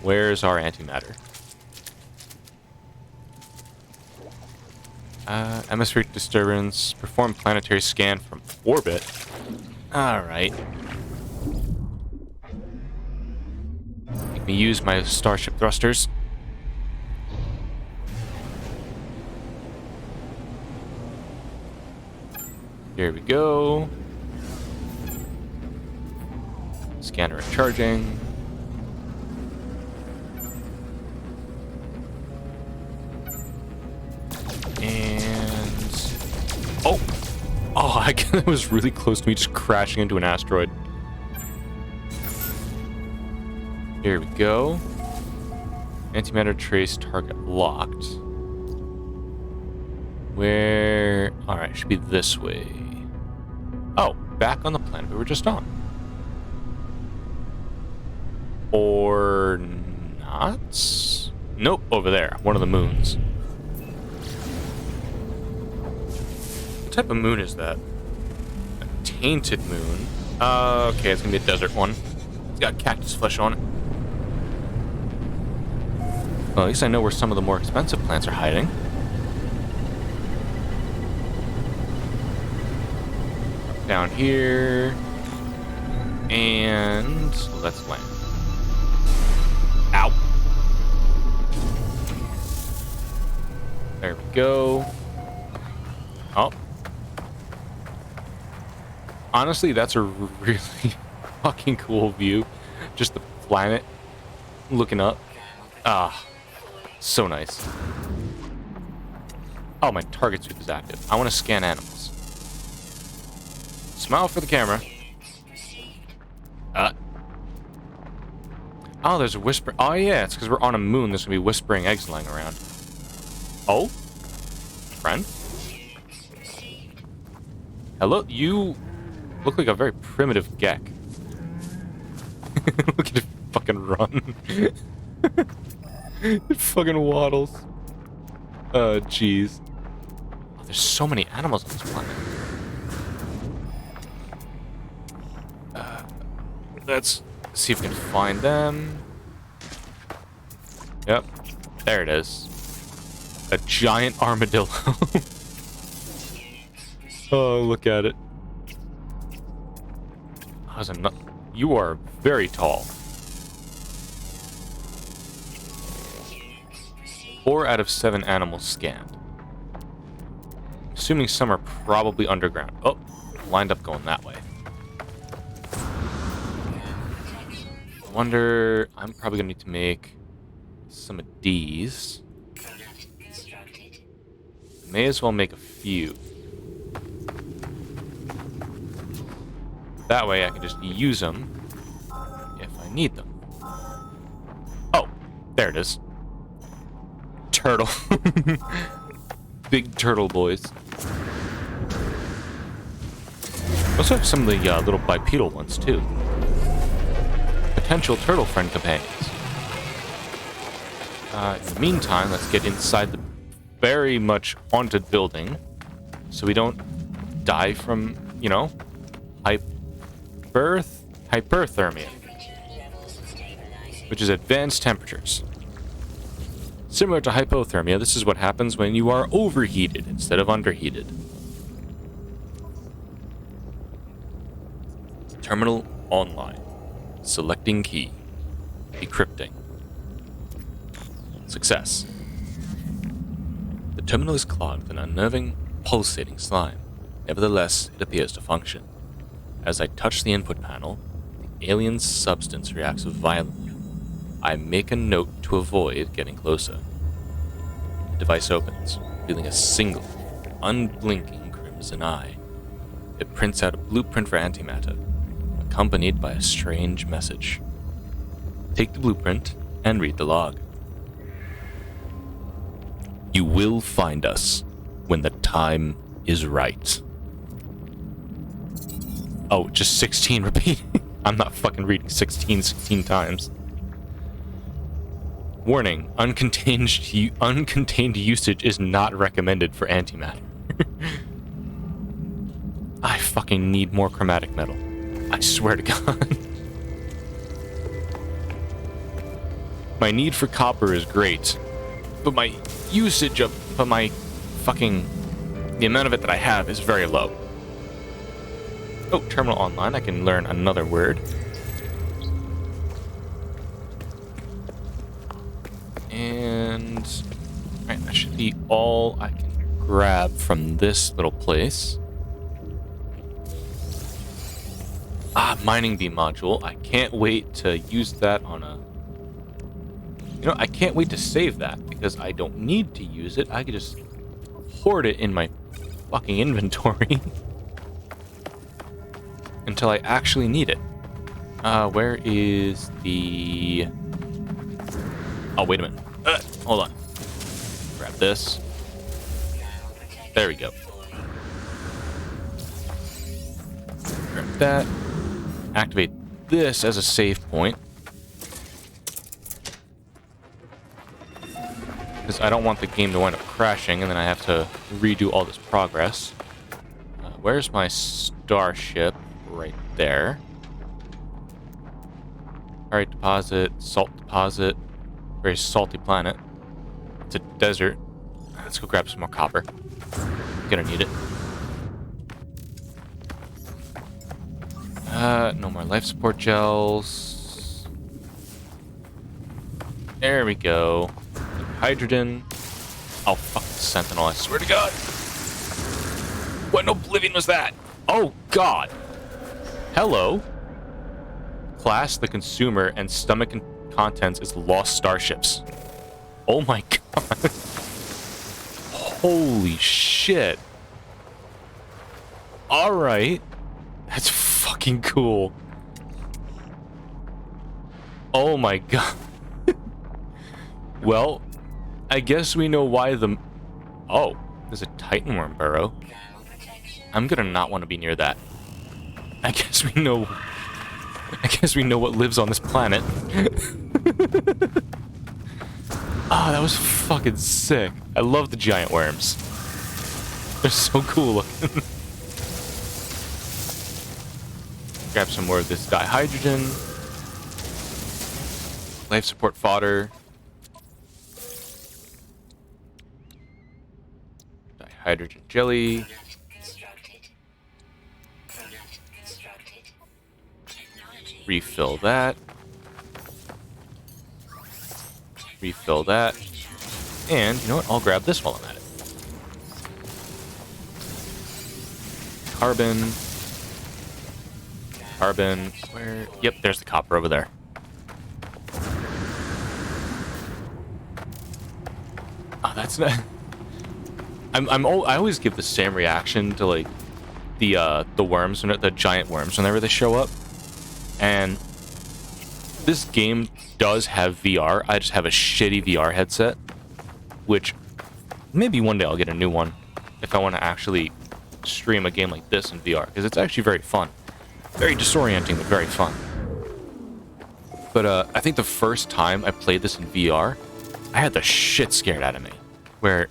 where's our antimatter? Atmospheric disturbance, perform planetary scan from orbit. Alright. Make me use my starship thrusters. Here we go. Scanner charging. And... Oh! Oh, that was really close to me just crashing into an asteroid. Here we go. Antimatter trace target locked. Where... Alright, it should be this way. Oh, back on the planet we were just on. Or not? Nope, over there. One of the moons. type of moon is that? A tainted moon. Okay, it's gonna be a desert one. It's got cactus flesh on it. Well, at least I know where some of the more expensive plants are hiding. Down here. And let's land. Ow. There we go. Oh. Honestly, that's a really fucking cool view. Just the planet looking up. Ah, so nice. Oh, my target sweep is active. I want to scan animals. Smile for the camera. Oh, there's a whisper. Oh, yeah, it's because we're on a moon. There's going to be whispering eggs lying around. Oh? Friend? Hello? You look like a very primitive geck. Look at it fucking run. It fucking waddles. Oh, jeez. Oh, there's so many animals on this planet. Let's see if we can find them. Yep. There it is. A giant armadillo. Oh, look at it. You are very tall. 4 out of 7 animals scanned. Assuming some are probably underground. Oh, lined up going that way. I wonder... I'm probably going to need to make some of these. May as well make a few. That way I can just use them if I need them. Oh, there it is. Turtle. Big turtle boys. Also have some of the little bipedal ones too. Potential turtle friend companions. In the meantime, let's get inside the very much haunted building so we don't die from, you know, hyperthermia, which is advanced temperatures. Similar to hypothermia, this is what happens when you are overheated instead of underheated. Terminal online. Selecting key. Decrypting. Success. The terminal is clogged with an unnerving, pulsating slime. Nevertheless, it appears to function. As I touch the input panel, the alien substance reacts violently. I make a note to avoid getting closer. The device opens, revealing a single, unblinking crimson eye. It prints out a blueprint for antimatter, accompanied by a strange message. Take the blueprint and read the log. You will find us when the time is right. Oh, just 16 repeating. I'm not fucking reading 16 times. Warning, uncontained usage is not recommended for antimatter. I fucking need more chromatic metal. I swear to God. My need for copper is great, but my usage of the amount of it that I have is very low. Oh, terminal online. I can learn another word. And... alright, that should be all I can grab from this little place. Ah, mining beam module. I can't wait to use that on a... You know, I can't wait to save that, because I don't need to use it. I could just hoard it in my fucking inventory. Until I actually need it. Where is the... Oh, wait a minute. Hold on. Grab this. There we go. Grab that. Activate this as a save point. Because I don't want the game to wind up crashing and then I have to redo all this progress. where's my starship? Right there. Alright, deposit, salt deposit. Very salty planet. It's a desert. Let's go grab some more copper. Gonna need it. No more life support gels. There we go. Hydrogen. Oh, fuck the Sentinel, I swear to God. What in oblivion was that? Oh, God. Hello. Class, the consumer, and stomach and contents is lost starships. Oh my God. Holy shit. Alright. That's fucking cool. Oh my God. Well, I guess we know why the... Oh, there's a Titan worm burrow. I'm gonna not want to be near that. I guess we know what lives on this planet. Ah, that was fucking sick. I love the giant worms. They're so cool looking. Grab some more of this dihydrogen. Life support fodder. Dihydrogen jelly. Refill that. Refill that. And, you know what? I'll grab this while I'm at it. Carbon. Carbon. Where? Yep, there's the copper over there. Oh, that's not... I always give the same reaction to, like, the worms, the giant worms, whenever they show up. And this game does have VR. I just have a shitty VR headset, which maybe one day I'll get a new one if I want to actually stream a game like this in VR, because it's actually very fun. Very disorienting, but very fun. But I think the first time I played this in VR, I had the shit scared out of me, where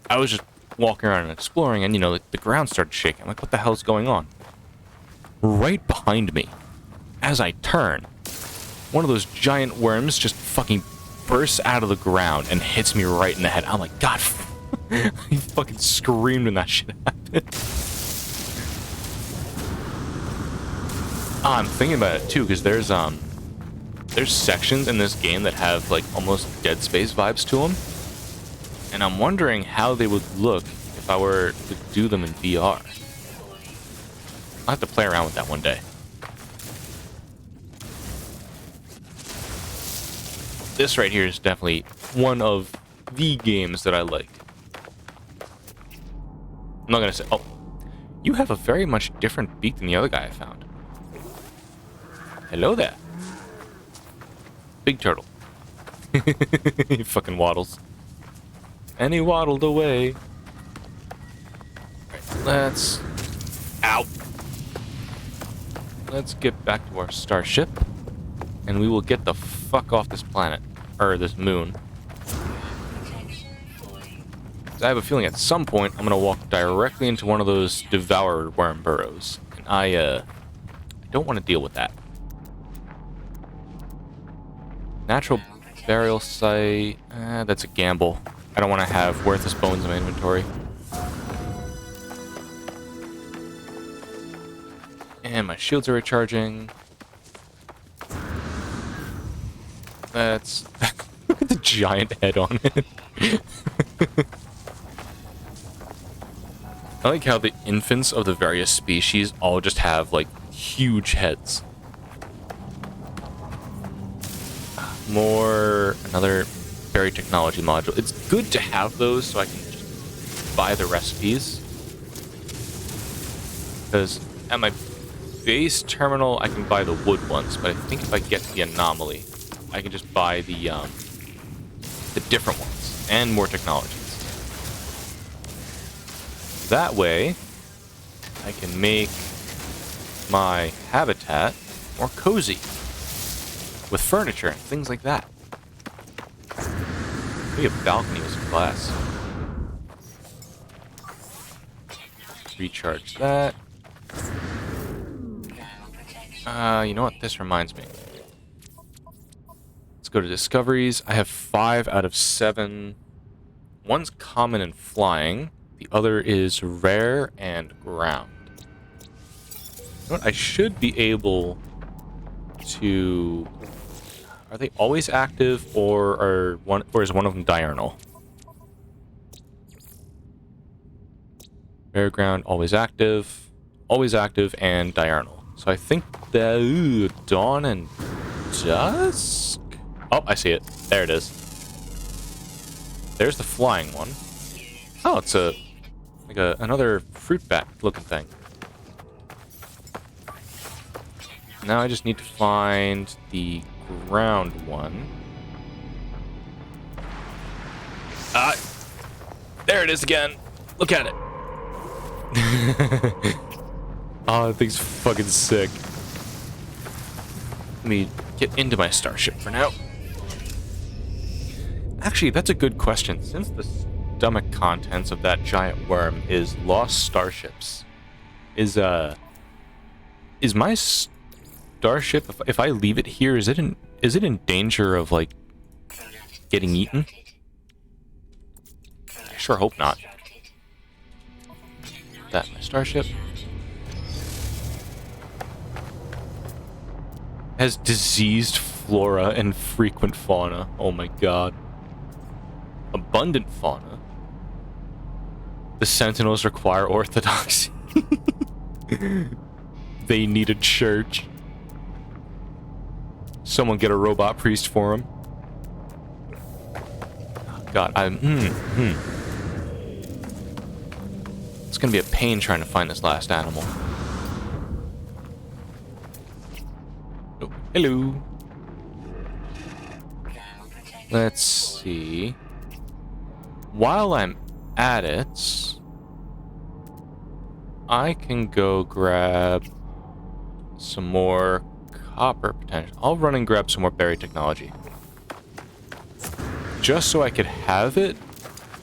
I was just walking around and exploring, and, you know, the ground started shaking. I'm like, what the hell's going on? Right behind me, as I turn, one of those giant worms just fucking bursts out of the ground and hits me right in the head. I'm like, God, I fucking screamed when that shit happened. I'm thinking about it too, because there's sections in this game that have like almost Dead Space vibes to them, and I'm wondering how they would look if I were to do them in VR. I'll have to play around with that one day. This right here is definitely one of the games that I like. I'm not gonna say... Oh, you have a very much different beak than the other guy I found. Hello there. Big turtle. He fucking waddles. And he waddled away. Right, let's... Ow! Let's get back to our starship. And we will get the fuck off this planet. Or this moon. I have a feeling at some point I'm gonna walk directly into one of those devoured worm burrows. And I don't want to deal with that. Natural burial site. That's a gamble. I don't want to have worthless bones in my inventory. And my shields are recharging. That's... Look at the giant head on it. I like how the infants of the various species all just have, like, huge heads. Another berry technology module. It's good to have those so I can just buy the recipes. Because at my base terminal, I can buy the wood ones, but I think if I get the anomaly, I can just buy the different ones and more technologies. That way, I can make my habitat more cozy with furniture and things like that. Maybe a balcony with some glass. recharge that. You know what? This reminds me. Let's go to discoveries. I have 5 out of 7. One's common and flying. The other is rare and ground. You know what? I should be able to... Are they always active, or is one of them diurnal? Rare, ground, always active, and diurnal. So I think the dawn and dusk. Oh, I see it. There it is. There's the flying one. Oh, it's another fruit bat looking thing. Now I just need to find the ground one. There it is again. Look at it. Oh, that thing's fucking sick. Let me get into my starship for now. Actually, that's a good question. Since the stomach contents of that giant worm is lost starships, is my starship, if I leave it here, is it in danger of like getting eaten? I sure hope not. That's my starship. Has diseased flora and frequent fauna. Oh my god. Abundant fauna. The Sentinels require orthodoxy. They need a church. Someone get a robot priest for him. Oh god, It's gonna be a pain trying to find this last animal. Oh, hello. Let's see. While I'm at it, I can go grab some more copper potential. I'll run and grab some more berry technology. Just so I could have it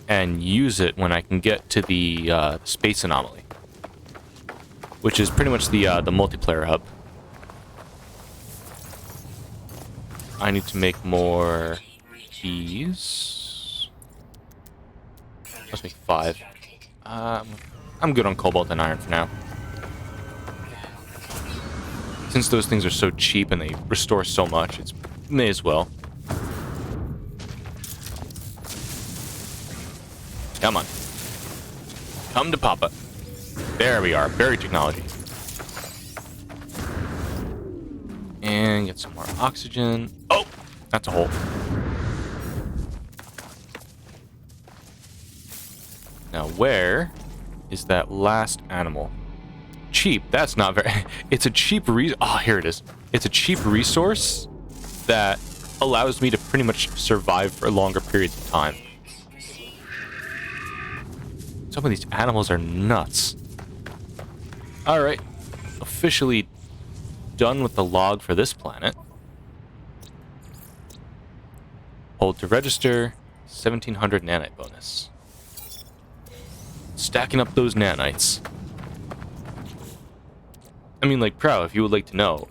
and use it when I can get to the space anomaly. Which is pretty much the multiplayer hub. I need to make more these. Let's make 5. I'm good on cobalt and iron for now. Since those things are so cheap and they restore so much, it's may as well. Come on. Come to Papa. There we are. Berry technology. And get some more oxygen. Oh! That's a hole. Now where is that last animal? Cheap. That's not very... It's a cheap oh, here it is. It's a cheap resource that allows me to pretty much survive for longer periods of time. Some of these animals are nuts. Alright. Officially done with the log for this planet. Hold to register. 1700 nanite bonus. Stacking up those nanites. I mean, like, Prow, if you would like to know,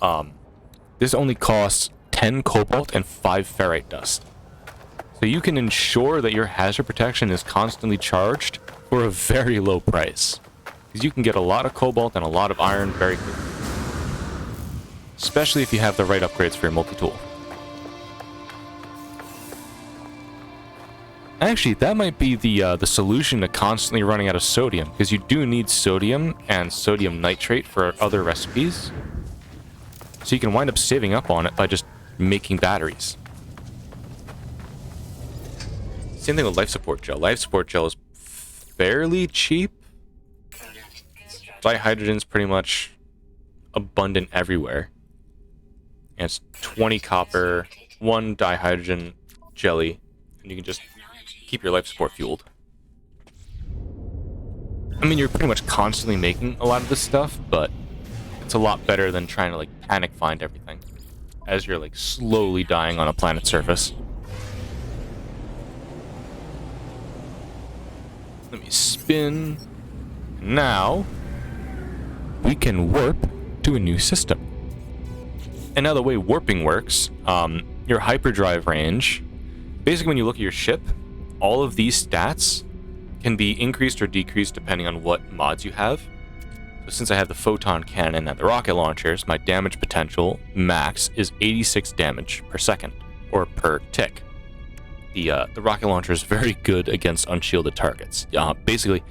this only costs 10 cobalt and 5 ferrite dust. So you can ensure that your hazard protection is constantly charged for a very low price. Because you can get a lot of cobalt and a lot of iron very quickly. Especially if you have the right upgrades for your multi-tool. Actually, that might be the solution to constantly running out of sodium, because you do need sodium and sodium nitrate for other recipes. So you can wind up saving up on it by just making batteries. Same thing with life support gel. Life support gel is fairly cheap. Dihydrogen's pretty much abundant everywhere. And it's 20 copper, 1 dihydrogen jelly, and you can just keep your life support fueled. I mean, you're pretty much constantly making a lot of this stuff, but it's a lot better than trying to, like, panic find everything as you're, like, slowly dying on a planet's surface. Let me spin. Now, we can warp to a new system. And now the way warping works, your hyperdrive range, basically when you look at your ship, all of these stats can be increased or decreased depending on what mods you have. So since I have the photon cannon and the rocket launchers, my damage potential max is 86 damage per second, or per tick. The rocket launcher is very good against unshielded targets. Basically,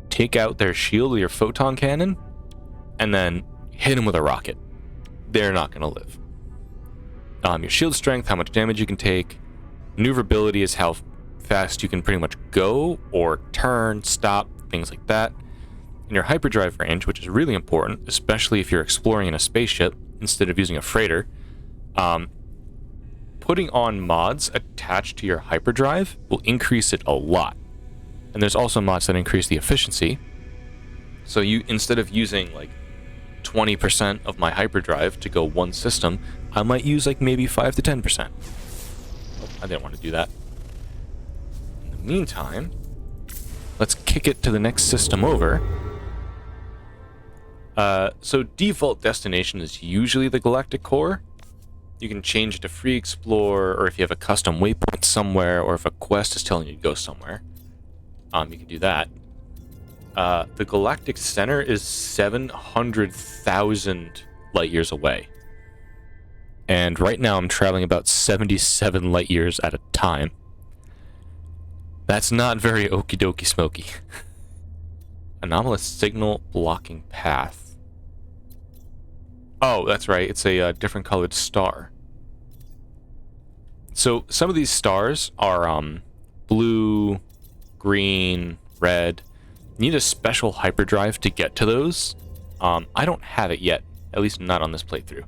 take out their shield with your photon cannon, and then hit them with a rocket. They're not going to live. Your shield strength, how much damage you can take. Maneuverability is how fast you can pretty much go, or turn, stop, things like that. And your hyperdrive range, which is really important, especially if you're exploring in a spaceship instead of using a freighter. Putting on mods attached to your hyperdrive will increase it a lot. And there's also mods that increase the efficiency. So you, instead of using like 20% of my hyperdrive to go one system, I might use like maybe 5 to 10%. I didn't want to do that. In the meantime, let's kick it to the next system over. So default destination is usually the Galactic Core. You can change it to Free Explore, or if you have a custom waypoint somewhere, or if a quest is telling you to go somewhere, you can do that. The Galactic Center is 700,000 light years away. And right now I'm traveling about 77 light years at a time. That's not very okie dokie smoky. Anomalous signal blocking path. Oh, that's right. It's a different colored star. So some of these stars are blue, green, red. You need a special hyperdrive to get to those. I don't have it yet, at least not on this playthrough.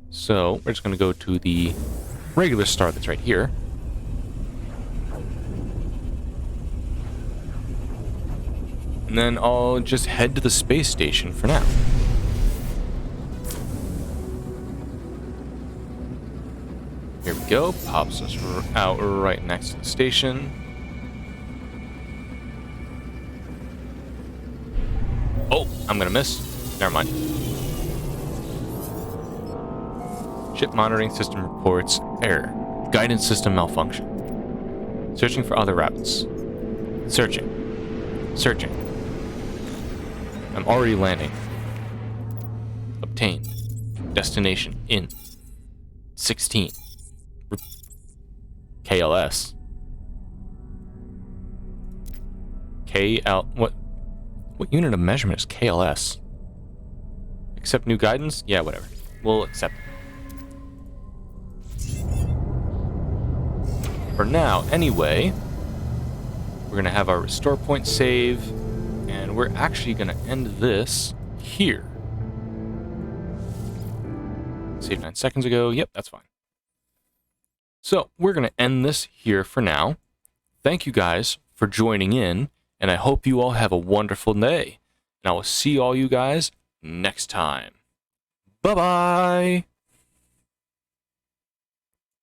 So we're just going to go to the regular star that's right here. And then I'll just head to the space station for now. Here we go. Pops us out right next to the station. Oh, I'm gonna miss. Never mind. Ship monitoring system reports error. Guidance system malfunction. Searching for other routes. Searching. Searching. I'm already landing. Obtained. Destination in 16. KLS. What unit of measurement is KLS? Accept new guidance? Yeah, whatever. We'll accept it. For now, anyway, we're gonna have our restore point save, and we're actually gonna end this here. Save 9 seconds ago. Yep, that's fine. So we're going to end this here for now. Thank you guys for joining in, and I hope you all have a wonderful day. And I will see all you guys next time. Bye-bye!